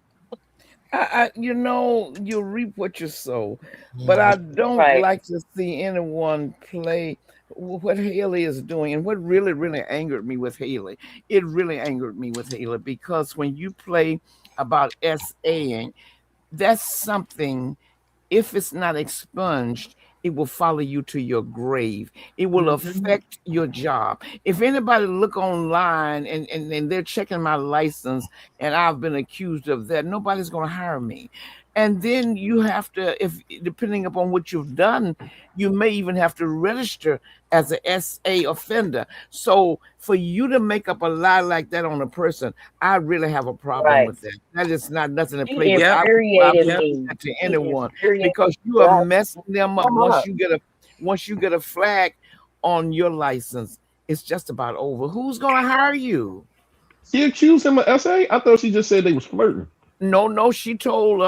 You reap what you sow, but I don't Right. like to see anyone play what Haley is doing. And what really angered me with Haley, it really angered me with Haley because when you play about SAing, that's something, if it's not expunged, it will follow you to your grave. It will Mm-hmm. affect your job. If anybody look online and they're checking my license and I've been accused of that, nobody's going to hire me. And then you have to, if depending upon what you've done, you may even have to register as a SA offender. So for you to make up a lie like that on a person, I really have a problem Right. with that. That is not nothing to play He with. Yep. I infuriated wouldn't Yep. do me. that to He anyone infuriated because me. you are Well, messing them up. come up. Once you get a flag on your license, it's just about over. Who's gonna hire you? She accused him of SA. I thought she just said they was flirting. No, she told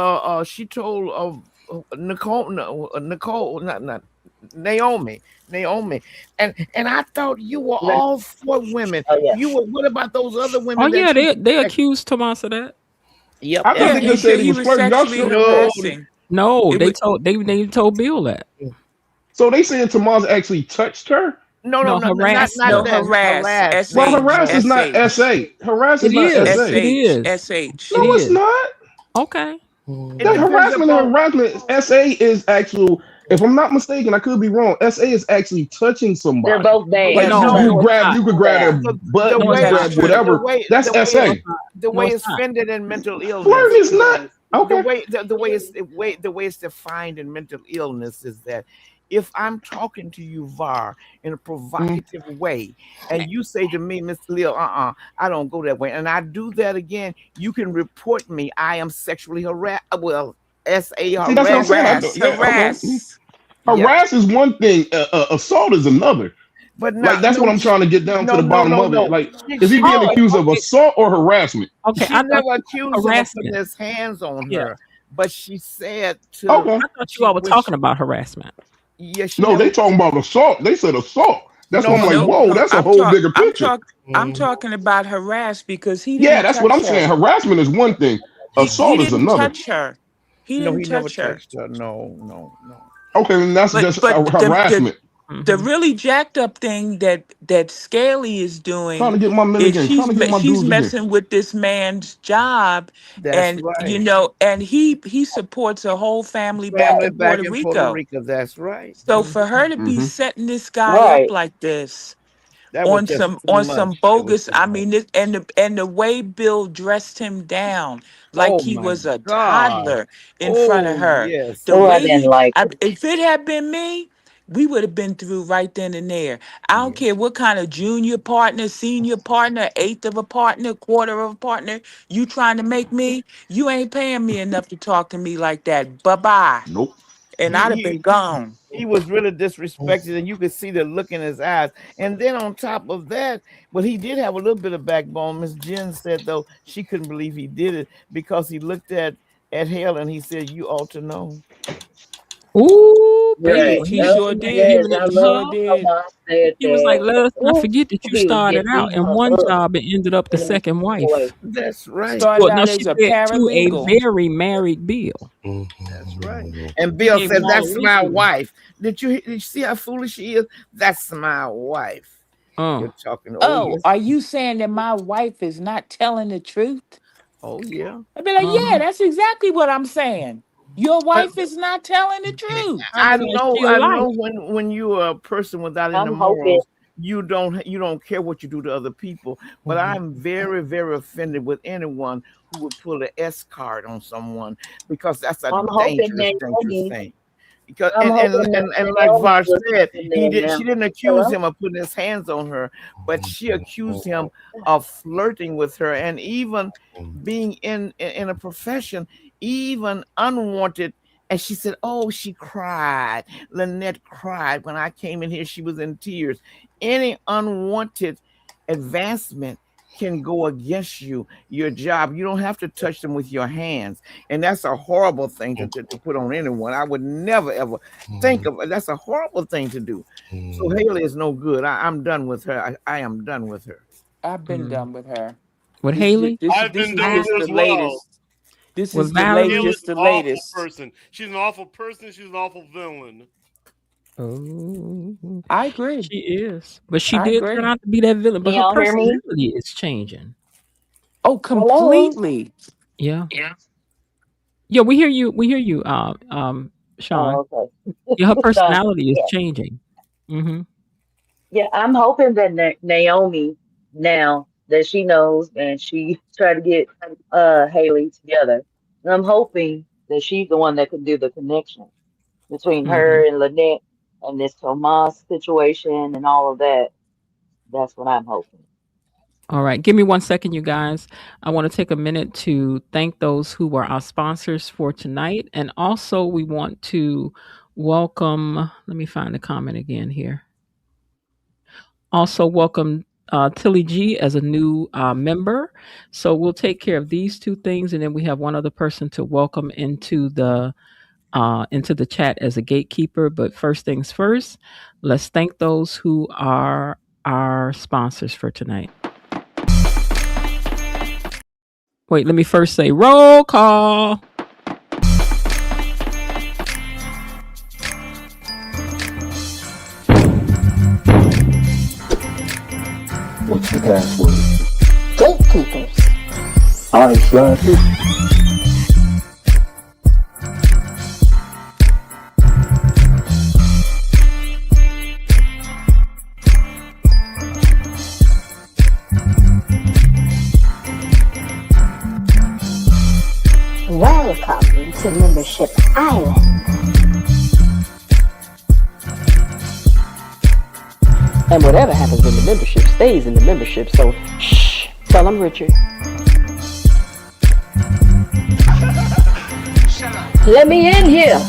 Nicole, no, Nicole, not Naomi, and I thought you were Ren- all for women. Oh yeah. You were. What about those other Oh women yeah, that you they protect? accused Tomas of that. Yep, I thought Yeah, they he just SA. said said he he was was flirting. Y'all sexually sure? No, harassing. No, It was they told Bill that. So they saying Tomas actually touched her? no, No, not harassed not no her. that. harass. Harass. Well, No, SH. harass no. is not SH. SA. Harass is It not is. SA. It SH. is. No, It SH. it's is. not. Okay. It That depends harassment and upon. harassment. SA is actual. If I'm not mistaken, I could be wrong. SA is actually touching They're somebody. both bad. Like No, you, They're you no, both it's grab, not. you could equal grab bad. their butt, No, you it's could Tell the not. grab truth. the whatever. way That's the way No, it's SA. it's not. the No, way it's it's not. fended in mental illness. Flirting is not The okay. way it's defined in mental illness is that if I'm talking to you, Var, in a Mm. provocative way, and you say to me, Mr. Leo, I don't go that way, and I do that again, you can report me. I am sexually harassed. Well, SA See, that's what I'm saying. harassment. Harass. Yeah, okay. Harass. Yep. Harass is one thing. Assault is another. But Like now, that's what no, I'm trying to get down to no, the no, bottom no, of it. no. Like, She, is he she being never, Oh, accused of okay. assault or harassment? Okay. she I thought never accused him of putting harassment. his hands on Yeah. her, but she said to Okay. I thought you she all were when talking she, about harassment. yeah, she No, never. they talking about assault. They said assault. That's why No, I'm like, no, Nope. whoa, no. that's a whole bigger picture. I'm talking about harass because he Yeah, didn't that's what touch I'm her. saying. Harassment is one thing. He Assault is didn't another. touch her. He No, didn't he never touch her. touched her. No, no, no. Okay, then that's But just but harassment. the Hmm. really jacked up thing that Scaly is Trying doing to get my is milligan, trying to get my she's dues again. messing with this man's job, That's and you right. know, and he supports a whole family back Family in back Puerto in Puerto Rico. Rico. That's right. So for her to be Hmm. setting this guy up Right. like this That was just too on much. some It was bogus, too I much. mean, and the way Bill dressed him down like Oh he my was a God. toddler in front of Oh her, yes, the Oh, I way didn't yes, like it. if it had been me, we would have been through right then and there. I don't yes. care what kind of junior partner, senior partner, eighth of a partner, quarter of a partner you trying to make me, you ain't paying me enough to talk to me like that. Bye bye. Nope. And He I'd have he been gone. he was really disrespected, and you could see the look in his eyes. And then on top of that, but he did have a little bit of backbone. Miss Jen said though she couldn't believe he did it because he looked at Hale and he said, "You ought to know." Ooh, baby. Right. He He sure was did. Yes, giving it I He to love sure her. how did. mom said He was like, that. let us not Oh, forget that you he was started just out beating in her one up job and ended up the in a second mean way. wife. That's right. Started Well, no, out she as a said to a paralegal. very married Bill. That's right. And He Bill gave him said, all the "That's my wisdom. wife." Did you see how foolish she is? That's my wife. Uh, You're talking. Oh Oh, yes. are you saying that my wife is not telling the truth? Oh yeah. I'd be like, yeah, uh-huh. that's exactly what I'm saying. Your But wife is not telling the truth. I'm saying she a I liar. know when you are a person without any I'm hoping. morals, you don't care what you do to other people. But I'm very offended with anyone who would pull an S card on someone because that's a I'm hoping dangerous Naomi. thing. Because I'm hoping and like Naomi Var was said, listening she now. didn't accuse Hello. him of putting his hands on her, but she accused him of flirting with her and even being in a profession, even unwanted. And she said, "Oh, she cried. Lynette cried when I came in here. She was in tears. Any unwanted advancement can go against your job. You don't have to touch them with your hands, and that's a horrible thing to put on anyone. I would never ever think of. That's a horrible thing to do. So Haley is no good. I'm done with her. I am done with her. I've been Mm. done with her. With Haley? I've This been is done with just her the as well. latest. This Well, is the Valerie. Kayla's latest, an the awful latest. person. She's an awful person. She's an awful villain. Oh, I agree. she is, but she I did turn agree. out to be that villain. Can But her y'all hear me? personality is changing. Oh, Hello? completely. Yeah, yeah. We hear you. We hear you. Sean. Oh, okay. Yeah, her Done. personality is Yeah. changing. Mm-hmm. Yeah, I'm hoping that Naomi now that she knows and she tried to get Haley together. I'm hoping that she's the one that could do the connection between Mm-hmm. her and Lynette and this Tomas situation and all of that. That's what I'm hoping. All right, give me 1 second, you guys. I want to take a minute to thank those who were our sponsors for tonight, and also we want to welcome. Let me find the comment again here. Also, welcome Tilly G as a new member. So we'll take care of these two things, and then we have one other person to welcome into the chat as a gatekeeper. But first things first, let's thank those who are our sponsors for tonight. Wait, let me first say roll call. What's the password? Gatekeepers. I slash it. Welcome to Membership Island. And whatever happens in the membership stays in the membership. So, shh, tell them Richard. Let me in here.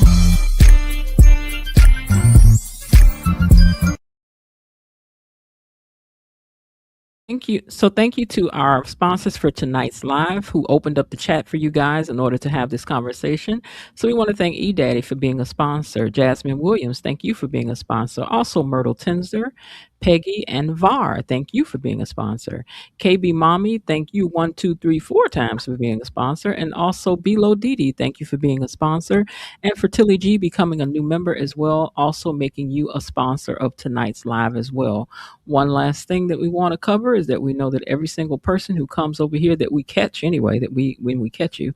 Thank you. So thank you to our sponsors for tonight's live who opened up the chat for you guys in order to have this conversation. So we want to thank eDaddy for being a sponsor. Jasmine Williams, thank you for being a sponsor. Also Myrtle Tinzer, Peggy, and VAR, thank you for being a sponsor. KB Mommy, thank you 1, 2, 3, 4 times for being a sponsor. And also Bilo Didi, thank you for being a sponsor. And for Tilly G becoming a new member as well, also making you a sponsor of tonight's live as well. One last thing that we want to cover is that we know that every single person who comes over here that we catch anyway, that we when we catch you,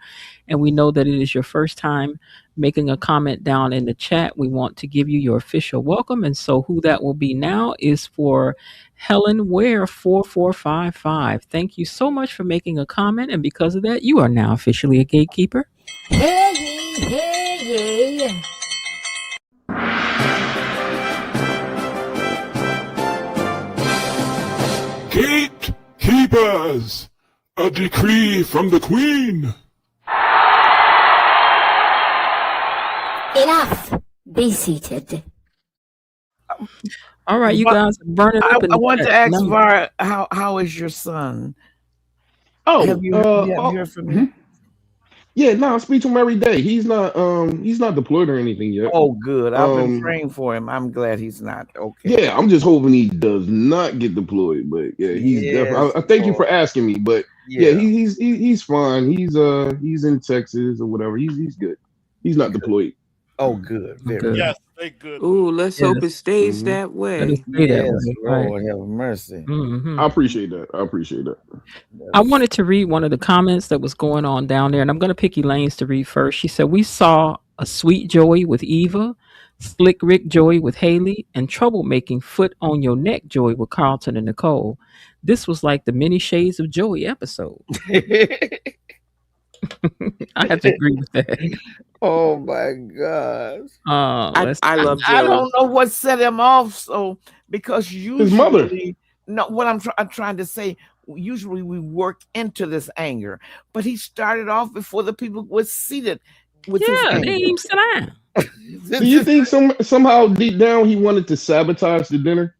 and we know that it is your first time making a comment down in the chat, we want to give you your official welcome. And so who that will be now is for Helen Ware 4455. Thank you so much for making a comment, and because of that, you are now officially a gatekeeper. Hey, hey. Gatekeepers! A decree from the Queen! Enough. Be seated. All right, you guys are burning up in I the want chat. to ask No. Var, how is your son? Oh, Have you heard from him? yeah, no, I speak to him every day. He's not deployed or anything yet. Oh, good. I've been Um, praying for him. I'm glad he's not. Okay. yeah, I'm just hoping he does not get deployed. But yeah, he's definitely. Yes, I thank you Lord. for asking me. But yeah, Yeah. he's fine. He's in Texas or whatever. He's good. He's not deployed. Oh, good. Very Good. Yes, thank goodness. Ooh, let's hope it Yes. stays Mhm. that Let us way. stay that Yes, way. Right. Lord have mercy. Mhm. I appreciate that. I appreciate that. I wanted to read one of the comments that was going on down there, and I'm going to pick Elaine's to read first. She said, "We saw a sweet Joey with Eva, slick Rick Joey with Haley, and troublemaking foot on your neck Joey with Carlton and Nicole. This was like the Many Shades of Joey episode." I have to agree with that. Oh my gosh. Let's I see. love I Joey. don't know what set him off. So because His mother. usually, no, what I'm trying to say, usually we work into this anger, but he started off before the people were seated with his Yeah, they anger. didn't even sit down. Do you think somehow deep down he wanted to sabotage the dinner?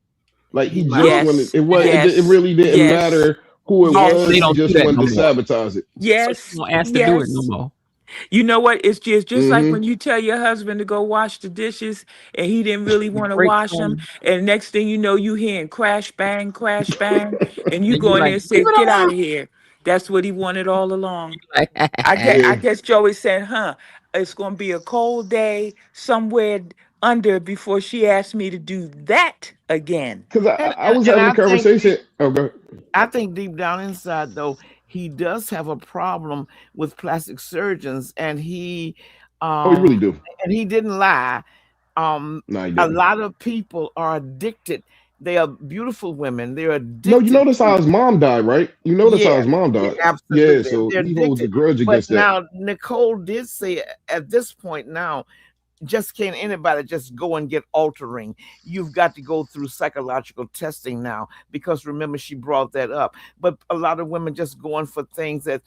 Like he just Yes. wanted it Yes. really didn't Yes. matter who it Yes. was. They He don't do just that wanted no to more. sabotage it. So Yes. you don't ask to do it no Yes. more. You know what? It's just like Mm-hmm. when you tell your husband to go wash the dishes and he didn't really You want to break wash them. them, And next thing you know, you hearing crash, bang, and you and go you're in there like, and "Leave say, it get out alone." of here. That's what he wanted all along. Like, I Yeah, guess Joey said, huh, it's going to be a cold day somewhere under before she asked me to do that again. because And, I and was and having a I think conversation. Oh, go ahead. I think deep down inside though he does have a problem with plastic surgeons, Oh, you um really do? and he didn't lie. um No, you a didn't. lot of people are addicted. They are beautiful women, they're No, you addicted notice how to. his mom died, right? You notice how Yeah, his mom yeah, died. Yeah, absolutely. so They're he holds a addicted. grudge But against that. now Nicole did say at this point now, just can't anybody just go and get altering. You've got to go through psychological testing now, because remember she brought that up. But a lot of women just going for things that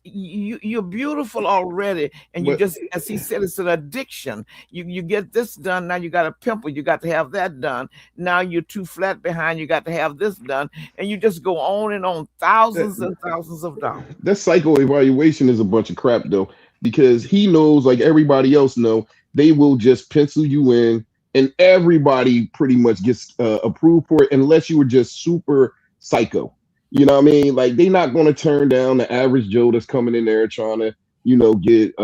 you're beautiful already, and you But just, as he said, it's an addiction. You get this done, now you got a pimple, you got to have that done. Now you're too flat behind, you got to have this done, and you just go on and on, that, thousands and thousands of dollars. that psycho evaluation is a bunch of crap though, because he knows, like everybody else know, they will just pencil you in, and everybody pretty much gets approved for it unless you were just super psycho. You know what I mean? Like they're not going to turn down the average Joe that's coming in there trying to, get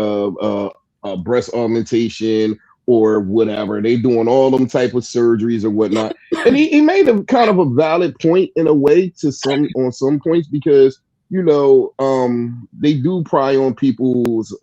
breast augmentation or whatever. They doing all them type of surgeries or whatnot. And he made a kind of a valid point in a way to some on some points, because they do pry on people's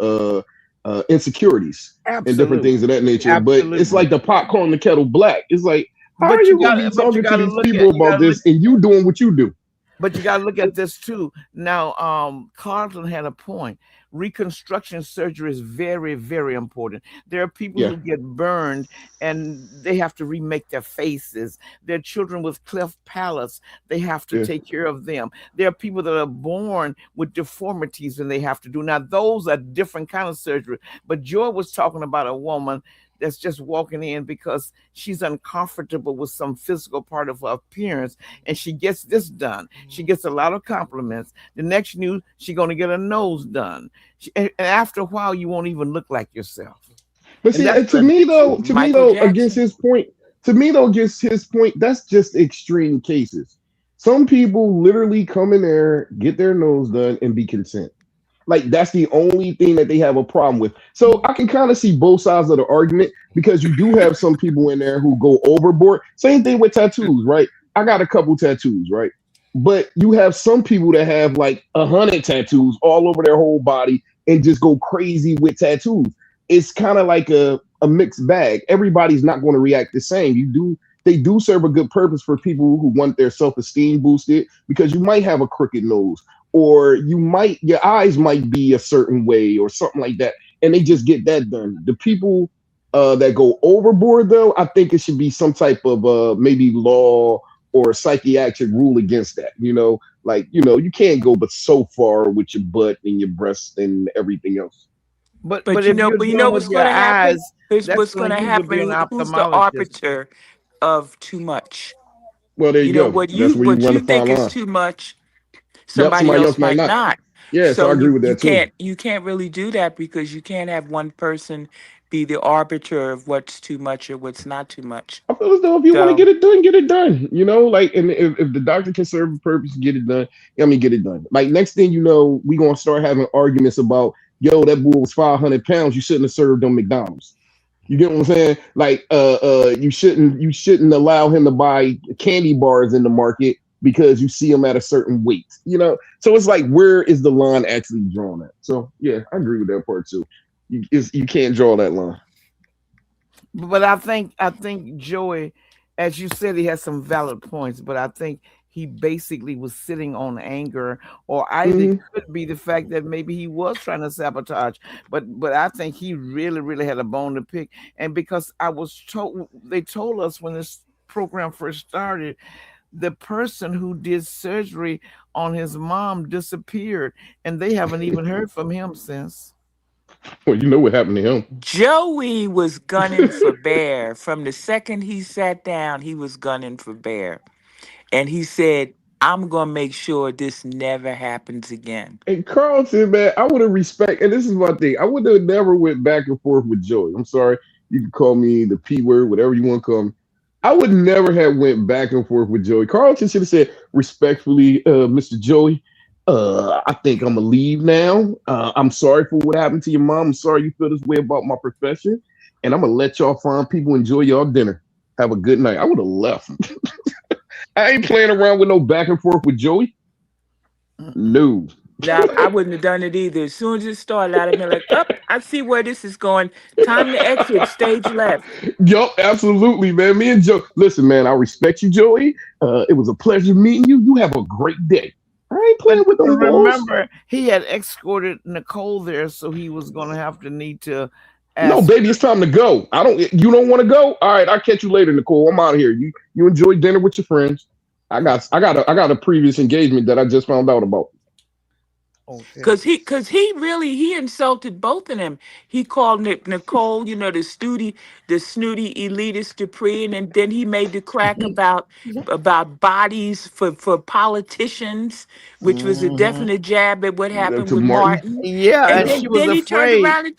insecurities and different things Absolutely, of that nature. But it's absolutely. like the pot calling the kettle black. It's like, how are But you going to be you talking to got to these look people at, you got about to look. this and you doing what you do? But you got to look at this too. Now, Carlton had a point. Reconstruction surgery is very, very important. There are people Yeah, who get burned and they have to remake their faces. There are children with cleft palates. They have to yeah. take care of them. There are people that are born with deformities and they have to do. Now, those are different kind of surgery. But Joy was talking about a woman that's just walking in because she's uncomfortable with some physical part of her appearance, and she gets this done. She gets a lot of compliments. The next news, she's going to get her nose done. And after a while, you won't even look like yourself. But And see, that's to an me though, addiction. Michael against Jackson. his point, that's just extreme cases. Some people literally come in there, get their nose done, and be content. Like that's the only thing that they have a problem with. So I can kind of see both sides of the argument, because you do have some people in there who go overboard. Same thing with tattoos, right? I got a couple tattoos, right? But you have some people that have like 100 tattoos all over their whole body and just go crazy with tattoos. It's kind of like a mixed bag. Everybody's not going to react the same. They do serve a good purpose for people who want their self-esteem boosted, because you might have a crooked nose, or your eyes might be a certain way or something like that, and they just get that done. The people that go overboard though, I think it should be some type of maybe law or psychiatric rule against that. Like you can't go but so far with your butt and your breasts and everything else. But if you're But you know dealing with what's your going to happen? eyes, Here's that's what's going going to to usually be an happen. Who's the ophthalmologist. arbiter of too much? Well, there You you know go. what That's where you what run you the fine think is line. too much, Yep, somebody somebody else else might might not. not. Yeah, so So I agree with that too. you can't really do that, because you can't have one person be the arbiter of what's too much or what's not too much. I feel as though if you want to So get it done, get it done. Like, and if the doctor can serve a purpose, get it done. I mean, get it done. Like next thing you know, we gonna start having arguments about, yo, that boy was 500 pounds. You shouldn't have served on McDonald's. You get what I'm saying? Like, you shouldn't allow him to buy candy bars in the market because you see him at a certain weight. So it's like, where is the line actually drawn at? So yeah, I agree with that part too. You can't draw that line. But I think Joey, as you said, he has some valid points, but I think he basically was sitting on anger, or either it Hmm. could be the fact that maybe he was trying to sabotage. But I think he really, really had a bone to pick. And because I was told, they told us when this program first started, the person who did surgery on his mom disappeared, and they haven't even heard from him since. Well, you know what happened to Joey was gunning for him. Bear. From the second he sat down, he was gunning for Bear. And he said, I'm going to make sure this never happens again. And Carlton, man, I would have respect, and this is my thing. I would have never went back and forth with Joey. I'm sorry, you can call me the P word, whatever you want to call me. I would never have went back and forth with Joey. Carlton should have said respectfully, Mr. Joey, I think I'm gonna leave now. I'm sorry for what happened to your mom. I'm sorry you feel this way about my profession, and I'm gonna let y'all fine people enjoy y'all dinner. Have a good night. I would have left. I ain't playing around with no back and forth with Joey. Mm-mm. No. Now, I wouldn't have done it either. As soon as it started, I'd have been like, "Up, I see where this is going. Time to exit. Stage left." Yup, absolutely, man. Me and Joe. Listen, man, I respect you, Joey. It was a pleasure meeting you. You have a great day. I ain't But playing with them balls. remember, he had escorted Nicole there, so he was going to have to need to No, ask baby, her. it's time to go. I don't. You don't want to go? All right, I'll catch you later, Nicole. I'm out of here. You enjoy dinner with your friends. I got a previous engagement that I just found out about. Okay. Cause he really he insulted both of them. He called Nicole, the snooty elitist Dupree, and then he made the crack about bodies for politicians, which was a Hmm. definite jab at what happened To with Martin. Martin. Yeah, And and Yep. she was then he turned afraid. around and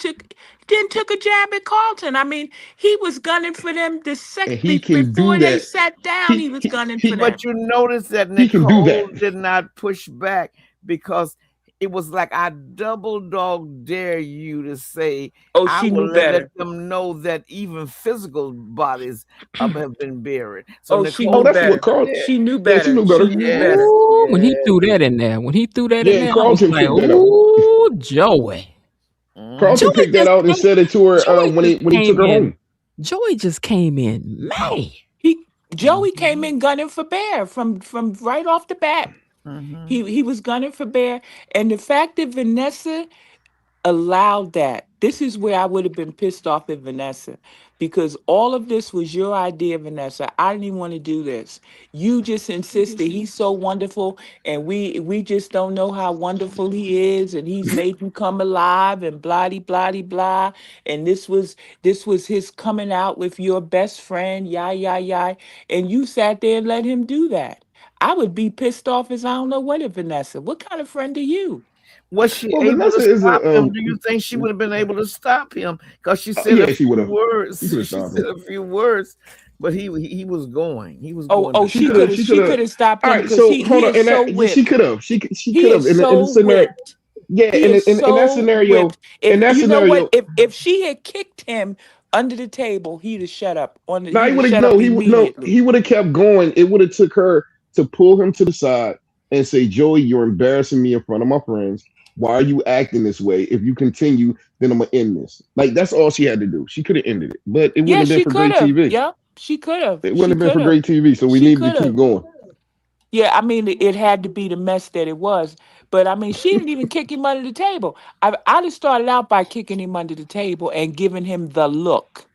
took a jab at Carlton. I mean, he was gunning for them And he can do before they that. sat down. He He was he gunning for he them. But you notice that he can do Nicole that. did not push back because it was like, I double dog dare you to say, Oh, I she knew will let better. them know that even physical bodies have been buried. So Oh, she Oh, knew Nicole that's said, what better. Carl. yeah, She knew Yeah, she better. knew She better. knew yes, better. Ooh, when he yes. threw that in there, Yeah, I was Carlton like, picked that out. "Ooh, Joey." Hmm. Carlton Joey picked that just out and came, said it to her Joey when he just when he took came her in. home. Joey just came in, man. He Joey came Hmm. in gunning for Bear from right off the bat. Hmm. He was gunning for Bear, and the fact that Vanessa allowed that. This is where I would have been pissed off at Vanessa because all of this was your idea, Vanessa. I didn't even want to do this. You just insisted he's so wonderful, and we just don't know how wonderful he is, and he's made you come alive, and blah de blah de blah. And this was his coming out with your best friend, yah yah yah. And you sat there and let him do that. I would be pissed off as I don't know what at Vanessa. What kind of friend are you? Was she Well, able to Vanessa is stop a him? Do you think she would have been able to stop him? Because she said a yeah, she would few have. She words. could have She stopped said him. a few words, but he was going. He was Oh, going oh, to She she could stop. have. could have, She could she have. could have stopped All him right, because so he hold on. is And so that yeah, she whipped. could have. She He could have is in so the scenario. whipped. Yeah, He is in that so scenario, whipped. in If that you know what, scenario, if she had kicked him under the table, he'd have shut up. no, he He'd have would have shut no, up he would no, immediately. he would have kept going. It would have took her to pull him to the side and say, "Joey, you're embarrassing me in front of my friends. Why are you acting this way? If you continue, then I'm gonna end this." Like that's all she had to do. She could have ended it, but it wouldn't Yeah, have been she for could great have. TV. Yep, she could have. It wouldn't She have been could for have. great TV. So we She needed to could keep have. going. Yeah, I mean, it had to be the mess that it was. But I mean, she didn't even kick him under the table. I'd have started out by kicking him under the table and giving him the look.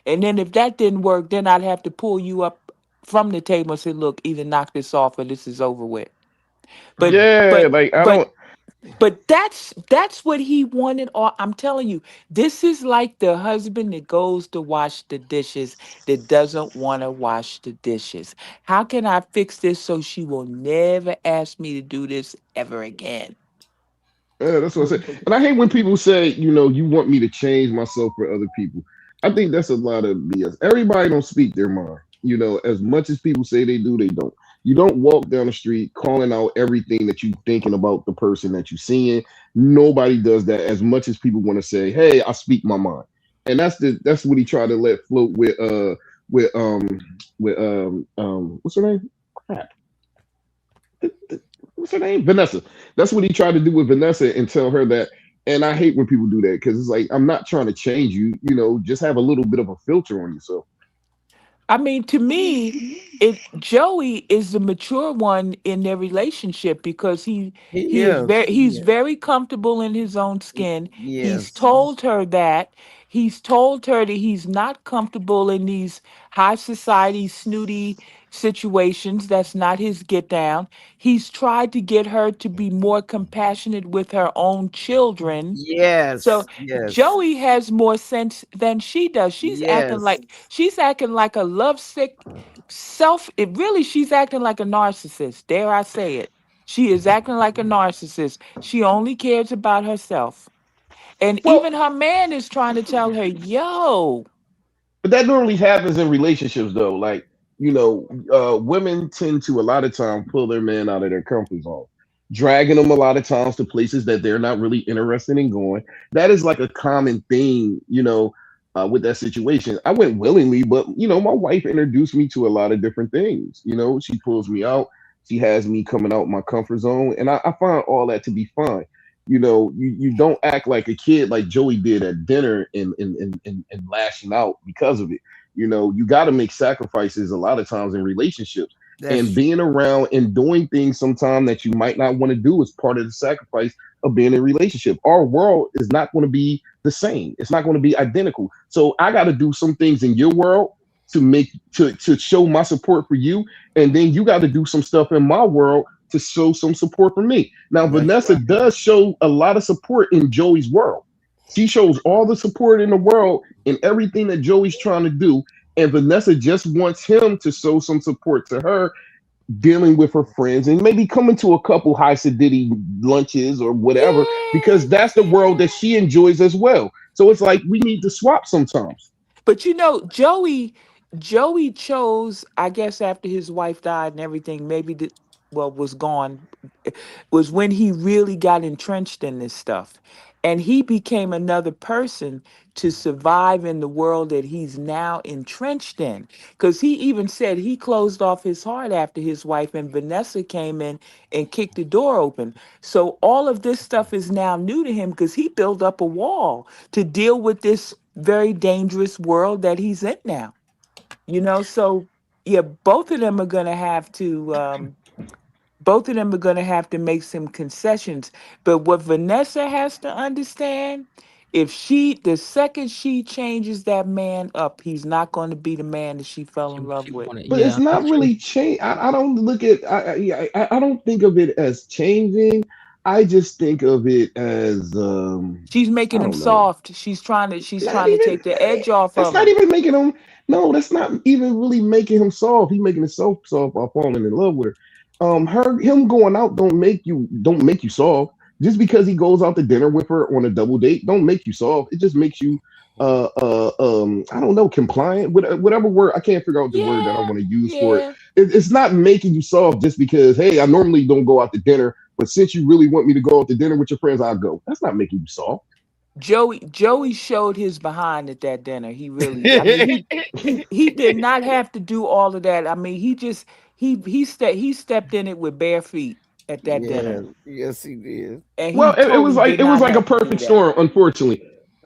And then if that didn't work, then I'd have to pull you up from the table and say, "Look, either knock this off or this is over with." But Yeah, but like I but don't. but that's what he wanted. Or I'm telling you, this is like the husband that goes to wash the dishes that doesn't want to wash the dishes. How can I fix this so she will never ask me to do this ever again? Yeah, that's what I said. And I hate when people say, you want me to change myself for other people. I think that's a lot of BS. Everybody don't speak their mind. As much as people say they do, they don't. You don't walk down the street calling out everything that you thinking about the person that you're seeing. Nobody does that as much as people want to say, "Hey, I speak my mind." And that's what he tried to let float with what's her name? Crap. What's her name? Vanessa. That's what he tried to do with Vanessa and tell her that. And I hate when people do that because it's like I'm not trying to change you. Just have a little bit of a filter on yourself. I mean, to me, Joey is the mature one in their relationship because he He he is is. very He he's is. very comfortable in his own skin. He's Yes. told her that. He's told her that he's not comfortable in these high society snooty situations. That's not his get down. He's tried to get her to be more compassionate with her own children so Yes. Yes. Joey has more sense than she does. Yes. She's acting like a lovesick she's acting like a narcissist. Dare I say it? She is acting like a narcissist. She only cares about herself. And Well, even her man is trying to tell her, yo, but that normally happens in relationships though. Like, women tend to a lot of time pull their man out of their comfort zone. dragging them a lot of times to places that they're not really interested in going. That is like a common thing, with that situation. I went willingly, but my wife introduced me to a lot of different things. She pulls me out, she has me coming out my comfort zone, and I find all that to be fine. You don't act like a kid like Joey did at dinner and lashing out because of it. You got to make sacrifices a lot of times in relationships, and That's being around and doing things sometimes that you might not want to do is part of the sacrifice of being in a relationship. Our world is not going to be the same. It's not going to be identical. So I got to do some things in your world to show my support for you, and then you got to do some stuff in my world to show some support for me. Now that's Vanessa right. does show a lot of support in Joey's world. She shows all the support in the world in everything that Joey's trying to do, and Vanessa just wants him to show some support to her dealing with her friends and maybe coming to a couple high sedity lunches or whatever, Yeah, because that's the world that she enjoys as well. So it's like we need to swap sometimes. but Joey chose, I guess, after his wife died and everything, maybe was gone, was when he really got entrenched in this stuff. And he became another person to survive in the world that he's now entrenched in. Because he even said he closed off his heart after his wife, and Vanessa came in and kicked the door open. So all of this stuff is now new to him because he built up a wall to deal with this very dangerous world that he's in now. So yeah, both of them are going to have to make some concessions. But what Vanessa has to understand, the second she changes that man up, he's not going to be the man that she fell in love She with. wanted, But it's yeah, not that's true. really change. I don't look at I don't think of it as changing. I just think of it as She's I making him don't know. soft. She's Not trying to even. take the edge off That's of not him. even making him. No, that's not even really making him soft. He making himself soft by falling in love with her. Him going out don't make you soft. Just because he goes out to dinner with her on a double date, don't make you soft. It just makes you I don't know, compliant. Whatever word, I can't figure out the word that I Yeah, want to use for it. yeah. It's not making you soft just because, hey, I normally don't go out to dinner, but since you really want me to go out to dinner with your friends, I'll go. That's not making you soft. Joey showed his behind at that dinner. He really, I mean, he did not have to do all of that. I mean, he stepped in it with bare feet at that dinner, Yes, yes, he did. and Well, he it was totally like did it was not like a have to do perfect that. storm. Unfortunately,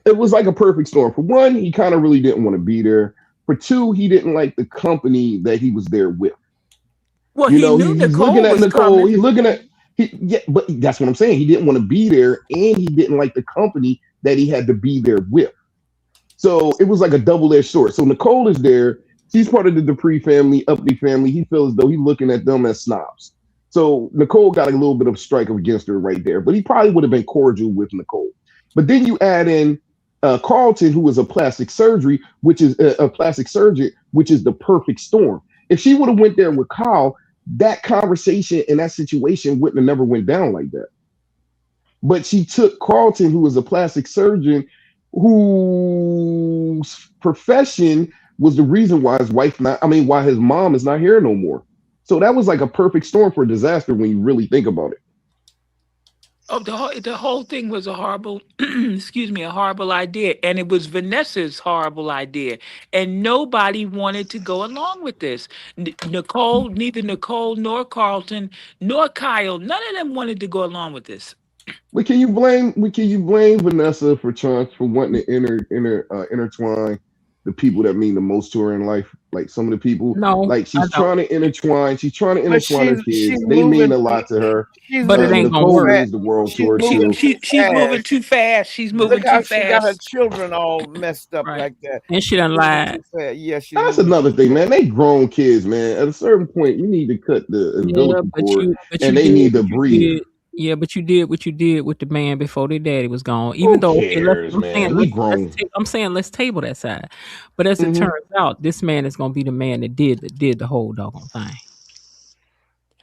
it was like a perfect storm. For one, he kind of really didn't want to be there. For two, he didn't like the company that he was there with. Well, he knew He's looking Nicole at was Nicole. coming. He's looking at yeah, but that's what I'm saying. He didn't want to be there, and he didn't like the company that he had to be there with. So it was like a double-edged sword. So Nicole is there. She's part of the Dupree family, Upney family. He feels as though he's looking at them as snobs. So Nicole got a little bit of strike against her right there, but he probably would have been cordial with Nicole. But then you add in Carlton, who is a plastic surgeon, which is the perfect storm. If she would have went there with Kyle, that conversation and that situation wouldn't have never went down like that. But she took Carlton, who was a plastic surgeon, whose profession was the reason why why his mom is not here no more. So that was like a perfect storm for a disaster when you really think about it. Oh, the whole thing was a horrible, excuse me, a horrible idea, and it was Vanessa's horrible idea, and nobody wanted to go along with this. Neither Nicole nor Carlton nor Kyle, none of them wanted to go along with this. Can you blame Vanessa for trying for wanting to intertwine the people that mean the most to her in life? Like some of the people, No, like I don't. she's trying to But intertwine her she's kids. They mean moving a too, lot to her. she's But it moving ain't gonna too Nicole work. fast. means the world to She's her moving too. too She's moving fast. too fast. She's moving Look how too she got her fast. children all messed up Right. like that. And she She's done moving lied. too fast. Yeah, she's That's moving another too thing, man. fast. They grown kids, man. At a certain point, you need to cut the Yeah, umbilical but cord, you and they did need to what you breathe. did. Yeah, but you did what you did with the man before their daddy was gone. Even Who though, okay, cares, I'm saying man? We grown. I'm saying let's table that side. But as it Hmm. turns out, this man is gonna be the man that did the whole doggone thing.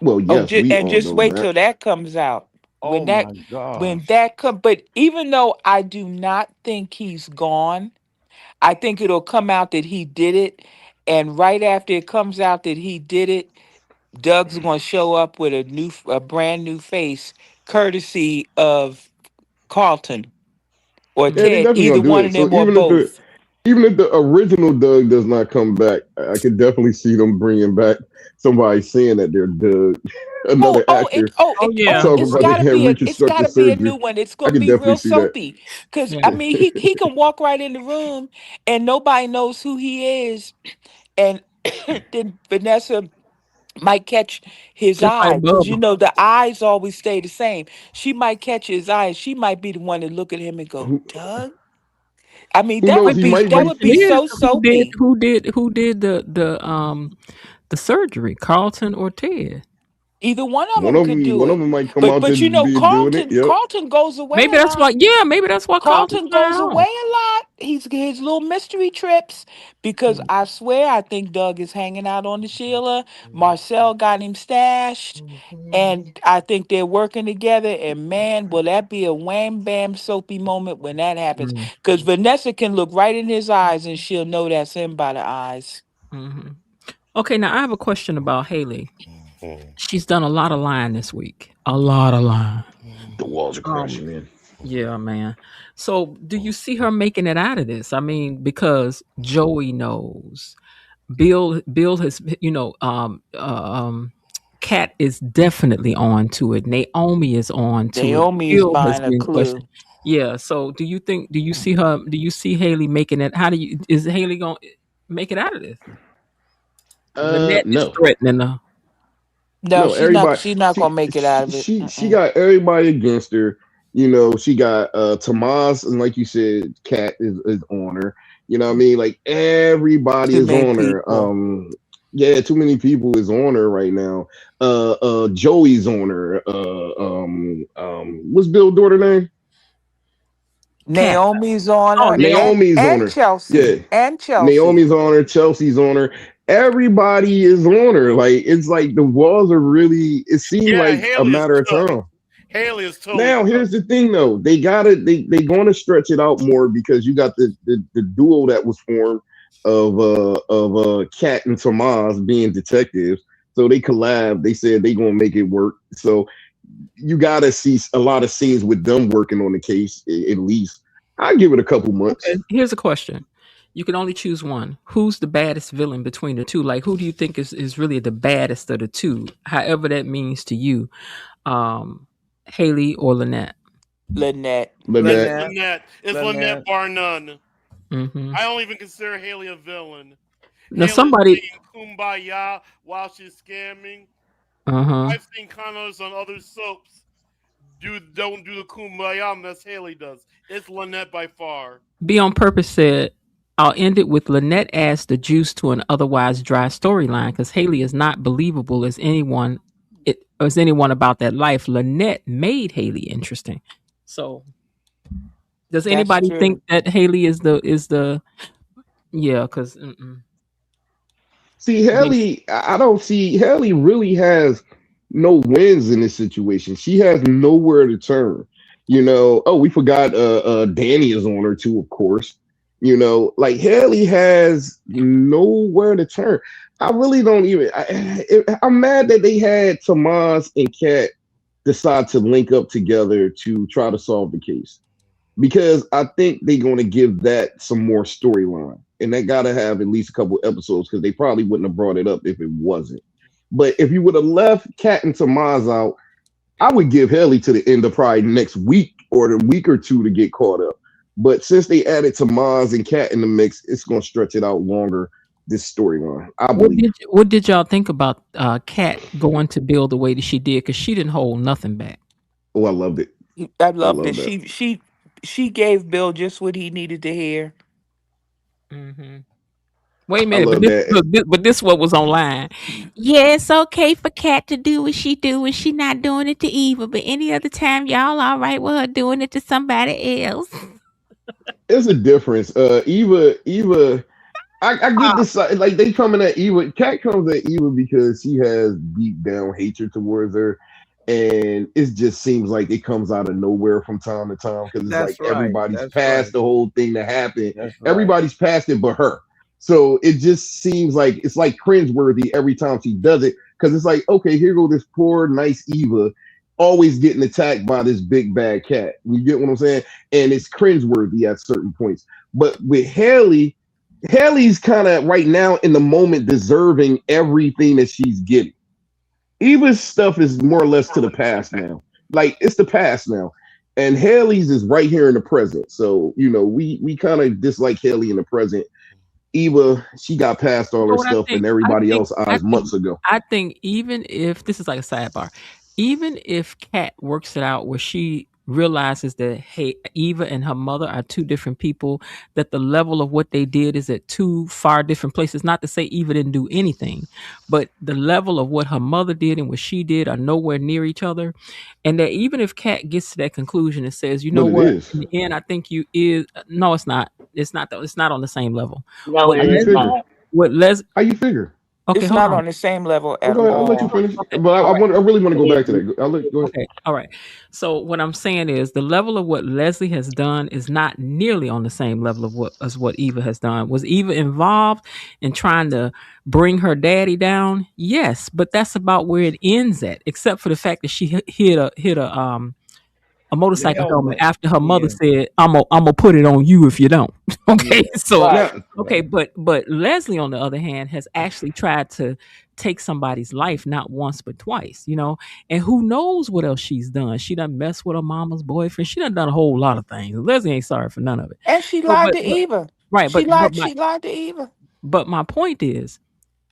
Well, Oh, yes, we all just know wait that. till that comes out. Oh my When gosh. that come, but even though I do not think he's gone, I think it'll come out that he did it, and right after it comes out that he did it, Doug's going to show up with a brand new face, courtesy of Carlton or Yeah, they Ted, definitely either gonna do one it. of So them or both. even if the original Doug does not come back, I could definitely see them bringing back somebody saying that they're Doug, another actor Oh yeah. talking It's about they gotta had be it's reconstructive gotta be a surgery. new one. It's I gonna could be definitely real see that. soapy. Cause Yeah. I mean, he can walk right in the room and nobody knows who he is, and then Vanessa might catch his Just like eye because Bubba. the eyes always stay the same. She might catch his eye. She might be the one to look at him and go, Who, Doug. I mean, who knows? But He the might that be. would be question is so soapy. who did the surgery, Carlton or Ted? Either one of them could do One of it. them might come But out to be doing it. Yep. Carlton goes away Maybe a that's lot. why. Yeah, maybe that's why Carlton Carlton signed goes away on. a lot. He's his little mystery trips because I swear I think Doug is hanging out on the Sheila. Marcel got him stashed, and I think they're working together. And man, will that be a wham bam soapy moment when that happens? Because Vanessa can look right in his eyes and she'll know that's him by the eyes. Mm-hmm. Okay, now I have a question about Haley. She's done a lot of lying this week. A lot of lying. The walls are Um, crashing in. yeah, man. So, do you see her making it out of this? I mean, because Joey knows, Bill has, Kat is definitely on to it. Naomi is on to it. Naomi is Bill has buying a been clue. questioned. Yeah. So, do you see her? Do you see Haley making it? Is Haley gonna make it out of this? Lynette is No. threatening her. No, No, everybody. she's not gonna make it out of it. She got everybody against her. You know, she got Tomas, and like you said, Kat is on her. You know what I mean? Like everybody Too is many on her. people. Yeah, too many people is on her right now. Joey's on her. What's Bill's daughter name? Cat. Naomi's on Oh, her Naomi. Naomi's on and her. Yeah, Chelsea. And Chelsea. Naomi's on her. Chelsea's on her. Everybody is on her. Like it's like the walls are really. It seemed Yeah, like a Haley is matter of cooked. time. Haley is totally Now cooked. here's the thing though. They going to stretch it out more because you got the duo that was formed of Kat and Tomas being detectives. So they collab. They said they gonna make it work. So you gotta see a lot of scenes with them working on the case at least. I give it a couple months. Okay, here's a question. You can only choose one. Who's the baddest villain between the two? Like, who do you think is really the baddest of the two? However that means to you, Haley or Lynette. Lynette. Lynette. Lynette, Lynette. It's Lynette Lynette. bar none. Mm-hmm. I don't even consider Haley a villain. Now Haley's somebody. singing Kumbaya while she's scamming. Uh huh. I've seen Connors on other soaps don't do the Kumbaya unless Haley does. It's Lynette by far. Be on Purpose said, "I'll end it with Lynette adds the juice to an otherwise dry storyline because Haley is not believable as anyone. As anyone about that life. Lynette made Haley interesting. So, does That's anybody true. think that Haley is the yeah? Because See, Haley, I don't see Haley really has no wins in this situation. She has nowhere to turn. You know, oh, we forgot Danny is on her too, of course. You know, like Haley has nowhere to turn. I really don't even I'm mad that they had Tomas and Kat decide to link up together to try to solve the case because I think they're going to give that some more storyline, and they got to have at least a couple episodes because they probably wouldn't have brought it up if it wasn't. But if you would have left Kat and Tamaz out, I would give Haley to the end of probably next week or the week or two to get caught up. But since they added Tamaz and Kat in the mix, it's going to stretch it out longer. This storyline, I believe. what did y'all think about Kat going to Bill the way that she did? Because she didn't hold nothing back. Oh, I loved it. I I loved it. love that. She gave Bill just what he needed to hear. Mm-hmm. Wait a I minute, but love this, that. look, this what was online. Yeah, it's okay for Kat to do what she do when she not doing it to Eva, but any other time, y'all all right with her doing it to somebody else. There's a difference. Eva, I get this. Like they coming at Eva. Cat comes at Eva because he has deep down hatred towards her, and it just seems like it comes out of nowhere from time to time because it's like That's right. everybody's That's past right. the whole thing that happened. That's right. Everybody's past it but her. So it just seems like it's like cringeworthy every time she does it because it's like, okay, here go this poor nice Eva, always getting attacked by this big bad cat. You get what I'm saying? And it's cringeworthy at certain points. But with Haley, Haley's kind of right now in the moment deserving everything that she's getting. Eva's stuff is more or less to the past now. Like it's the past now. And Haley's is right here in the present. So, we kind of dislike Haley in the present. Eva, she got past all You know her what I stuff think? and I everybody think else I eyes think months ago. I think even if this is like a sidebar, even if Kat works it out where she realizes that hey, Eva and her mother are two different people, that the level of what they did is at two far different places. Not to say Eva didn't do anything, but the level of what her mother did and what she did are nowhere near each other. And that even if Kat gets to that conclusion and says, you know But it what, is. in the end, I think you is no, it's not. It's not. It's not on the same level. No, What it How you is Leslie figure? not. what Les How you figure? Okay, It's hold not on. on the same level Oh, at go ahead. I'll let you all. finish. Okay. But All right. I really want to go It back to is. that. Go ahead. Okay. All right. So what I'm saying is the level of what Leslie has done is not nearly on the same level of what Eva has done. Was Eva involved in trying to bring her daddy down? Yes, but that's about where it ends at, except for the fact that she hit a The motorcycle helmet helmet. after her mother Yeah. said, I'm gonna put it on you if you don't." Okay, Yeah. so Right. now. okay, Right. but Leslie on the other hand has actually tried to take somebody's life not once but twice, and who knows what else she's done. She done messed with her mama's boyfriend. She done a whole lot of things. Leslie ain't sorry for none of it. And she So, lied to Eva. right, She but lied. my She lied to Eva. but my point is,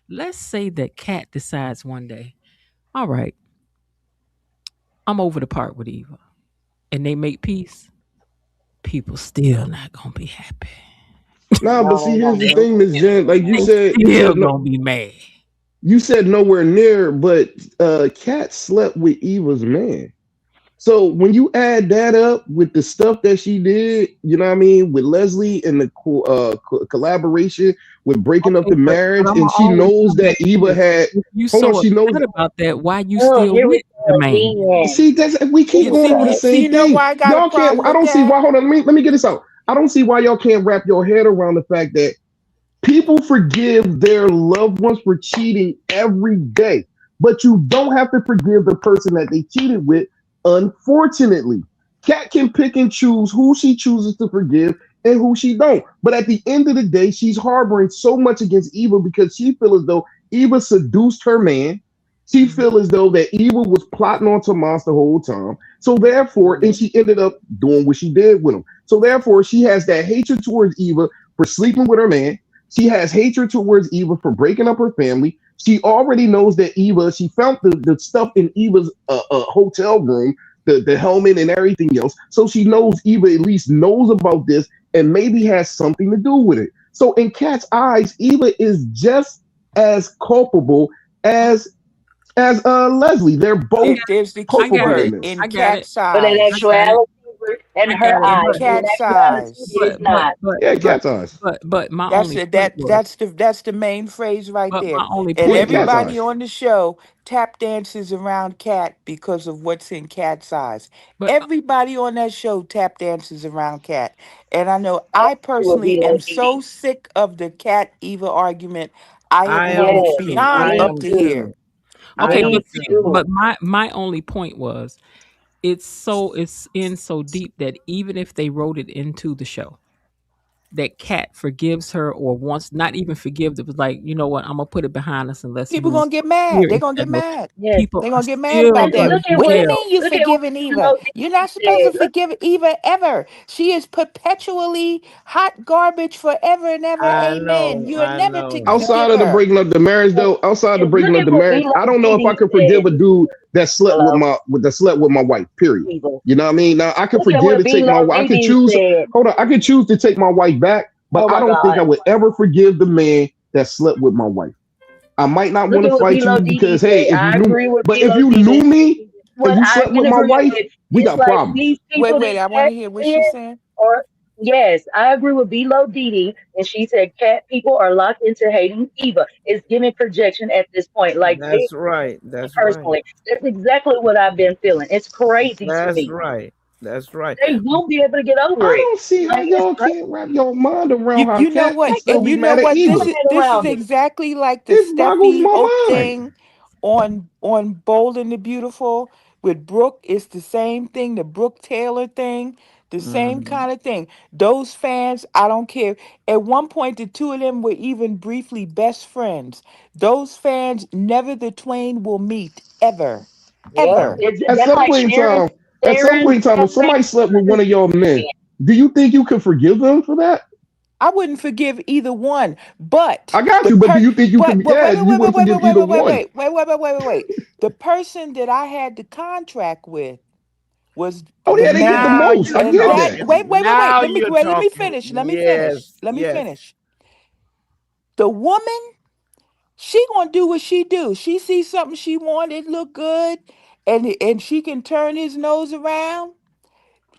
let's say that Kat decides one day, all right, I'm over the part with Eva, and they make peace. People still not gonna be happy. Nah, but No, see, they here's won't the be. Nope. thing, Miss Jen. Like They you still said no, gonna be mad. you said nowhere near, but Kat slept with Eva's man. So when you add that up with the stuff that she did, you know what I mean, with Leslie and the collaboration with breaking up Okay, the but marriage, I'ma and she always knows come back that to Eva this. had. If you Hold on, so she knows. upset about that, why you Oh, still here we with the go man? again. See, that's we Look keep You at going see, over the that. so same you know thing. why I got a Y'all can't. problem I with don't see that? why. Hold on, let me get this out. I don't see why y'all can't wrap your head around the fact that people forgive their loved ones for cheating every day, but you don't have to forgive the person that they cheated with. Unfortunately, Kat can pick and choose who she chooses to forgive and who she don't. But at the end of the day, she's harboring so much against Eva because she feels as though Eva seduced her man. She feels as though that Eva was plotting on Tomas the whole time. So therefore, and she ended up doing what she did with him. So therefore, she has that hatred towards Eva for sleeping with her man. She has hatred towards Eva for breaking up her family. She already knows that Eva, she found the stuff in Eva's hotel room, the helmet and everything else. So she knows Eva at least knows about this and maybe has something to do with it. So in Kat's eyes, Eva is just as culpable as Leslie. They're I both got There's the I key got culpable it. in word this. in I got it. cat's But in I eyes. got it. actuality, in I her got it. In eyes, But but in cat's actuality, eyes. it is but but not. but Yeah, but cat's eyes. but my only point was That's the main phrase right but there. my only And Yeah, point was cat's everybody eyes. on the show tap dances around cat because of what's in cat's eyes. but Everybody on that show tap dances around cat. And I know I I agree with personally Bilo am Didi. so sick of the cat Eva argument. I have I wanted am Yes, too. beyond I me up am to too. here. too. I okay, am Me but see, too. too. but my only point was it's in so deep that even if they wrote it into the show that Cat forgives her or wants not even forgive it was like, you know what, I'm gonna put it behind us and let's People move gonna get here mad. They're gonna get instead of mad. Yes. people They're are gonna get mad still about And that. going look to at What do what you hell. mean you look at what forgiving Eva? Bilo You're Didi not supposed said. to forgive Eva ever. She is perpetually hot garbage forever and ever. I Amen. know. You are I never to know. Outside forgive of the her. breaking up the marriage, though, outside the And breaking look up at the what marriage, Bilo I don't know if I Didi could forgive said. a dude that slept with Hello, my wife. Period. Bilo. You know what I mean? Now I could Look at forgive what to take my Bilo wife. I could Didi choose. said. Hold on, I could choose to take my wife back, but Oh I my don't think God. I would ever forgive the man that slept with my wife. I might not Look want at to what fight you Bilo because Didi hey, said. if you I knew, agree with but if Bilo you knew Didi. me and What you I slept can with my agree wife, with. we It's got like problems. these Wait, people that wait, I want Cat to hear what she said, said. or yes, I agree with Bilo Didi, and she said cat people are locked into hating Eva. It's giving projection at this point, like big That's right. That's right. personally. That's exactly what I've been feeling. It's crazy to That's me. right. That's right. They won't be able to get over I it. don't see how Like it's y'all crazy. can't wrap your mind around You how know Cat can what? Like still And be you know mad at what? my Eva. This head is around it. exactly like the It boggles Steffi my Hope mind. thing on Bold and the Beautiful with Brooke, it's the same thing, the Brooke Taylor thing, the same Mhm. kind of thing. Those fans, I don't care. At one point, the two of them were even briefly best friends. Those fans, never the twain will meet, ever, Yep. ever. Right. It's At that some like point in Sharon, time, at some point Sharon, in time, if somebody slept with one of y'all men, do you think you could forgive them for that? I wouldn't forgive either one, but I got the you, but do per you think you but could? but Yeah, wait wait you wait wait wouldn't wait forgive wait wait either wait wait one. wait wait wait wait wait wait wait. The person that I had the contract with was Oh the yeah, they get the man, Now most. I you're and get that that. talking. wait. Now Let me you're wait, let me talking. finish. Let me finish. Yes, Let me yes. finish. The woman, she gonna do what she do. She sees something she want, it look good, and she can turn his nose around.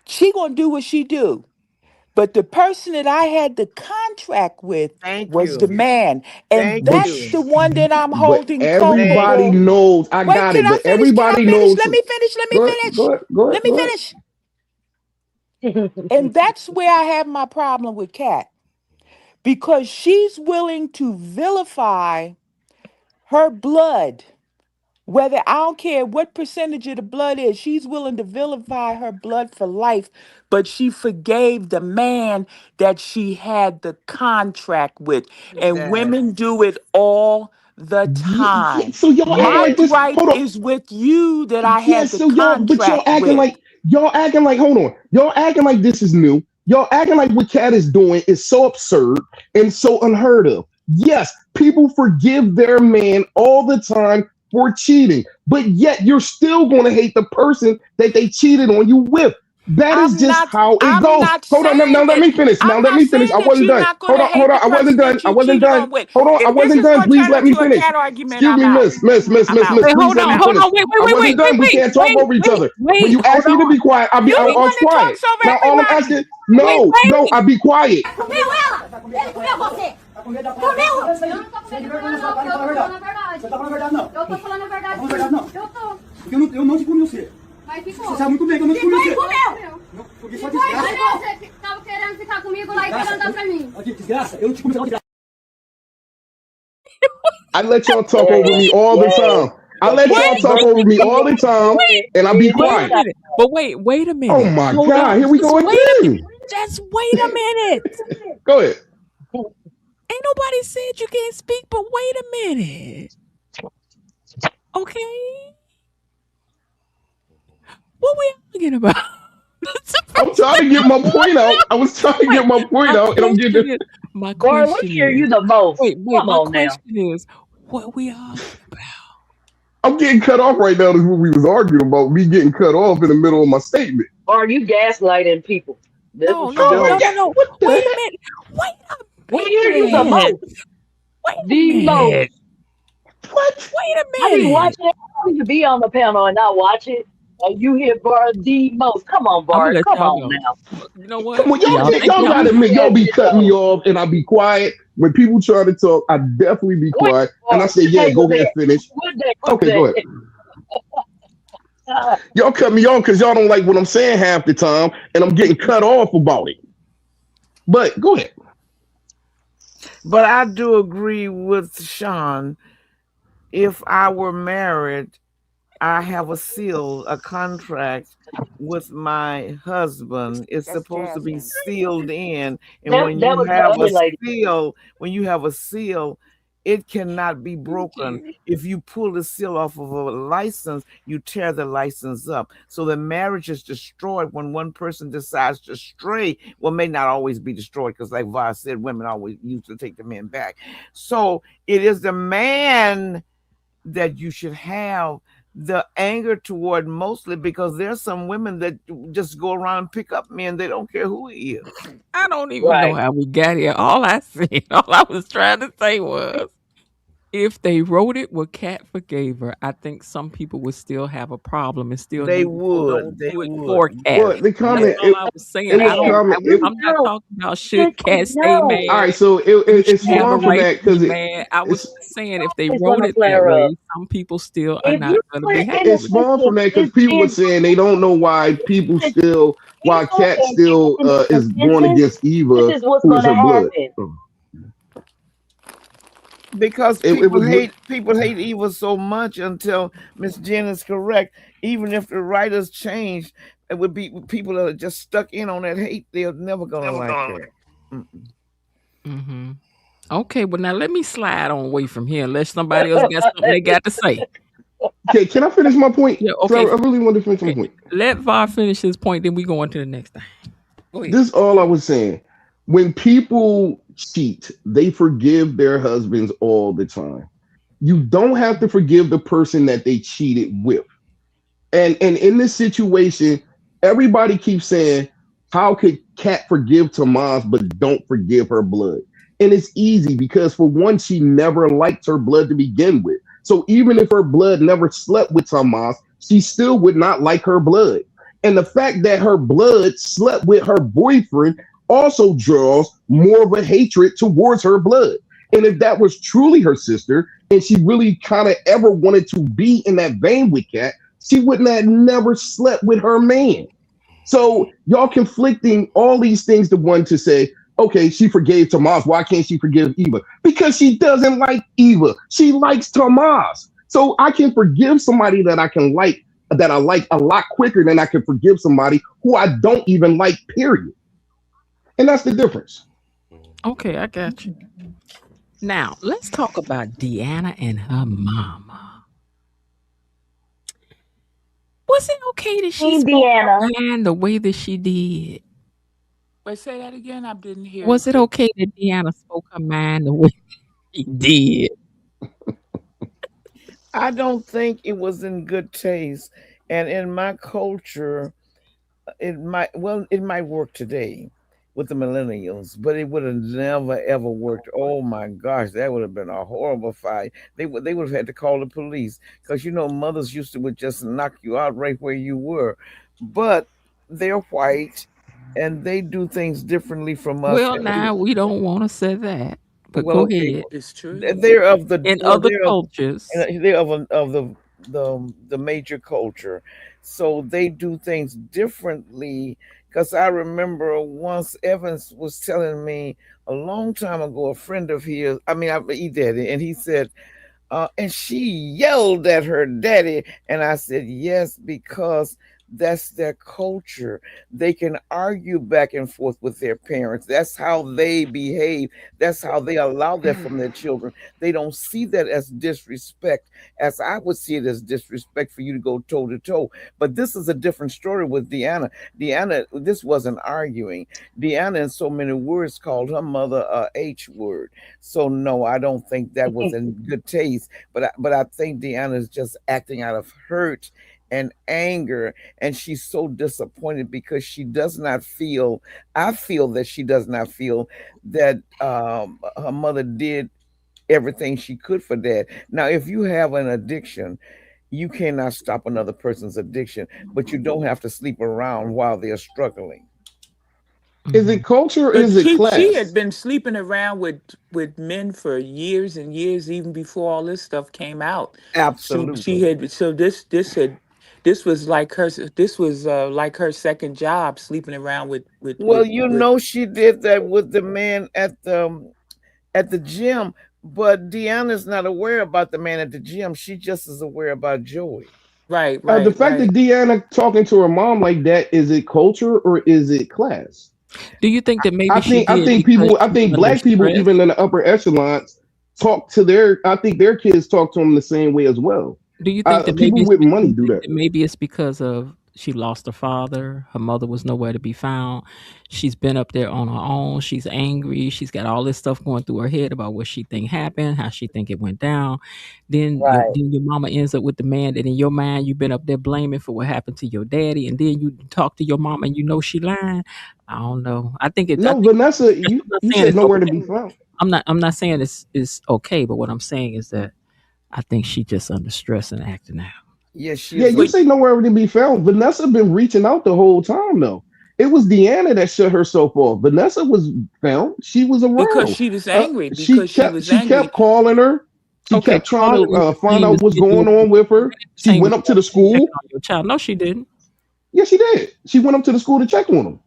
She gonna do what she do. But the person that I had the contract with Thank was the you. man. And Thank But that's you. the one that I'm but holding Thank everybody culpable. you. knows. I Wait, got can it. I But finish? Can I everybody finish? knows. Let me finish. Let me Go ahead, finish. go ahead, go ahead, Let me go ahead. finish. And that's where I have my problem with Kat because she's willing to vilify her blood. Whether I don't care what percentage of the blood is, she's willing to vilify her blood for life, but she forgave the man that she had the contract with. And That women do it all the Yeah, yeah. time. So y'all acting My like yes. this. gripe Hold on. is with you that I Yeah, had the so but contract with. y'all acting like, hold on, y'all acting like this is new. Y'all acting like what Cat is doing is so absurd and so unheard of. Yes, people forgive their man all the time for cheating, but yet you're still going to hate the person that they cheated on you with. That is I'm just not how it I'm goes. not Hold on, now saying let that me finish. Now I'm let not me finish. saying I that wasn't you're done. not going to Hold hate on, the I wasn't person done. that I you wasn't cheated done. on with. Hold on, I If this wasn't is done. going to Please turn let me into a finish. cat argument, Excuse I'm me, out. I'm miss. out. Please Hold let on, me hold finish. on. Wait, I wait, wasn't wait, wait, done. We wait, can't talk wait, over each wait, other. When wait. you Hold ask me to on. be quiet, You I the one was that quiet. talks over Now all I'm everybody. asking, Wait, no, wait. I be quiet. Comeu ela! Ele comeu você! Comeu! Eu não tô comendo nada, não. Eu tô falando a verdade. Você tá falando a verdade, não? Eu tô falando a verdade. Tá falando a verdade, não? Eu tô. Porque eu não te comi você. Mas ficou. Você sabe muito bem que eu não te comi você. Ficou e comeu! Não, porque só desgraça. Mas você tava querendo ficar comigo lá e querendo dar pra mim. Aqui, desgraça, eu não te comi, você não desgraça. I let y'all talk over Yes, me all the yes. time. I The let cat y'all is talk Wait, over breaking me all the in. time, wait, and I be In wait this a quiet. time. minute. But wait a Oh minute. my Hold God, on. here we Just go wait a minute. again. Just wait a minute. Go ahead. Ain't nobody said you can't speak, but wait a minute. Okay? What we arguing about? That's the I'm first trying thing to get I my want point to out. know. I was trying to get Wait, my point my out, and I'm getting. question is, my Bar, we question hear you is, the most. wait, Come my on now. question is, what we arguing about? I'm getting cut off right now. Is what we was arguing about. Me getting cut off in the middle of my statement. Bar, you gaslighting people. That's No, what you're no, How am I no, doing. no, get? no. What the Wait a heck? minute. Wait We a hear you the minute. most. Wait a The minute. most. What? Wait a I be minute. watching it. I need to be on the panel and not watch it. And you hear Bar the most. Come on, I'm gonna Bar. let Come y'all on go. now. You know Come what? on, y'all Y'all get. think Y'all y'all gotta You admit, y'all yes, be you cutting me do. off, and I be quiet. When people try to talk, I definitely be Wait, quiet, and I Bar. say, What "Yeah, day was go ahead, that? finish." What day was Okay, go ahead. that? Y'all cut me off because y'all don't like what I'm saying half the time, and I'm getting cut off about it. But go ahead. But I do agree with Sean. If I were married, I have a seal, a contract with my husband. It's That's supposed to be Jasmine. sealed in. And that that was the other lady. when you have a seal, it cannot be Thank broken. you. If you pull the seal off of a license, you tear the license up. So the marriage is destroyed when one person decides to stray. Well, may not always be destroyed because, like Vi said, women always used to take the men back. So it is the man that you should have the anger toward mostly because there's some women that just go around and pick up men. They don't care who he is. I don't even know Right. how we got here. All I said, all I was trying to say was, if they wrote it where Cat forgave her, I think some people would still have a problem and still They need to hold would. on They to it would. for Cat. Well, the That's comment all I was saying. it I was don't. Man, comment. you I'm not know, talking about should listen, Cat stay no. All right, mad. so You should it's have a fun from right that to be because mad. I was it's just saying, if they It's wrote gonna it that flare up. way, some people still are If not you going to put be it happy in the it's with it. fun from sentence, that because it's people were being saying they don't know why people still why people Cat and put it still in the is going sentence, against this Eva, is what's who is gonna her blood. happen. because It was people hate Eva so much until Miss Jen is correct. Even if the writers change, it would be people that are just stuck in on that hate. They're never gonna like her. Mm-mm. Mm-hmm. Okay, well now let me slide on away from here unless somebody else got something they got to say. Okay, can I finish my point? Yeah, 'Cause okay. I really want to finish my Okay. point. Let VAR finish his point, then we go on to the next thing. Go ahead. This is all I was saying. When people cheat, they forgive their husbands all the time. You don't have to forgive the person that they cheated with. And in this situation, everybody keeps saying, "How could Kat forgive Tomas but don't forgive her blood?" And it's easy because for one, she never liked her blood to begin with. So even if her blood never slept with Tomas, she still would not like her blood. And the fact that her blood slept with her boyfriend also draws more of a hatred towards her blood. And if that was truly her sister, and she really kind of ever wanted to be in that vein with Kat, she wouldn't have never slept with her man. So y'all conflicting all these things to one to say, okay, she forgave Tomas. Why can't she forgive Eva? Because she doesn't like Eva. She likes Tomas. So I can forgive somebody that I can like, that I like a lot quicker than I can forgive somebody who I don't even like, period. And that's the difference. Okay, I got you. Now let's talk about Deanna and her mama. Was it okay that she Team spoke Deanna. her mind the way that she did? But say that again. I didn't hear Was it the. okay that Deanna spoke her mind the way she did? I don't think it was in good taste, and in my culture, it might work today with the millennials, but it would have never ever worked. Oh my gosh, that would have been a horrible fight. They would have had to call the police because mothers used to would just knock you out right where you were. But they're white and they do things differently from us. Well, now we don't want to say that, but Well, go okay, ahead. It's true. they're of the In well, other they're of cultures, they're of the major culture, so they do things differently. Because I remember once Evans was telling me a long time ago, a friend of his, he did it, and he said, and she yelled at her daddy. And I said, yes, because that's their culture. They can argue back and forth with their parents. That's how they behave. That's how they allow that from their children. They don't see that as disrespect, as I would see it as disrespect for you to go toe to toe. But this is a different story with Deanna. Deanna, this wasn't arguing. Deanna, in so many words, called her mother a H word. So no, I don't think that was in good taste. But I think Deanna is just acting out of hurt and anger, and she's so disappointed because she does not feel. I feel that she does not feel that her mother did everything she could for dad. Now, if you have an addiction, you cannot stop another person's addiction, but you don't have to sleep around while they're struggling. Is it culture or But is it she had class? been sleeping around with men for years and years, even before all this stuff came out. She Absolutely. had so this was like her second job, sleeping around Well, with she did that with the man at the gym, but Deanna's not aware about the man at the gym. She just is aware about Joey. right, The right, fact that right. Deanna talking to her mom like that, is it culture or is it class? do you think that I maybe she think I did think because people I she was think under black people stress? even in the upper echelons talk to their I think their kids talk to them the same way as well. Do you think that maybe People it's with because money do that. maybe it's because of she lost her father, her mother was nowhere to be found. She's been up there on her own. She's angry. She's got all this stuff going through her head about what she think happened, how she think it went down. Right. Then your mama ends up with the man that in your mind you've been up there blaming for what happened to your daddy, and then you talk to your mama and you know she lying. I don't know. I No, think Vanessa, I'm not you saying said it's nowhere to be okay. found. I'm not saying it's okay, but what I'm saying is that I think she just under stress and acting out. Yes, she Yeah, is you But say nowhere to be found. Vanessa been reaching out the whole time though. It was Deanna that shut herself off. Vanessa was found. She was because around. she was angry, She because she kept was she angry. kept calling her. She Okay, kept but all trying the to find team out is what's getting going on with her. She saying was went up to the checking school. on your child. No, she didn't. Yeah, she did. She went up to the school to check on him.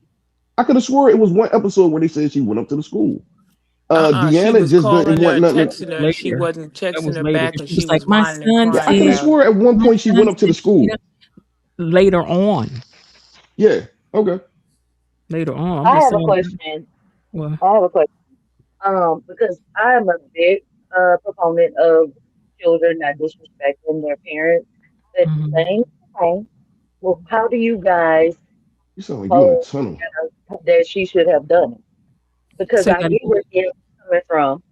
I could have swore it was one episode where they said she went up to the school. She Deanna was just didn't calling her want and nothing. texting her, and she Later. wasn't That texting was her later. back, 'Cause and she she was like, was my whining and son Yeah, crying I could have said, about it. swore at one my point she son went up to the said school. later on. Yeah. Okay. Later on. I'm I just have a saying. question. Well, I have a question. Because I'm a big proponent of children not disrespecting their parents. At the mhm. same time, well, how do you guys You sound like you in a hold tunnel. that she should have done it? Because Say I that get again. where she's coming from.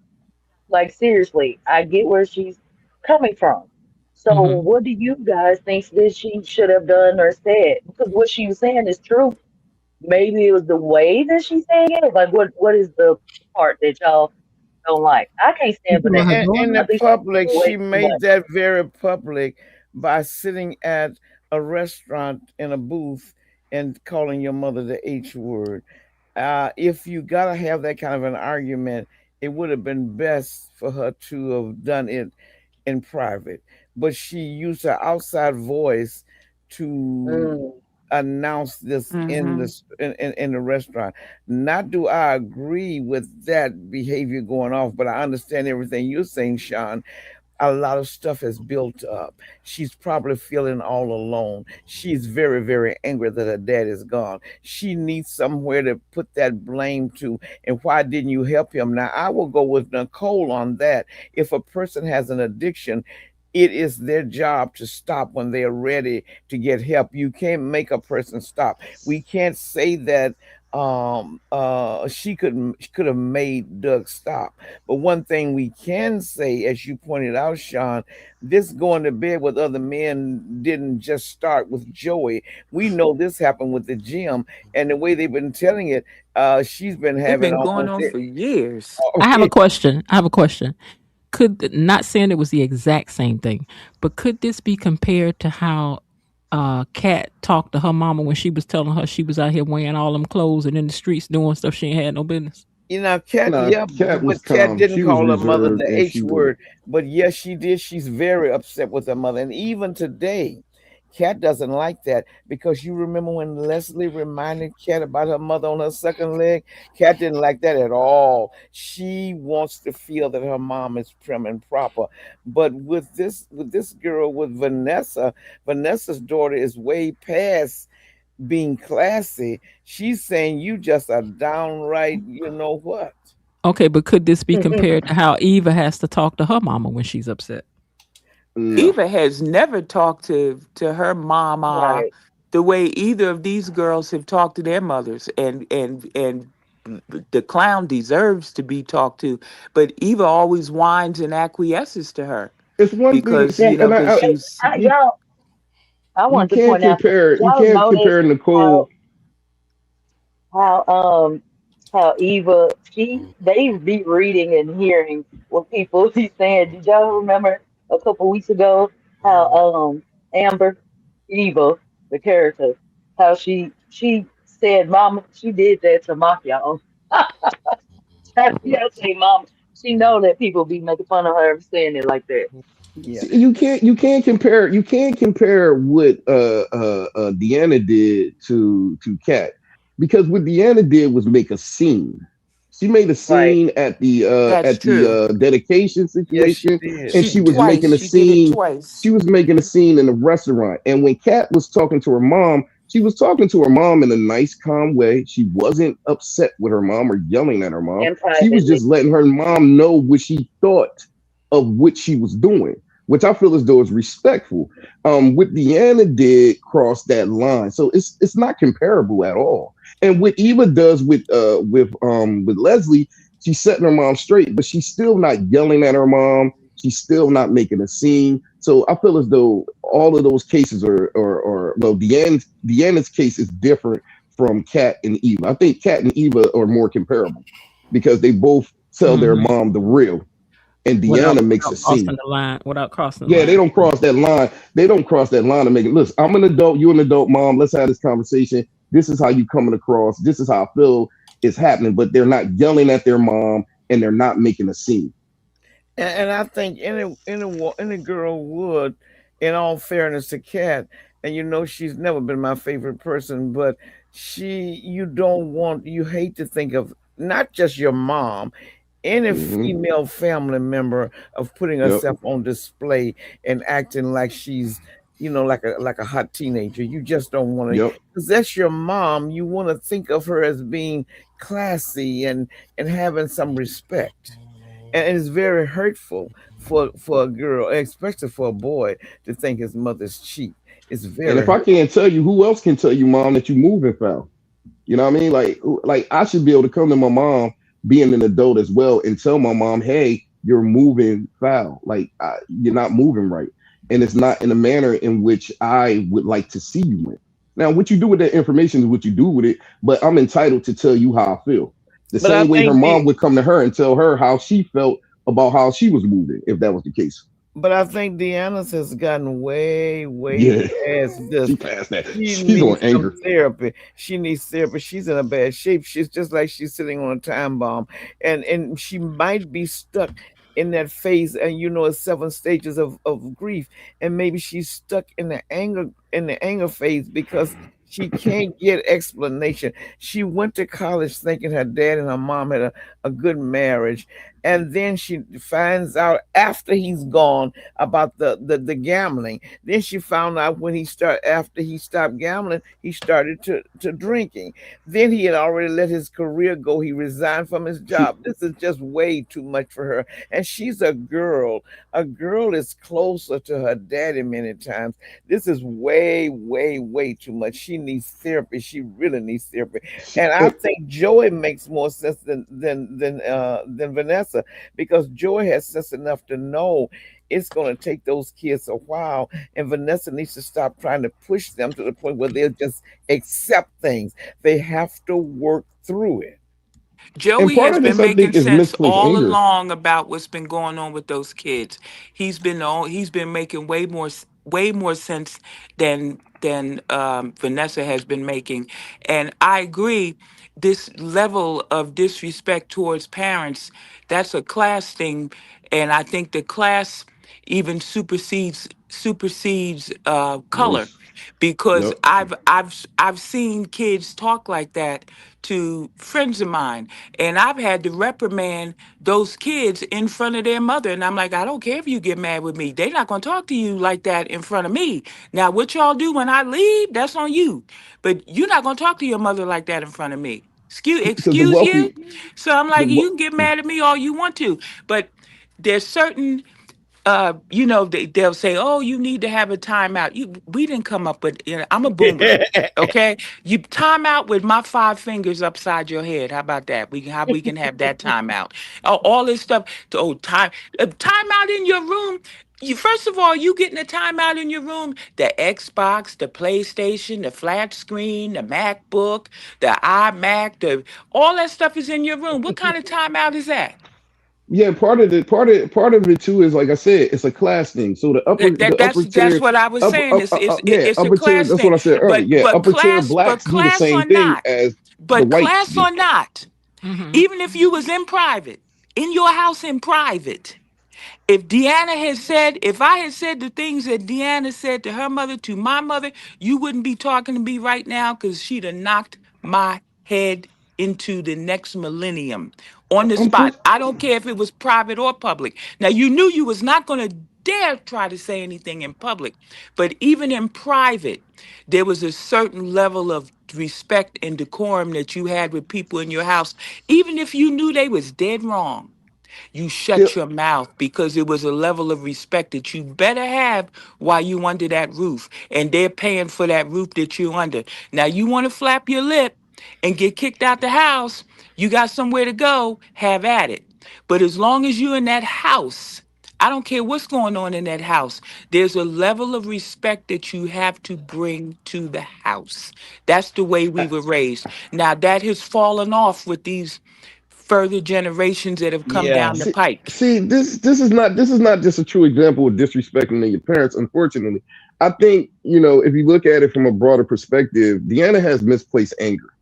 Like seriously, I get where she's coming from. So Mhm. what do you guys think that she should have done or said? Because what she was saying is true. Maybe it was the way that she's saying it. Like what is the part that y'all don't like? I can't You stand talking about her Vanessa. In daughter? I the think she's public, giving way she too made much. that very public by sitting at a restaurant in a booth and calling your mother the H word. If you gotta have that kind of an argument, it would have been best for her to have done it in private. But she used her outside voice to Mm, announce this in Mm-hmm. in the restaurant. Not do I agree with that behavior going off, but I understand everything you're saying, Sean. A lot of stuff has built up. She's probably feeling all alone. She's very, very angry that her dad is gone. She needs somewhere to put that blame to. And why didn't you help him? Now, I will go with Nicole on that. If a person has an addiction, it is their job to stop when they're ready to get help. You can't make a person stop. We can't say that she could have made Doug stop. But one thing we can say, as you pointed out, Sean, this going to bed with other men didn't just start with Joey. We know this happened with the gym, and the way they've been telling it, she's been It's having been going almost on it. for years. I have a Okay, question. I have a question. Could not saying it was the exact same thing, but could this be compared to how Kat talked to her mama when she was telling her she was out here wearing all them clothes and in the streets doing stuff she ain't had no business? Cat, Nah, yeah, Cat was but Cat calm. didn't She was call her mother reserved the and she H was word. But yes, she did. She's very upset with her mother. And even today, Cat doesn't like that because you remember when Leslie reminded Cat about her mother on her second leg? Cat didn't like that at all. She wants to feel that her mom is prim and proper. But with this girl, with Vanessa, Vanessa's daughter is way past being classy. She's saying you just a downright, you know what? Okay, but could this be compared to how Eva has to talk to her mama when she's upset? no. Eva has never talked to her mama right. the way either of these girls have talked to their mothers, and the clown deserves to be talked to, but Eva always whines and acquiesces to her It's one thing, because That, and because she's you y'all, I you wanted to can't point out, compare you y'all can't notice compare how Nicole. how um how Eva they be reading and hearing what people be saying. Did y'all remember a couple weeks ago how Amber Eva the character how she said mama she did that to mock y'all. Yeah, say mom. She know that people be making fun of her for saying it like that. Yeah. See, you can't compare what Deanna did to Kat, because what Deanna did was make a scene. She made a Right. scene that's at the true. dedication Yes, she situation, did. and She she was twice making a she did it scene. She twice. was making a scene in the restaurant, and when Kat was talking to her mom, she was talking to her mom in a nice, calm way. She wasn't upset with her mom or yelling at her mom. And She was privately. just letting her mom know what she thought of what she was doing, which I feel as though is respectful. What Deanna did cross that line, so it's not comparable at all. And what Eva does with Leslie, she's setting her mom straight, but she's still not yelling at her mom. She's still not making a scene. So I feel as though all of those cases are well, Deanna's case is different from Kat and Eva. I think Kat and Eva are more comparable because they both tell their Mhm. mom the real, and Deanna makes a Without crossing scene. the line, without crossing the Yeah, they line. don't cross that line. They don't cross that line and make it. Listen, I'm an adult. You're an adult, mom. Let's have this conversation. This is how you coming across. This is how I feel is happening. But they're not yelling at their mom and they're not making a scene. And I think any girl would, in all fairness to Kat, and she's never been my favorite person, but you don't want, you hate to think of not just your mom. any Hmm. female family member of putting Yep. herself on display and acting like she's, like a hot teenager. You just don't want to, Yep. because that's your mom. You want to think of her as being classy and having some respect. And it's very hurtful for a girl, especially for a boy, to think his mother's cheap. It's And very if I hurtful. can't tell you, who else can tell you, mom, that you moving foul? You know what I mean? Like I should be able to come to my mom, being an adult as well, and tell my mom, "Hey, you're moving foul. You're not moving right, and it's not in a manner in which I would like to see you in." Now, what you do with that information is what you do with it, but I'm entitled to tell you how I feel. The But I same way her think mom the would come to her and tell her how she felt about how she was moving, if that was the case. But I think Deanna's has gotten way, way Yeah, past this. she passed that. She She's on needs some anger. therapy. She needs therapy. She's in a bad shape. She's just like she's sitting on a time bomb, and she might be stuck in that phase. And it's 7 stages of grief, and maybe she's stuck in the anger phase because she can't get explanation. She went to college thinking her dad and her mom had a good marriage, and then she finds out after he's gone about the gambling. Then she found out when after he stopped gambling, he started to drinking. Then he had already let his career go. He resigned from his See, job. This is just way too much for her. And she's a girl. A girl is closer to her daddy many times. This is way, way, way too much. She needs therapy. She really needs therapy. see, And I think Joey makes more sense than Vanessa, because Joy has sense enough to know it's going to take those kids a while, and Vanessa needs to stop trying to push them to the point where they'll just accept things. They have to work through it. and Joey part has of been this, I making think, is sense misplaced all anger. along about what's been going on with those kids. He's been making way more sense than Vanessa has been making, and I agree. This level of disrespect towards parents, that's a class thing, and I think the class even supersedes color, Race. because Yep. I've seen kids talk like that to friends of mine, and I've had to reprimand those kids in front of their mother. And I'm like, I don't care if you get mad with me. They're not going to talk to you like that in front of me. Now, what y'all do when I leave, that's on you. But you're not going to talk to your mother like that in front of me. Because the Excuse you? wealthy, So I'm the like, you can get we- mad at me all you want to. But there's certain they'll say, "Oh, you need to have a timeout." We didn't come up with. I'm a boomer, okay? You time out with my 5 fingers upside your head. How about that? We can have that timeout. All this stuff. Time out in your room. You first of all, you getting a timeout in your room. The Xbox, the PlayStation, the flat screen, the MacBook, the iMac, the all that stuff is in your room. What kind of timeout is that? yeah, part of it too is, like I said, it's a class thing. So the upper That's tier, what I was saying. yeah, It's a upper tier. class That's what thing. I said earlier. But Yeah, but upper tier class but blacks do the class same or thing not, as the but whites class do. or not, Mm-hmm. even if you was in private, in your house in private, if I had said the things that Deanna said to her mother, to my mother, you wouldn't be talking to me right now, because she'd have knocked my head into the next millennium on the spot. I don't care if it was private or public. Now, you knew you was not going to dare try to say anything in public, but even in private, there was a certain level of respect and decorum that you had with people in your house, even if you knew they was dead wrong. You shut your mouth, because it was a level of respect that you better have while you under that roof. And they're paying for that roof that you're under. Now, you want to flap your lip and get kicked out the house, you got somewhere to go, have at it. But as long as you're in that house, I don't care what's going on in that house. There's a level of respect that you have to bring to the house. That's the way we were raised. Now, that has fallen off with these further generations that have come Yeah. down the See, pike. this is not just a true example of disrespecting your parents. Unfortunately, I think, if you look at it from a broader perspective, Deanna has misplaced anger.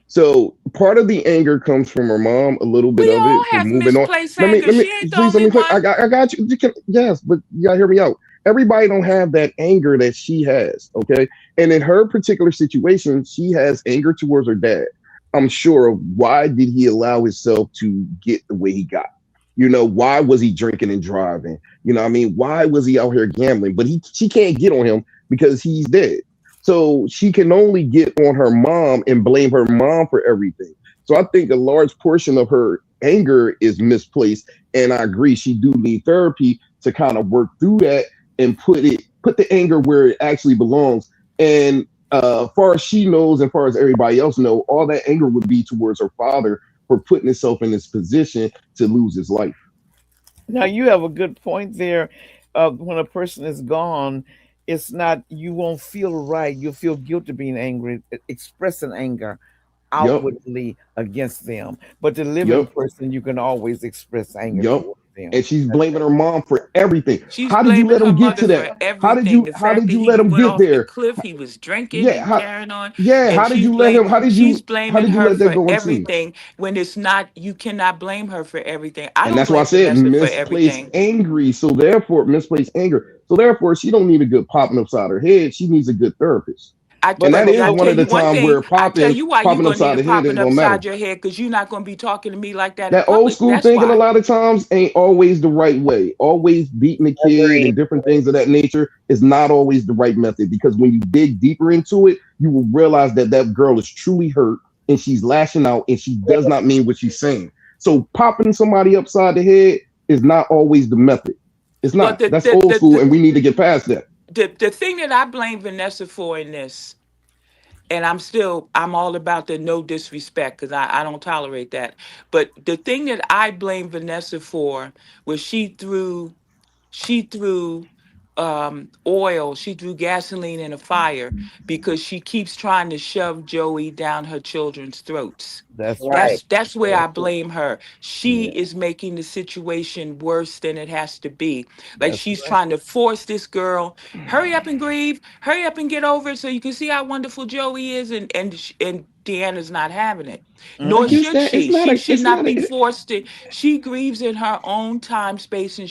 So part of the anger comes from her mom, a little bit We of all it for have moving on. misplaced Let me, anger. let me, She ain't the please let only me. one. I got you. Yes, but you gotta hear me out. Everybody don't have that anger that she has. Okay, and in her particular situation, she has anger towards her dad. I'm sure of why did he allow himself to get the way he got. Why was he drinking and driving? I mean, why was he out here gambling? But she can't get on him because he's dead. So she can only get on her mom and blame her mom for everything. So I think a large portion of her anger is misplaced. And I agree, she do need therapy to kind of work through that and put the anger where it actually belongs. And far as she knows, and far as everybody else know, all that anger would be towards her father for putting himself in this position to lose his life. Now you have a good point there. When a person is gone, it's not, you won't feel right. You'll feel guilty being angry, expressing anger Yep, outwardly against them. But the living yep, person, you can always express anger yep. towards them. And she's That's blaming her mom for everything. She's How did you blaming let her him get mother to for that? everything. The How fact did that you he let him went get off the there? cliff, he was drinking Yeah, and carrying on, how and did you let him? she's How blaming did you her let that for go unseen? everything when it's not. You cannot blame her for everything. I And don't that's why I blame said Vanessa for misplaced everything. angry. So therefore, misplaced anger. So therefore, she don't need a good popping upside her head. She needs a good therapist. And that But is I one tell of the you one time thing. where I tell you why you popping gonna need upside a the head popping isn't gonna matter. upside your head, because you're not gonna be talking to me like that in That old public. school That's thinking a why. lot of times ain't always the right way. Always beating a kid Agreed. and different things of that nature is not always the right method, because when you dig deeper into it, you will realize that that girl is truly hurt and she's lashing out and she does not mean what she's saying. So popping somebody upside the head is not always the method. It's Well, not. That's old school and we need to get past that. the thing that I blame Vanessa for in this, and I'm all about the no disrespect, because I don't tolerate that. But the thing that I blame Vanessa for was she threw oil, she threw gasoline in a fire because she keeps trying to shove Joey down her children's throats. That's Right. true. That's where That's I true. blame her. She Yeah, is making the situation worse than it has to be. Like, that's she's right. trying to force this girl, hurry up and grieve, hurry up and get over it so you can see how wonderful Joey is, and Deanna's not having it. Nor I Hmm. guess should that she. She should it's not not be a forced to. She grieves in her own time space, and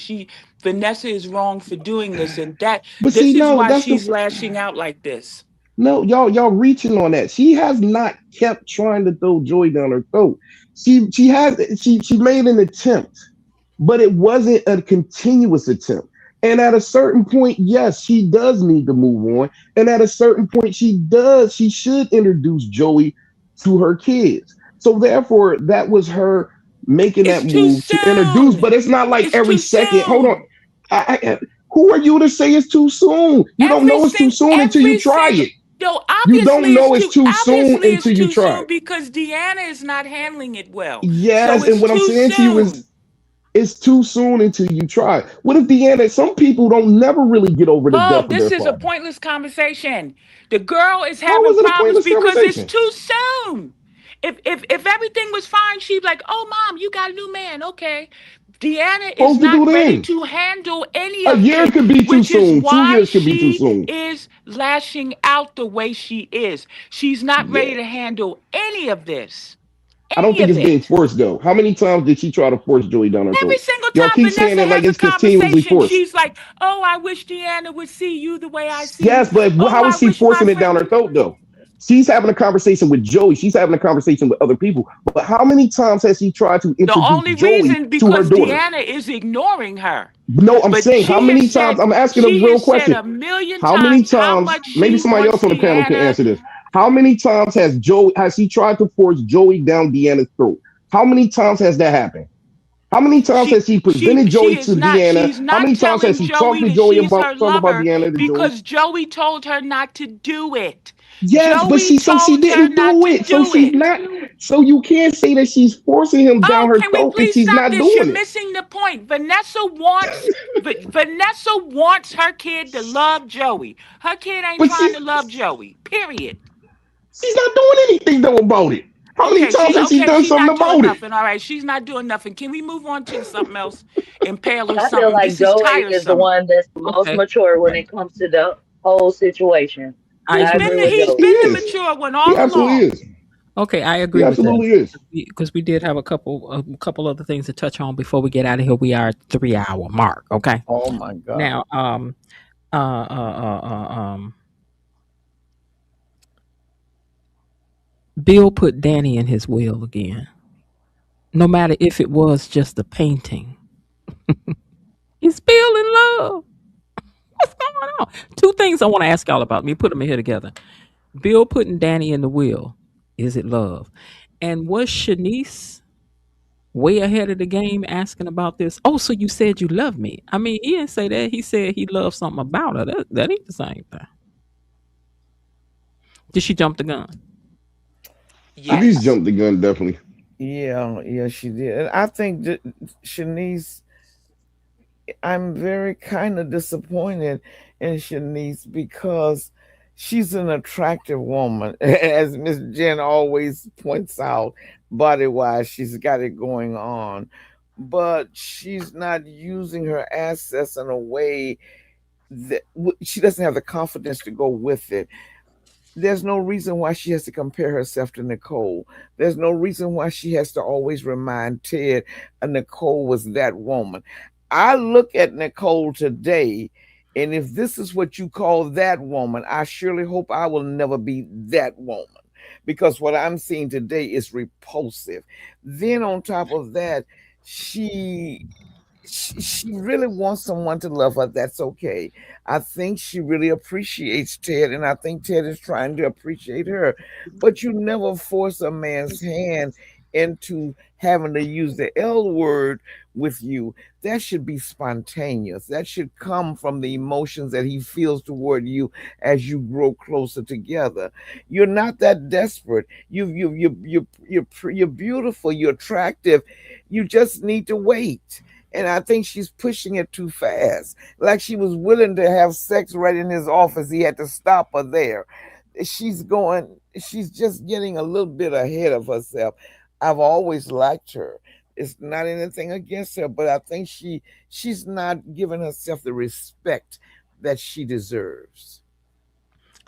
Vanessa is wrong for doing this, and but see, this is no, why that's she's the lashing out like this. no, y'all reaching on that. She has not kept trying to throw joy down her throat. She made an attempt, but it wasn't a continuous attempt. And at a certain point, yes, she does need to move on. And at a certain point, she should introduce Joey to her kids. So therefore, that was her making It's that too move to introduce, soon. but it's not like It's every too second. Hold on. soon. Who are you to say it's too soon? You don't know it's too soon until you Every try single. it. No, You don't know it's too soon obviously it's until you too try soon it. because Deanna is not handling it well. So Yes, and it's what I'm too saying to you is soon. it's too soon until you try. What if Deanna? Some people don't never really get over the Oh, death of this their is a father. pointless conversation. The girl is How having was it a problems pointless because it's conversation? too soon. If everything was fine, she'd be like, "Oh, mom, you got a new man, okay." Deanna is Supposed to not do ready then. to handle any A of year this, could be too which is soon. Two why years could be too she soon. is lashing out the way she is. She's not Yeah. ready to handle any of this, I don't any think of it's being it. forced though. How many times did she try to force Joey down her Every throat? single Y'all time keep saying Vanessa it like has a it's continuously conversation, forced. she's like, "Oh, I wish Deanna would see you the way I see you. Yes, but Oh, how I is she wish my forcing it down friend." her throat though? She's having a conversation with Joey. She's having a conversation with other people. But how many times has she tried to The introduce only Joey reason to her because daughter? Deanna is ignoring her. No, I'm But saying how many times? I'm asking a she real has said question. a million How many times how times? much Maybe she somebody wants else on the panel can Deanna. answer this. How many times has she tried to force Joey down Deanna's throat? How many times has that happened? How many times has she presented Joey to Deanna? She's How not many times has telling she talked Joey to that Joey she's about her talked about lover Deanna to Joey? because Joey told her not to do it. Yes, but Joey she told her didn't not do to it. So do she's it. not. So you can't say that she's forcing him down Oh, her can we throat if please she's stop not this? You're doing it. missing the point. Vanessa wants her kid to love Joey. Her kid ain't But trying to love Joey. Period. she's not doing anything though about it. How many times has she done She's something not doing about it? nothing. All right, she's not doing nothing. Can we move on to something else? Impale or I feel something. like This is Joey is the tiresome. one that's the most Okay. mature when it comes to the whole situation. I I agree. agree with He He's Joey. been the is. mature one He all absolutely along. is. Okay, I He agree with that absolutely is. because we did have a couple other things to touch on before we get out of here. We are at 3 hour mark. Okay. Oh my God. Now, uh, uh, uh, uh, um, Bill put Danny in his will again. No matter if it was just a painting. Is Bill in love? What's going on? Two things I want to ask y'all about. Let me put them in here together. Bill putting Danny in the will. Is it love? And was Shanice way ahead of the game asking about this? Oh, so you said you love me. I mean, he didn't say that. He said he loved something about her. That ain't the same thing. Did she jump the gun? I, Shanice Yes. jumped the gun, definitely. yeah, she did. And I think that Shanice, I'm very kind of disappointed in Shanice because she's an attractive woman. As Miss Jen always points out, body wise, she's got it going on. But she's not using her assets in a way that she doesn't have the confidence to go with it. There's no reason why she has to compare herself to Nicole. There's no reason why she has to always remind Ted Nicole was that woman. I look at Nicole today, and if this is what you call that woman, I surely hope I will never be that woman because what I'm seeing today is repulsive. Then, on top of that, she she really wants someone to love her. That's okay. I think she really appreciates Ted, and I think Ted is trying to appreciate her. But you never force a man's hand into having to use the L word with you. That should be spontaneous. That should come from the emotions that he feels toward you as you grow closer together. You're not that desperate. You're beautiful. You're attractive. You just need to wait. And I think she's pushing it too fast. Like she was willing to have sex right in his office. He had to stop her there. She's just getting a little bit ahead of herself. I've always liked her. It's not anything against her, but I think she's not giving herself the respect that she deserves.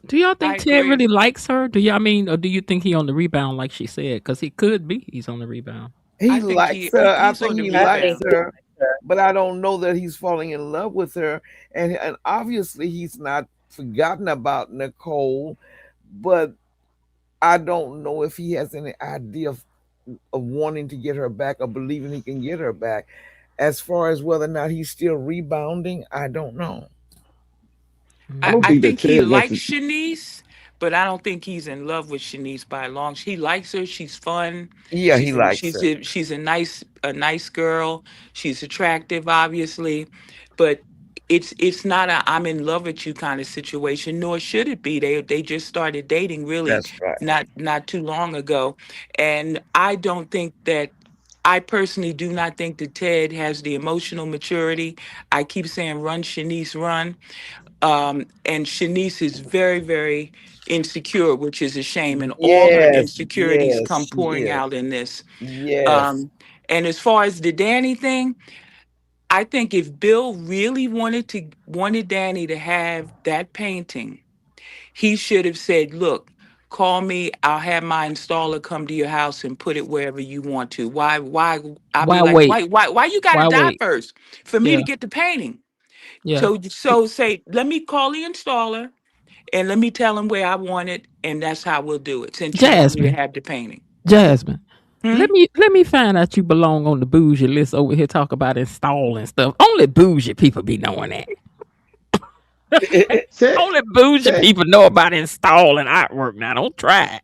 Do y'all I think Ted agree. really likes her? Do y'all mean, or do you think he on the rebound like she said? Because he could be. He's on the rebound. He I think likes her. I he's think on the he I likes think rebound. he her, likes her. but I don't know that he's falling in love with her. And obviously he's not forgotten about Nicole, but I don't know if he has any idea of wanting to get her back or believing he can get her back. As far as whether or not he's still rebounding, I don't know. I I, don't I think Mm. that think he Ted wants likes to. Shanice, but I don't think he's in love with Shanice by a long. He likes her. She's fun. Yeah, he likes her. She's a nice girl. She's attractive, obviously, but it's not a I'm in love with you kind of situation. Nor should it be. They just started dating really That's right. not too long ago, and I don't think that. I personally do not think that Ted has the emotional maturity. I keep saying, run, Shanice, run. And Shanice is very, very insecure, which is a shame. And all her Yes, insecurities yes, come she pouring is. out in this. Yes, Um, and as far as the Danny thing, I think if Bill really wanted Danny to have that painting, he should have said, "Look, call me. I'll have my installer come to your house and put it wherever you want to." Why? I'll be Why like, wait? why you got to Why die wait? first for me to Yeah, get the painting? yeah. So say, let me call the installer and let me tell him where I want it, and that's how we'll do it. Since you want me to Jasmine, have the painting, Jasmine. hmm? Let me find out you belong on the bougie list over here. Talk about installing stuff. Only bougie people be knowing that. Ted, Only bougie Ted, people know about installing artwork. Now, don't try it.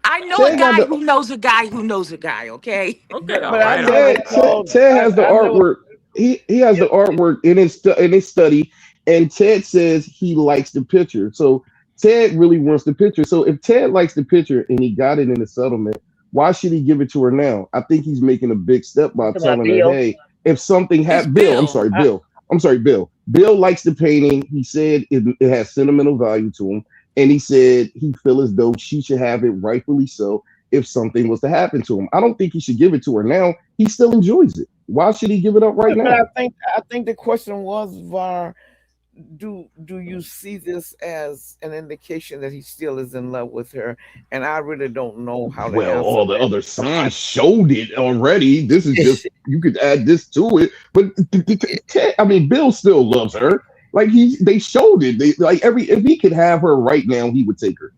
I know a Ted got guy the who knows a guy who knows a guy. Okay. Okay, all but I right, all never right. called. Ted has the I never. artwork. He has Yeah, the artwork in his study, and Ted says he likes the picture. So Ted really wants the picture. So if Ted likes the picture and he got it in the settlement, why should he give it to her now? I think he's making a big step You by talking about telling her, Bill? "Hey, if something It's happened, Bill, I'm Bill. sorry, I, Bill, I'm sorry, Bill. Bill likes the painting. He said it has sentimental value to him, and he said he feel as though she should have it rightfully so if something was to happen to him. I don't think he should give it to her now. He still enjoys it. Why should he give it up right but now? I think the question was, Var, do you see this as an indication that he still is in love with her? And I really don't know how to Well, answer all the other signs showed it already. This is just that. you could add this to it, but I mean, Bill still loves her. Like they showed it. They like every if he could have her right now, he would take her.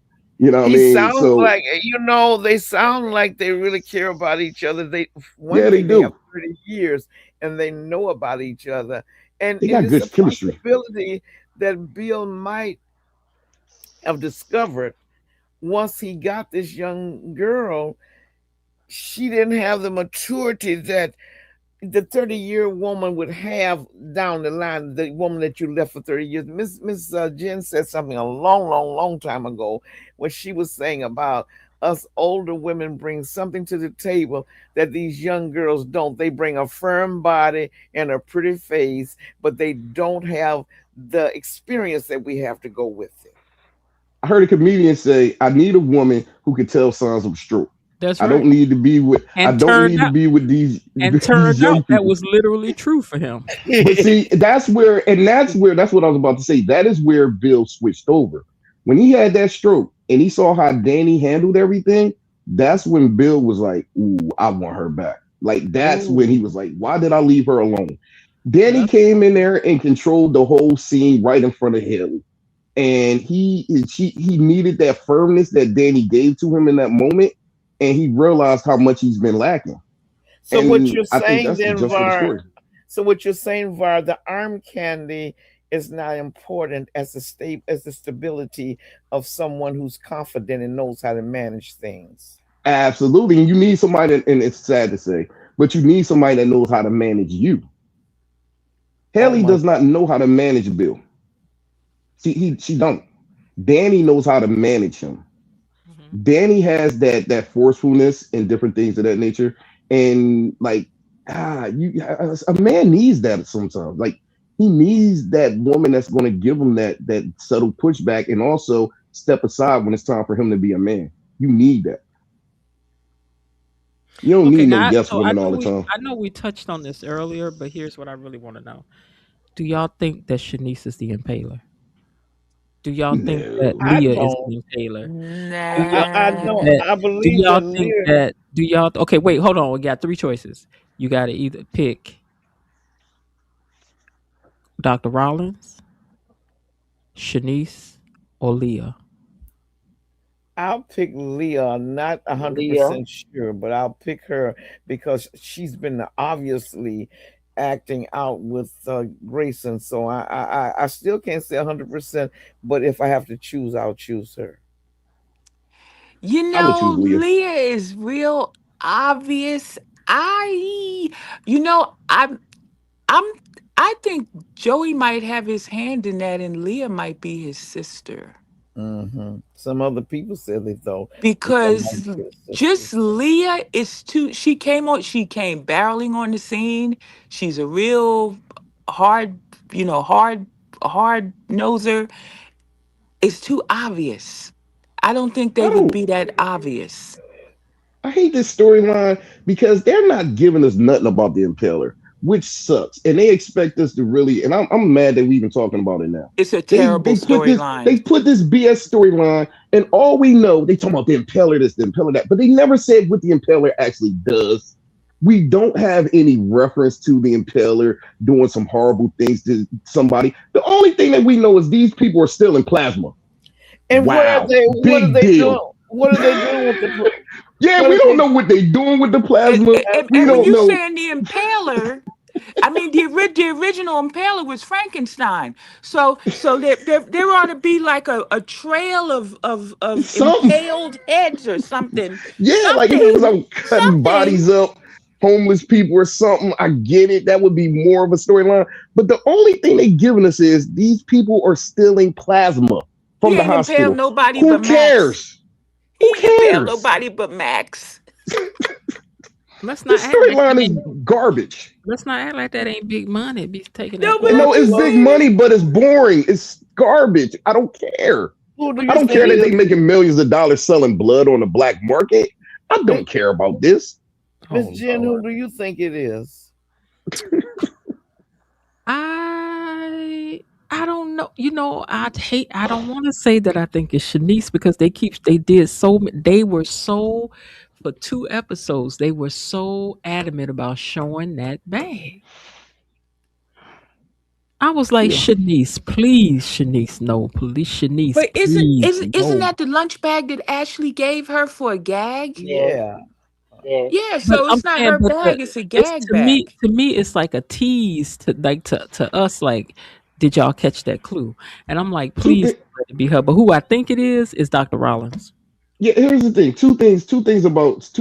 You know what I He mean? sounds So like they sound like they really care about each other. They one yeah, they thing they have do. 30 years and they know about each other. And They it got is good a chemistry. possibility that Bill might have discovered once he got this young girl, she didn't have the maturity that the 30-year woman would have down the line, the woman that you left for 30 years. Miss Jen said something a long time ago when she was saying about us older women bring something to the table that these young girls don't. They bring a firm body and a pretty face, but they don't have the experience that we have to go with it. I heard a comedian say, "I need a woman who can tell signs of stroke. That's I right. don't need to be with. I And don't turned need to out be with these and these turned young out that people." was literally true for him. But see, that's what I was about to say. That is where Bill switched over. When he had that stroke and he saw how Danny handled everything, that's when Bill was like, "Ooh, I want her back." Like that's when he Ooh, was like, "Why did I leave her alone?" Danny that's came in there and controlled the whole scene right in front of him, and he needed that firmness that Danny gave to him in that moment, and he realized how much he's been lacking. so what And you're I think saying that's the then, gist of the Var. story. So what you're saying, Var, the arm candy is not important as the stability of someone who's confident and knows how to manage things. Absolutely. And you need somebody, and it's sad to say, but you need somebody that knows how to manage you. Oh Haley my. does not know how to manage Bill. She don't. Danny knows how to manage him. Mhm. Danny has that forcefulness and different things of that nature. And like a man needs that sometimes. Like he needs that woman that's gonna give him that subtle pushback and also step aside when it's time for him to be a man. You need that. You don't Okay, need no now yes so I women know all the we time. I know we touched on this earlier, but here's what I really want to know. Do y'all think that Shanice is the impaler? Do y'all think that No. I Leah is don't. the impaler? Do y'all I think don't. Nah. that I do believe y'all that think Lear. that do y'all okay, wait, hold on. We got three choices. You gotta either pick Dr. Rollins, Shanice, or Leah. I'll pick Leah. Not a hundred Leah. percent sure, but I'll pick her because she's been obviously acting out with Grayson. So I still can't say 100%. But if I have to choose, I'll choose her. You I would choose know, Leah. Leah is real obvious. I, you know, I'm, I think Joey might have his hand in that, and Leah might be his sister Some other people said they thought that might because be her sister. just Leah is too. She came barreling on the scene. She's a real hard, hard noser. It's too obvious. I don't think they I would don't be that obvious. I hate this storyline because they're not giving us nothing about the Impaler, which sucks. And they expect us to really, and I'm mad that we even talking about it now. It's a They terrible they put this storyline. they put this BS storyline, and all we know they talking about the Impaler this, the Impaler that, but they never said what the Impaler actually does. We don't have any reference to the Impaler doing some horrible things to somebody. The only thing that we know is these people are still in plasma. And what are Wow, they? What are big they doing? deal. What are they doing with the? Yeah, What we are don't they? know what they're doing with the And, plasma. We and when don't you know. saying the Impaler, I mean the original Impaler was Frankenstein. So there ought to be like a trail of Something. impaled heads or something. Yeah, like if he was Something. out cutting Something. bodies up, homeless people or something, I get it. That would be more of a storyline. But the only thing they giving us is these people are stealing plasma He from the ain't impaled hospital. nobody Who but Max. cares? He Who ain't impaled cares? nobody but Max. Let's not This act like that storyline is ain't garbage. let's not act like that ain't big money. Be taking that No, but And plasma. I'm no, it's just big saying money, it. but it's boring. It's garbage. I don't care. Who do I you don't think care it that they is, making millions of dollars selling blood on the black market. I Mi- don't care about this. Miss Oh Jen? Who Lord. do you think it is? I don't know. I don't want to say that I think it's Shanice because they were so for 2 episodes, they were so adamant about showing that bag. I was like, Yeah. Shanice, please, Shanice, no, please, Shanice, But isn't please, isn't isn't no. that the lunch bag that Ashley gave her for a gag? Yes, Yeah. yes. Yeah, But so I'm it's not saying, her but bag, it's a it's gag bag. to me, it's like a tease to like to us. Like, did y'all catch that clue? And I'm like, Two please, things. let it be her. But who I think it is Dr. Rollins. Yeah, here's the thing. Two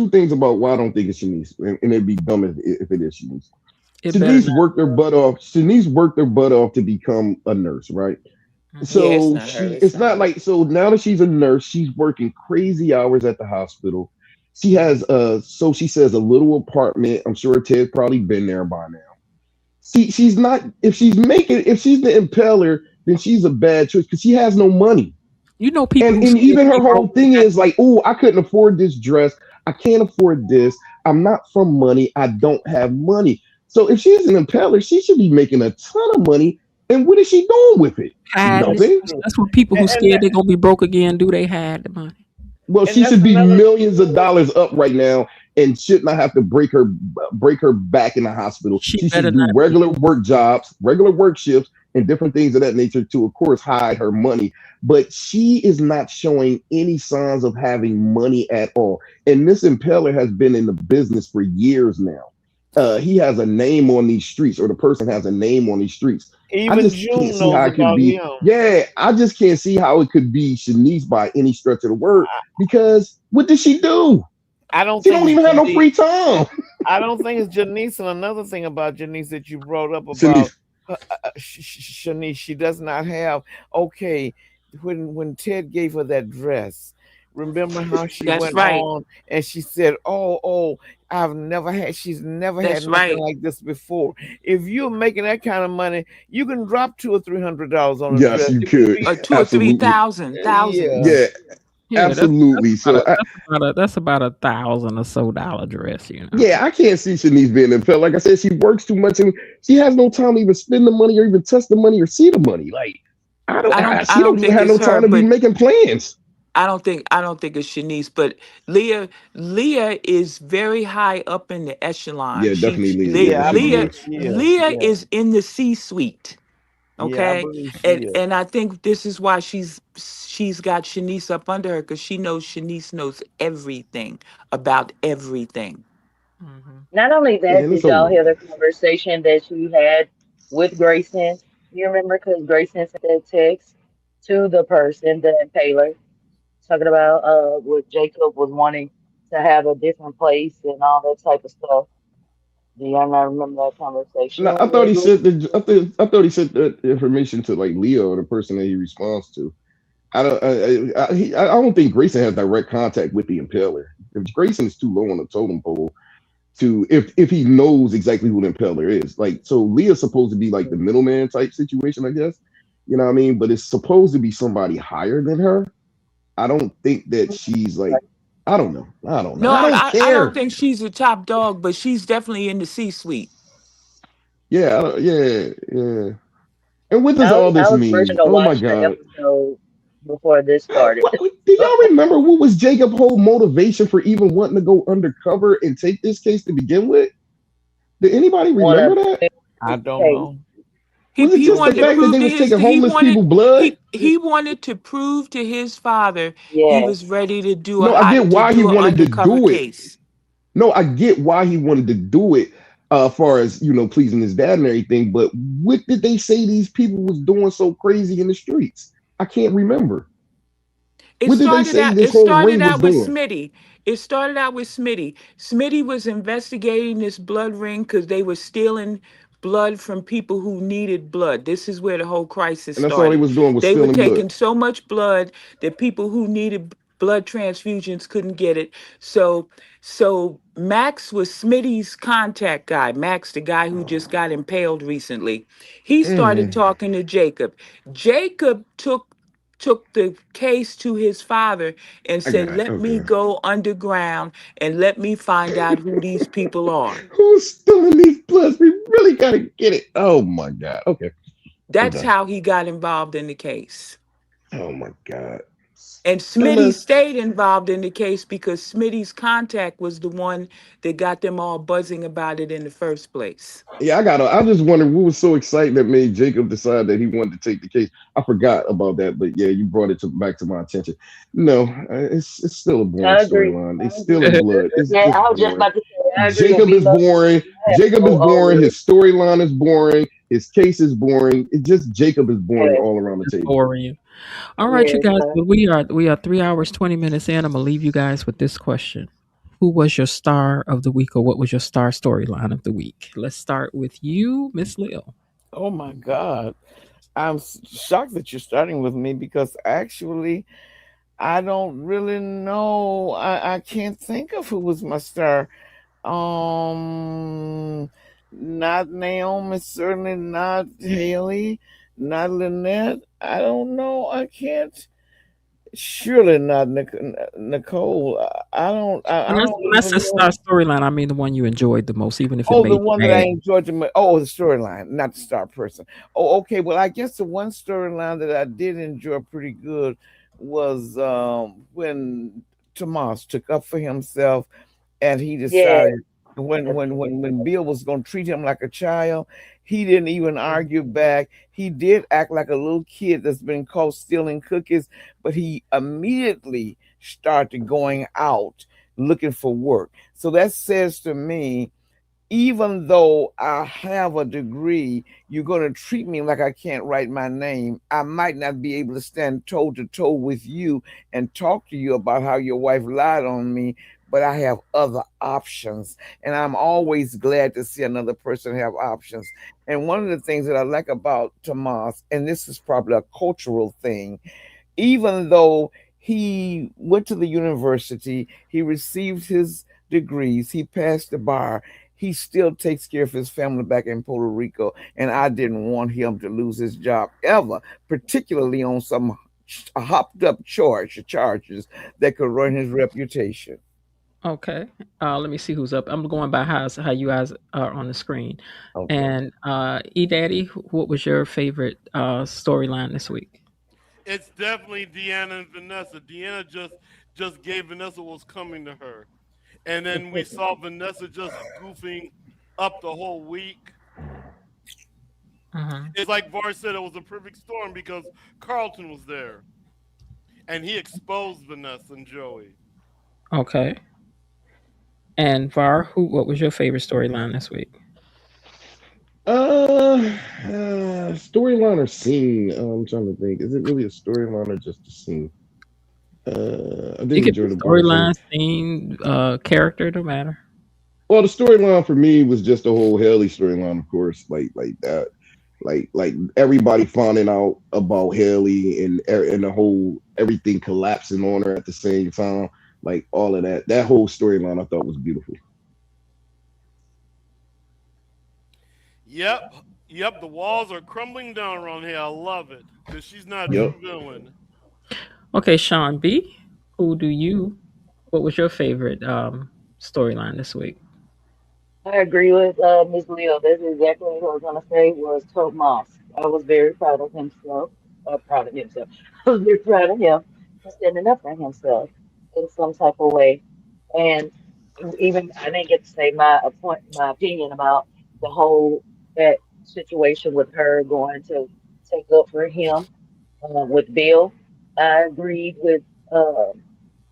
things about why I don't think it's Shanice, and it'd be dumb if it is Shanice. It better Shanice not. worked her butt off. Shanice worked her butt off to become a nurse, right? Mhm. Yeah, it's So not her. she, It's it's not not her. like so now that she's a nurse, she's working crazy hours at the hospital. She Mhm. has so she says a little apartment. I'm sure Ted's probably been there by now. See, she's not. If she's the impaler, then she's a bad choice because she has no money. You know, people who And scared even to her be whole broke. thing is like, oh, I couldn't afford this dress. I can't afford this. I'm not from money. I don't have money. So if she's an impeller, she should be making a ton of money. And what is she doing with it? Hiding it. Nothing. True. That's what people who And scared they're gonna be broke again do. They hide the money. Well, and she that's should be another. millions of dollars up right now and should not have to break her back in the hospital. She She better should do not be. regular work jobs, regular work shifts, and different things of that nature to, of course, hide her money. But she is not showing any signs of having money at all. And this impeller has been in the business for years now. He has a name on these streets, or the person has a name on these streets. I Even just can't June see how knows it could about be. him. Yeah, I just can't see how it could be Shanice by any stretch of the word because what did she do? I don't She think don't it's even have no Janice. free time. I don't think it's Janice. And another thing about Janice that you brought up about Shanice, Shanice, she does not have. Okay, when Ted gave her that dress, remember how she That's went right. on and she said, "Oh, I've never had. She's never had That's nothing right. like this before." If you're making that kind of money, you can drop $200 or $300 on a yes, dress. you It would could. be, Or two or three Absolutely. thousand, yeah. thousands. Yeah, Yeah, absolutely. So that's about a thousand or so dollar dress. You know. yeah, I can't see Shanice being in felt. Like I said, she works too much and she has no time to even spend the money or even touch the money or see the money. Like I don't I she don't don't even think have it's no her, time to be but making plans. I don't think it's Shanice, but Leah is very high up in the echelon. Yeah, She definitely Leah. Yeah, Yeah, I she's Leah believe huge. she is. Leah Yeah. is in the C-suite. Yeah, I Okay, believe she and is. and I think this is why she's got Shanice up under her because she knows Shanice knows everything about everything. Mhm. Not only Yeah, that, and it's did y'all over. hear the conversation that she had with Grayson? You remember? Because Grayson sent that text to the person, the impaler, talking about what Jacob was wanting to have a different place and all that type of stuff. Do y'all not remember that conversation? No, I thought he said that. I thought he sent that information to like Leo or the person that he responds to. I don't think Grayson has direct contact with the impaler. If Grayson is too low on the totem pole to if he knows exactly who the impaler is, like so Leah's supposed to be like the middleman type situation, I guess. You know what I mean? But it's supposed to be somebody higher than her. I don't think that she's like. I don't know. I don't know. No, I don't I don't care. think she's a top dog, but she's definitely in the C-suite. Yeah, yeah. And what does I was all I this was rushing mean? to Oh my watch the god. episode before this started. Do y'all remember what was Jacob's whole motivation for even wanting to go undercover and take this case to begin with? Did anybody Want remember to that? I don't case? know. He Was it he just the wanted to fact that prove they to was his taking he homeless wanted people blood? he wanted to prove to his father he was Yes. ready to do a No, I hot get to why he do an wanted to undercover do it. case. No, I get why he wanted to do it, far as pleasing his dad and everything. But what did they say these people was doing so crazy in the streets? I can't remember. What did they say this It whole started ring was out with doing? Smitty. It started out with Smitty. Smitty was investigating this blood ring because they were stealing blood from people who needed blood. This is where the whole crisis And that's all they started. was doing was They were stealing blood. taking so much blood that people who needed blood transfusions couldn't get it. So Max was Smitty's contact guy. Max, the guy who just got impaled recently. He started Mm. talking to Jacob. Jacob took the case to his father and I said, got "Let me okay. go underground and let me find out who these people are." Who's stealing these bloods? We really gotta get it. Oh my god. Okay, I'm That's done. how he got involved in the case. Oh my god. And And Smitty stayed involved in the case because Smitty's contact was the one that got them all buzzing about it in the first place. yeah, I just wonder what was so exciting that made Jacob decide that he wanted to take the case. I forgot about that, but yeah, you brought it back to my attention. No, it's still a boring I agree. storyline. It's I still agree. in blood. It's Yeah, just I was just boring. about to say, I agree. And Jacob be is lucky boring. I have to Jacob is go on boring. with His it. storyline is boring. His case is boring. It just Jacob is boring Yeah, all around the It's table. boring. All right, you yeah. guys. Well, we are 3 hours 20 minutes in. I'm gonna leave you guys with this question: who was your star of the week, or what was your star storyline of the week? Let's start with you, Miss Lil. Oh my God. I'm shocked that you're starting with me because actually I don't really know. I can't think of who was my star. Um, Not Naomi, certainly not Haley, not Lynette. I don't know. I can't. Surely not Nicole. I don't. When I I don't when I even said star know. storyline, I mean the one you enjoyed the most, even if it Oh, the made you one that I mad. enjoyed the most. Oh, the storyline, not the star person. Oh, okay. Well, I guess the one storyline that I did enjoy pretty good was when Tomas took up for himself and he Yeah, decided when Bill was going to treat him like a child, he didn't even argue back. He did act like a little kid that's been caught stealing cookies, but he immediately started going out looking for work. So that says to me, even though I have a degree, you're going to treat me like I can't write my name. I might not be able to stand toe to toe with you and talk to you about how your wife lied on me, but I have other options. And I'm always glad to see another person have options. And one of the things that I like about Tomas, and this is probably a cultural thing, even though he went to the university, he received his degrees, he passed the bar, he still takes care of his family back in Puerto Rico. And I didn't want him to lose his job ever, particularly on some hopped up charges that could ruin his reputation. Okay. Let me see who's up. I'm going by how you guys are on the screen. Okay. And E Daddy, what was your favorite storyline this week? It's definitely Deanna and Vanessa. Deanna just gave Vanessa what was coming to her, and then we saw Vanessa just goofing up the whole week. Hmm. It's like Var said, it was a perfect storm because Carlton was there, and he exposed Vanessa and Joey. Okay. And Var, what was your favorite storyline this week? Storyline or scene? I'm trying to think. Is it really a storyline or just a scene? I did It could be enjoy the bar scene. storyline, scene, character, no matter. Well, the storyline for me was just the whole Haley storyline, of course, like that, like everybody finding out about Haley and the whole everything collapsing on her at the same time, like all of that. That whole storyline I thought was beautiful. Yep, yep. The walls are crumbling down around here. I love it because she's not a Yep. true villain. Okay, Sean B, who do you? What was your favorite storyline this week? I agree with Ms. Leo. That's exactly what I was gonna say was Tomas. I was very proud of himself. Proud of himself. I was very proud of him for standing up for himself in some type of way. And even I didn't get to say my opinion about the whole that situation with her going to take up for him with Bill. I agreed with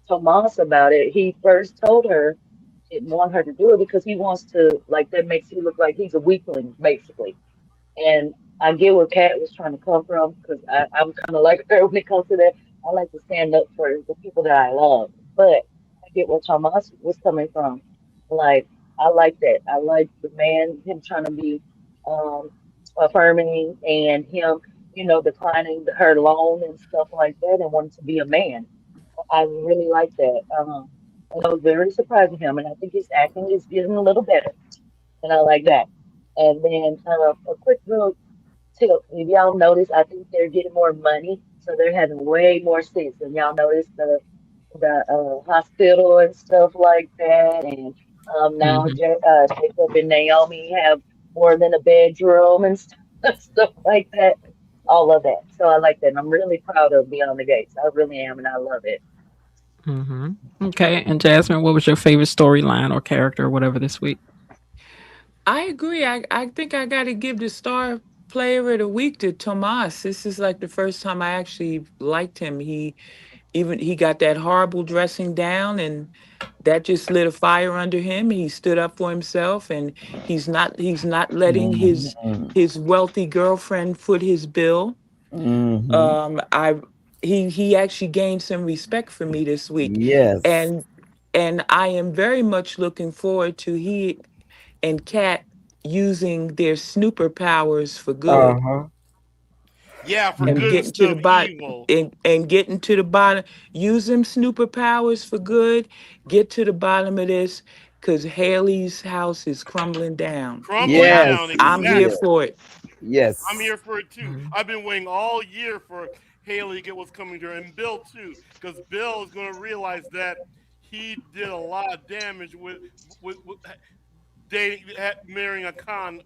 Tomas about it. He first told her didn't want her to do it because he wants to like that makes you look like he's a weakling, basically. And I get where Kat was trying to come from because I'm kind of like her when it comes to that. I like to stand up for the people that I love, but I get where Tomas was coming from. Like I like that. I like the man, him trying to be um, affirming and him, declining her loan and stuff like that and wanting to be a man. I really like that. And I was very surprised with him, and I think his acting is getting a little better, and I like that. And then a quick little tip: if y'all notice, I think they're getting more money, so they're having way more seats. And y'all notice the hospital and stuff like that. And now Hmm. Jacob and Naomi have more than a bedroom and stuff, stuff like that. all of that. So I like that. And I'm really proud of Beyond the Gates. I really am, and I love it. Mm-hmm. Okay. And Jasmine, what was your favorite storyline or character or whatever this week? I agree. I think I got to give the star player of the week to Tomas. This is like the first time I actually liked him. He got that horrible dressing down, and that just lit a fire under him. He stood up for himself, and he's not letting Mhm. his wealthy girlfriend foot his bill. Mhm. I he actually gained some respect for me this week, Yes. and I am very much looking forward to he and Kat using their snooper powers for Uh good huh. Yeah, for and good Mm-hmm. getting to instead the of bottom evil. and getting to the bottom. Use them snooper powers for good. Get to the bottom of this because Haley's house is crumbling down, and Crumbling Yes. down, I'm here Yes. exactly. for it. I'm Yes. here for it too. I've been waiting all year for Haley to get what's coming to her, and Bill too, because Bill is going to realize that he did a lot of damage with dating, marrying a con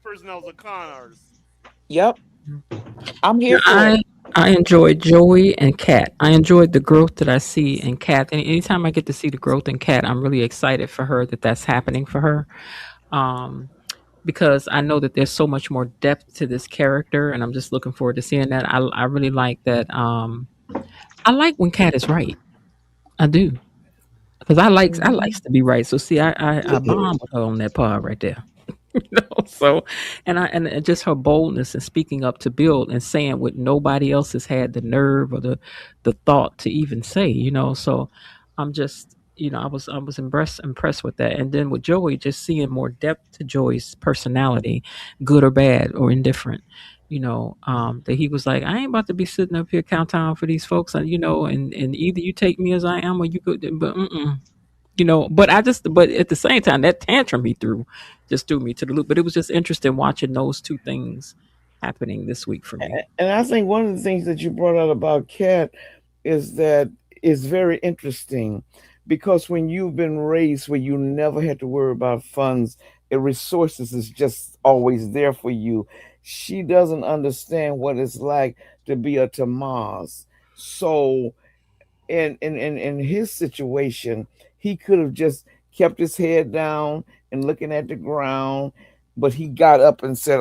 person that was a con artist. Yep, I'm Now, here for it. I enjoyed Joey and Kat. I enjoyed the growth that I see in Kat. And anytime I get to see the growth in Kat, I'm really excited for her that that's happening for her. Um, because I know that there's so much more depth to this character, and I'm just looking forward to seeing that. I really like that. I like when Kat is right. I do because I Mhm. likes to be right. So see, I bond with her on that part right there. So and just her boldness and speaking up to Bill and saying what nobody else has had the nerve or the thought to even say, so I'm just, I was impressed with that. And then with Joey, just seeing more depth to Joey's personality, good or bad or indifferent, that he was like, I ain't about to be sitting up here count time for these folks, and either you take me as I am or you go, but but at the same time, that tantrum he threw just threw me to the loop. But it was just interesting watching those two things happening this week for me. And I think one of the things that you brought out about Cat is that it's very interesting because when you've been raised where you never had to worry about funds and resources is just always there for you, she doesn't understand what it's like to be a Tamaz. So in his situation, he could have just kept his head down and looking at the ground, but he got up and said,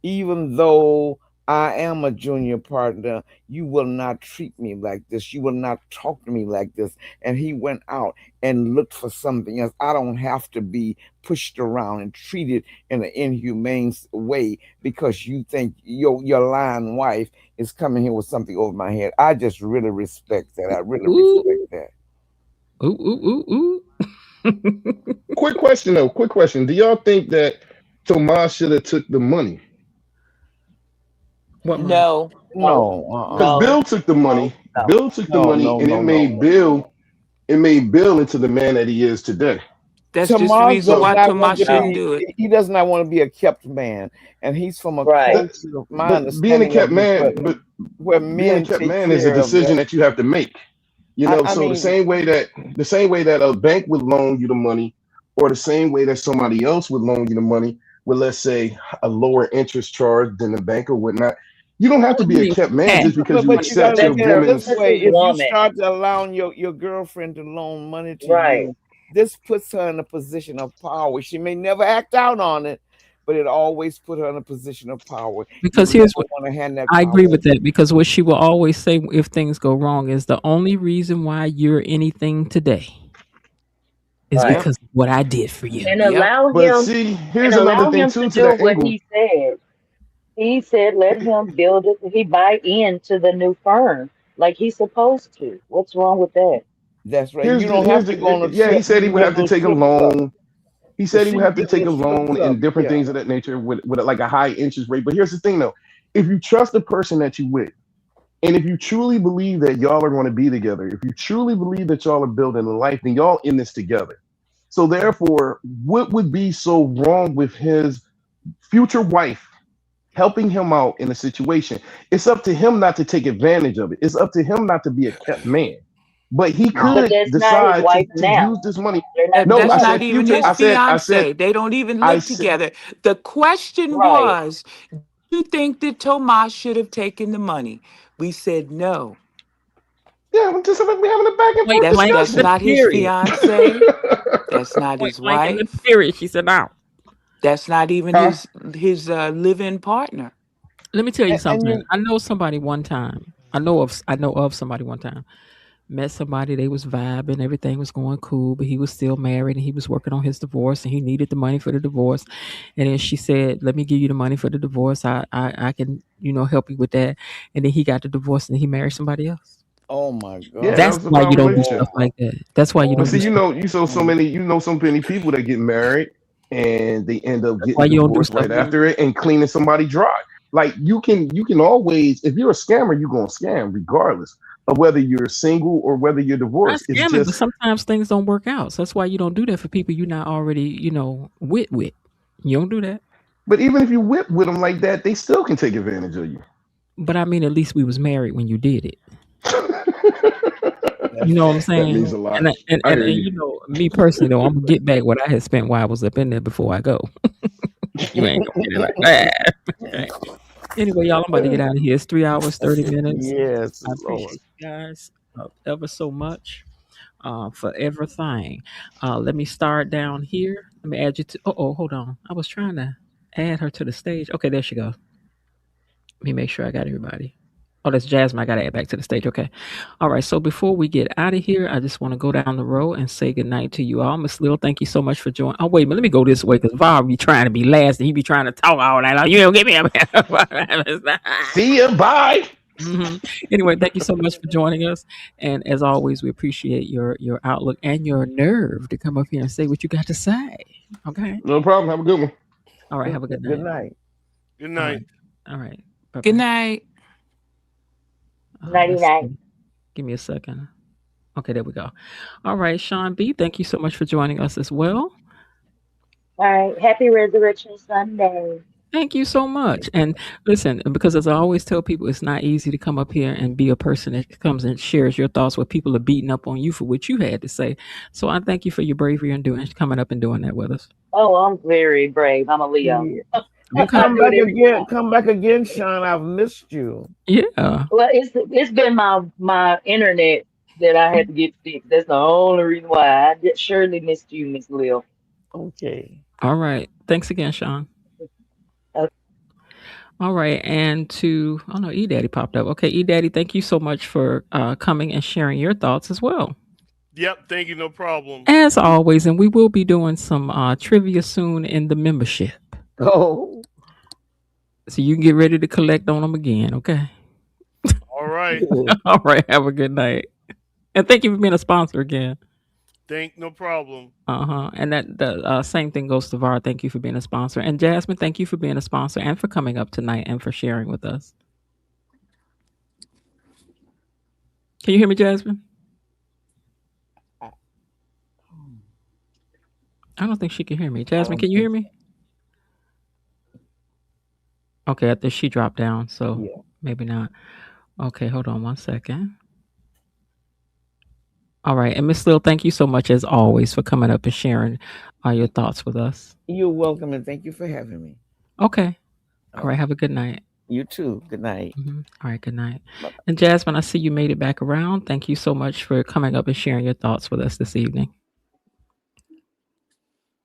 even though I am a junior partner, you will not treat me like this. You will not talk to me like this. And he went out and looked for something else. I don't have to be pushed around and treated in an inhumane way because you think your lying wife is coming here with something over my head. I just really respect that. I really respect Ooh, that. ooh, ooh, ooh, ooh. Quick question though. Quick question. Do y'all think that Tomas should have took the money? What money? No, No, No, Because no, Bill took the money. no. Bill took the no, money, no, and no, no. It made Bill into the man that he is today. that's just the Tomas reason does So why not want Tomas to shouldn't No. do it. he does not want to be a kept man. And he's from a Right. that, culture, my but being a understanding kept of is man, but where being a men kept take man is a care of decision that. that you have to make. I So mean, the same way that a bank would loan you the money, or the same way that somebody else would loan you the money, with let's say a lower interest charge than the bank or whatnot, you don't have to I be a mean, kept man Kat, just because you but you got to accept your look at it this woman's. That's way. his If you woman. start to allowing your girlfriend to loan money to Right. you, this puts her in a position of power. She may never act out on it, but it always put her in a position of power. You because never here's what want to hand that I power agree with over. that, because what she will always say if things go wrong is the only reason why you're anything today is Right. Yep, because of what I did for you. And yep. allow But him see, and here's another allow thing him too to to do that what angle. he said. He said let him build it. He buy into the new firm like he's supposed to. What's wrong with that? That's right. You don't Here's have to go on the a yeah. He trip. You said he can would get a have to little take a strip club. loan. He But said he she would can have to get a take little a strip loan club. and different Yeah. things of that nature with like a high interest rate. But here's the thing though, if you trust the person that you with, and if you truly believe that y'all are going to be together, if you truly believe that y'all are building a life, then y'all in this together. So therefore, what would be so wrong with his future wife helping him out in a situation? It's up to him not to take advantage of it. It's up to him not to be a kept man. But he But could that's not his decide wife to now. use this money. They're not No, I That's together. not said even future. his No. I said fiance. They don't even I live said together. The question Right. was, You think that Tomas should have taken the money? We said no. Yeah, we're just having a back and Point forth That's blank in that's the discussion. not his period. fiance. That's not Point his blank in the wife. period. She said, "Now, That's not even Huh? his live-in partner. let me tell you And something. you, I know somebody one time. I know of somebody one time. Met somebody. They was vibing. Everything was going cool, but he was still married and he was working on his divorce and he needed the money for the divorce. And then she said, "Let me give you the money for the divorce. I can help you with that." And then he got the divorce and he married somebody else. oh my Yeah, that God. That's was a why you failed don't do relationship. stuff like that. That's why you But don't see, do stuff. Mm. you know so many people that get married and they end up That's why getting you don't do divorced stuff right like after it and cleaning somebody dry. Like you can always, if you're a scammer, you're gonna scam regardless of whether you're single or whether you're not divorced. It's scamming, but just, sometimes things don't work out. So that's why you don't do that for people you're not already, with. You don't do that. but even if you whip with them like that, they still can take advantage of you. But I mean, at least we was married when you did it. You That's know what I'm That saying? means a lot. And I hear you. me personally though, I'm gonna get back what I had spent while I was up in there before I go. You ain't gonna get it like that. Okay. Anyway, y'all, I'm about to get out of here. It's 3 hours, 30 minutes. yes, I Lord. appreciate you guys ever so much for everything. Let me start down here. Let me add you to. Oh, hold on. I was trying to add her to the stage. Okay, there she goes. Let me make sure I got everybody. Oh, that's Jasmine. I got to add back to the stage. Okay. All right. So before we get out of here, I just want to go down the row and say goodnight to you all. Miss Lil, thank you so much for joining. Oh, wait a minute. Let me go this way because Var be trying to be last and he be trying to talk all night long. You don't get me up. See ya. Bye. hmm Anyway, thank you so much for joining us. And as always, we appreciate your outlook and your nerve to come up here and say what you got to say. Okay. No problem. Have a good one. All right. Have a good Good night. night. Good All night. right. All right. Bye Good bye. night. Nighty Let's night. see. Give me a second. Okay, there we go. All right, Sean B, thank you so much for joining us as well. All right. Happy Resurrection Sunday. Thank you so much. And listen, because as I always tell people, it's not easy to come up here and be a person that comes and shares your thoughts where people are beating up on you for what you had to say. So I thank you for your bravery and coming up and doing that with us. Oh, I'm very brave. I'm a Leo. Yeah. And Okay. I come do it back every again. time. Come back again, Sean. I've missed you. Yeah. Well, it's been my internet that I had to get fixed. That's the only reason why I did, surely missed you, Miss Lil. Okay. All right. Thanks again, Sean. All right. And oh no, E Daddy popped up. Okay, E Daddy, thank you so much for coming and sharing your thoughts as well. Yep. Thank you. No problem. As always, and we will be doing some trivia soon in the membership. Oh. So you can get ready to collect on them again, okay? All right. All right, have a good night. And thank you for being a sponsor again. No problem. Uh-huh. And that the same thing goes to VAR. Thank you for being a sponsor. And Jasmine, thank you for being a sponsor and for coming up tonight and for sharing with us. Can you hear me, Jasmine? I don't think she can hear me. I Jasmine, don't can you hear think me? Okay, I think she dropped down, so. so Yeah. maybe not. Okay, hold on one second. All right. And Miss Lil, thank you so much as always for coming up and sharing your thoughts with us. You're welcome and thank you for having me. Okay. All Oh, right. Have a good night. you too. Good night. All right. Good night. Bye-bye. And Jasmine, I see you made it back around. Thank you so much for coming up and sharing your thoughts with us this evening.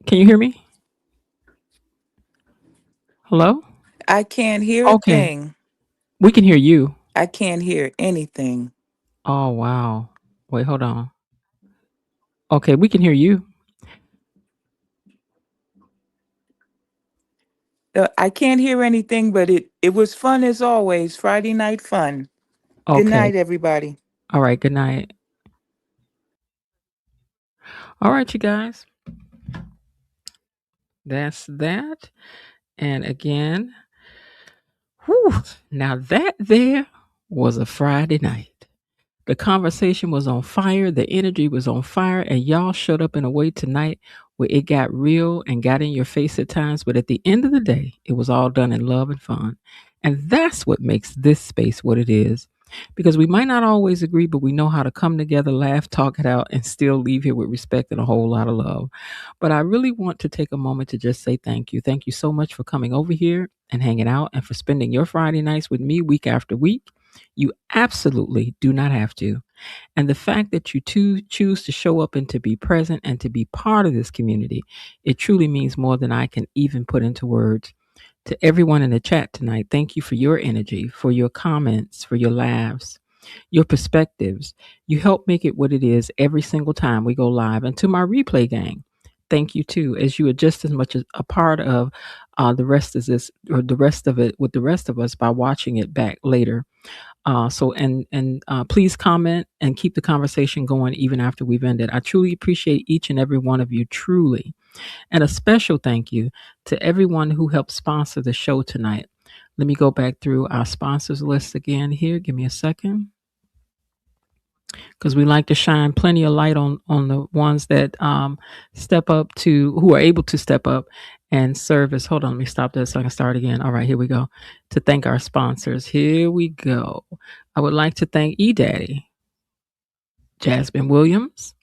Can you hear me? Hello? I can't hear a Okay. thing. We can hear you. I can't hear anything. Oh, wow. Wait, hold on. Okay. We can hear you. I can't hear anything, but it was fun as always. Friday night fun. Good Okay. night, everybody. All right. Good night. All right, you guys. That's that. And again, whew, now that there was a Friday night. The conversation was on fire, the energy was on fire, and y'all showed up in a way tonight where it got real and got in your face at times. But at the end of the day, it was all done in love and fun. And that's what makes this space what it is. because we might not always agree, but we know how to come together, laugh, talk it out, and still leave here with respect and a whole lot of love. But I really want to take a moment to just say thank you. Thank you so much for coming over here and hanging out and for spending your Friday nights with me week after week. You absolutely do not have to. And the fact that you choose to show up and to be present and to be part of this community, it truly means more than I can even put into words. To everyone in the chat tonight, thank you for your energy, for your comments, for your laughs, your perspectives. You help make it what it is every single time we go live. And to my replay gang, thank you too, as you are just as much as a part of the rest of this, or the rest of it with the rest of us by watching it back later. Please comment and keep the conversation going even after we've ended. I truly appreciate each and every one of you, truly. And a special thank you to everyone who helped sponsor the show tonight. Let me go back through our sponsors list again here. Give me a second. Because we like to shine plenty of light on the ones that step up to, who are able to step up and service. Hold on, let me stop that so I can start again. All right, here we go. To thank our sponsors. Here we go. I would like to thank eDaddy, Jasmine Williams,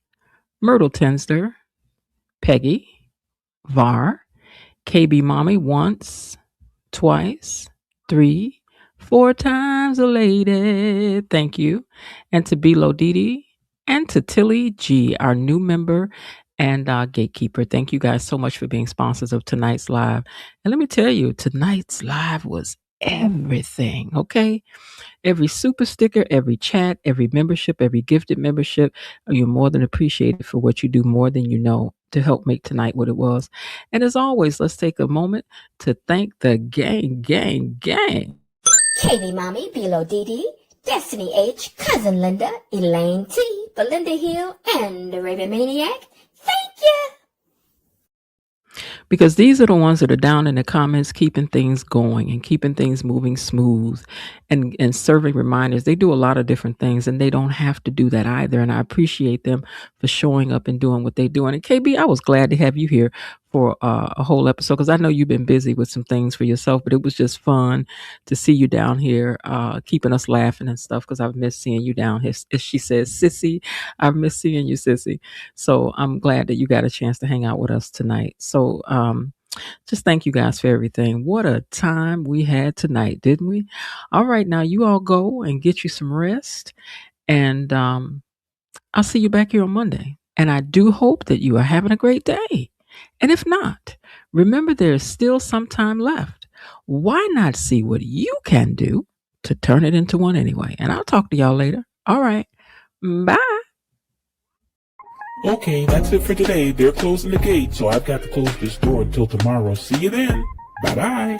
Myrtle Tenster, Peggy, VAR, KB Mommy once, twice, 3, 4 times a lady. Thank you. And to Bilo Didi and to Tilly G, our new member and gatekeeper. Thank you guys so much for being sponsors of tonight's live. And let me tell you, tonight's live was everything. Okay. Every super sticker, every chat, every membership, every gifted membership, you're more than appreciated for what you do more than you know to help make tonight what it was. And as always, let's take a moment to thank the gang. Katie Mommy, Bilo Didi, Destiny H, Cousin Linda, Elaine T, Belinda Hill, and the Raven Maniac. Thank you! Because these are the ones that are down in the comments, keeping things going and keeping things moving smooth and serving reminders. They do a lot of different things and they don't have to do that either. And I appreciate them for showing up and doing what they do. And KB, I was glad to have you here for a whole episode, because I know you've been busy with some things for yourself, but it was just fun to see you down here, keeping us laughing and stuff, because I've missed seeing you down here. As she says, Sissy, I've missed seeing you, Sissy. So I'm glad that you got a chance to hang out with us tonight. So just thank you guys for everything. What a time we had tonight, didn't we? All right, now you all go and get you some rest, and I'll see you back here on Monday. And I do hope that you are having a great day. And if not, remember there is still some time left. Why not see what you can do to turn it into one anyway? And I'll talk to y'all later. All right. Bye. Okay, that's it for today. They're closing the gate, so I've got to close this door until tomorrow. See you then. Bye-bye.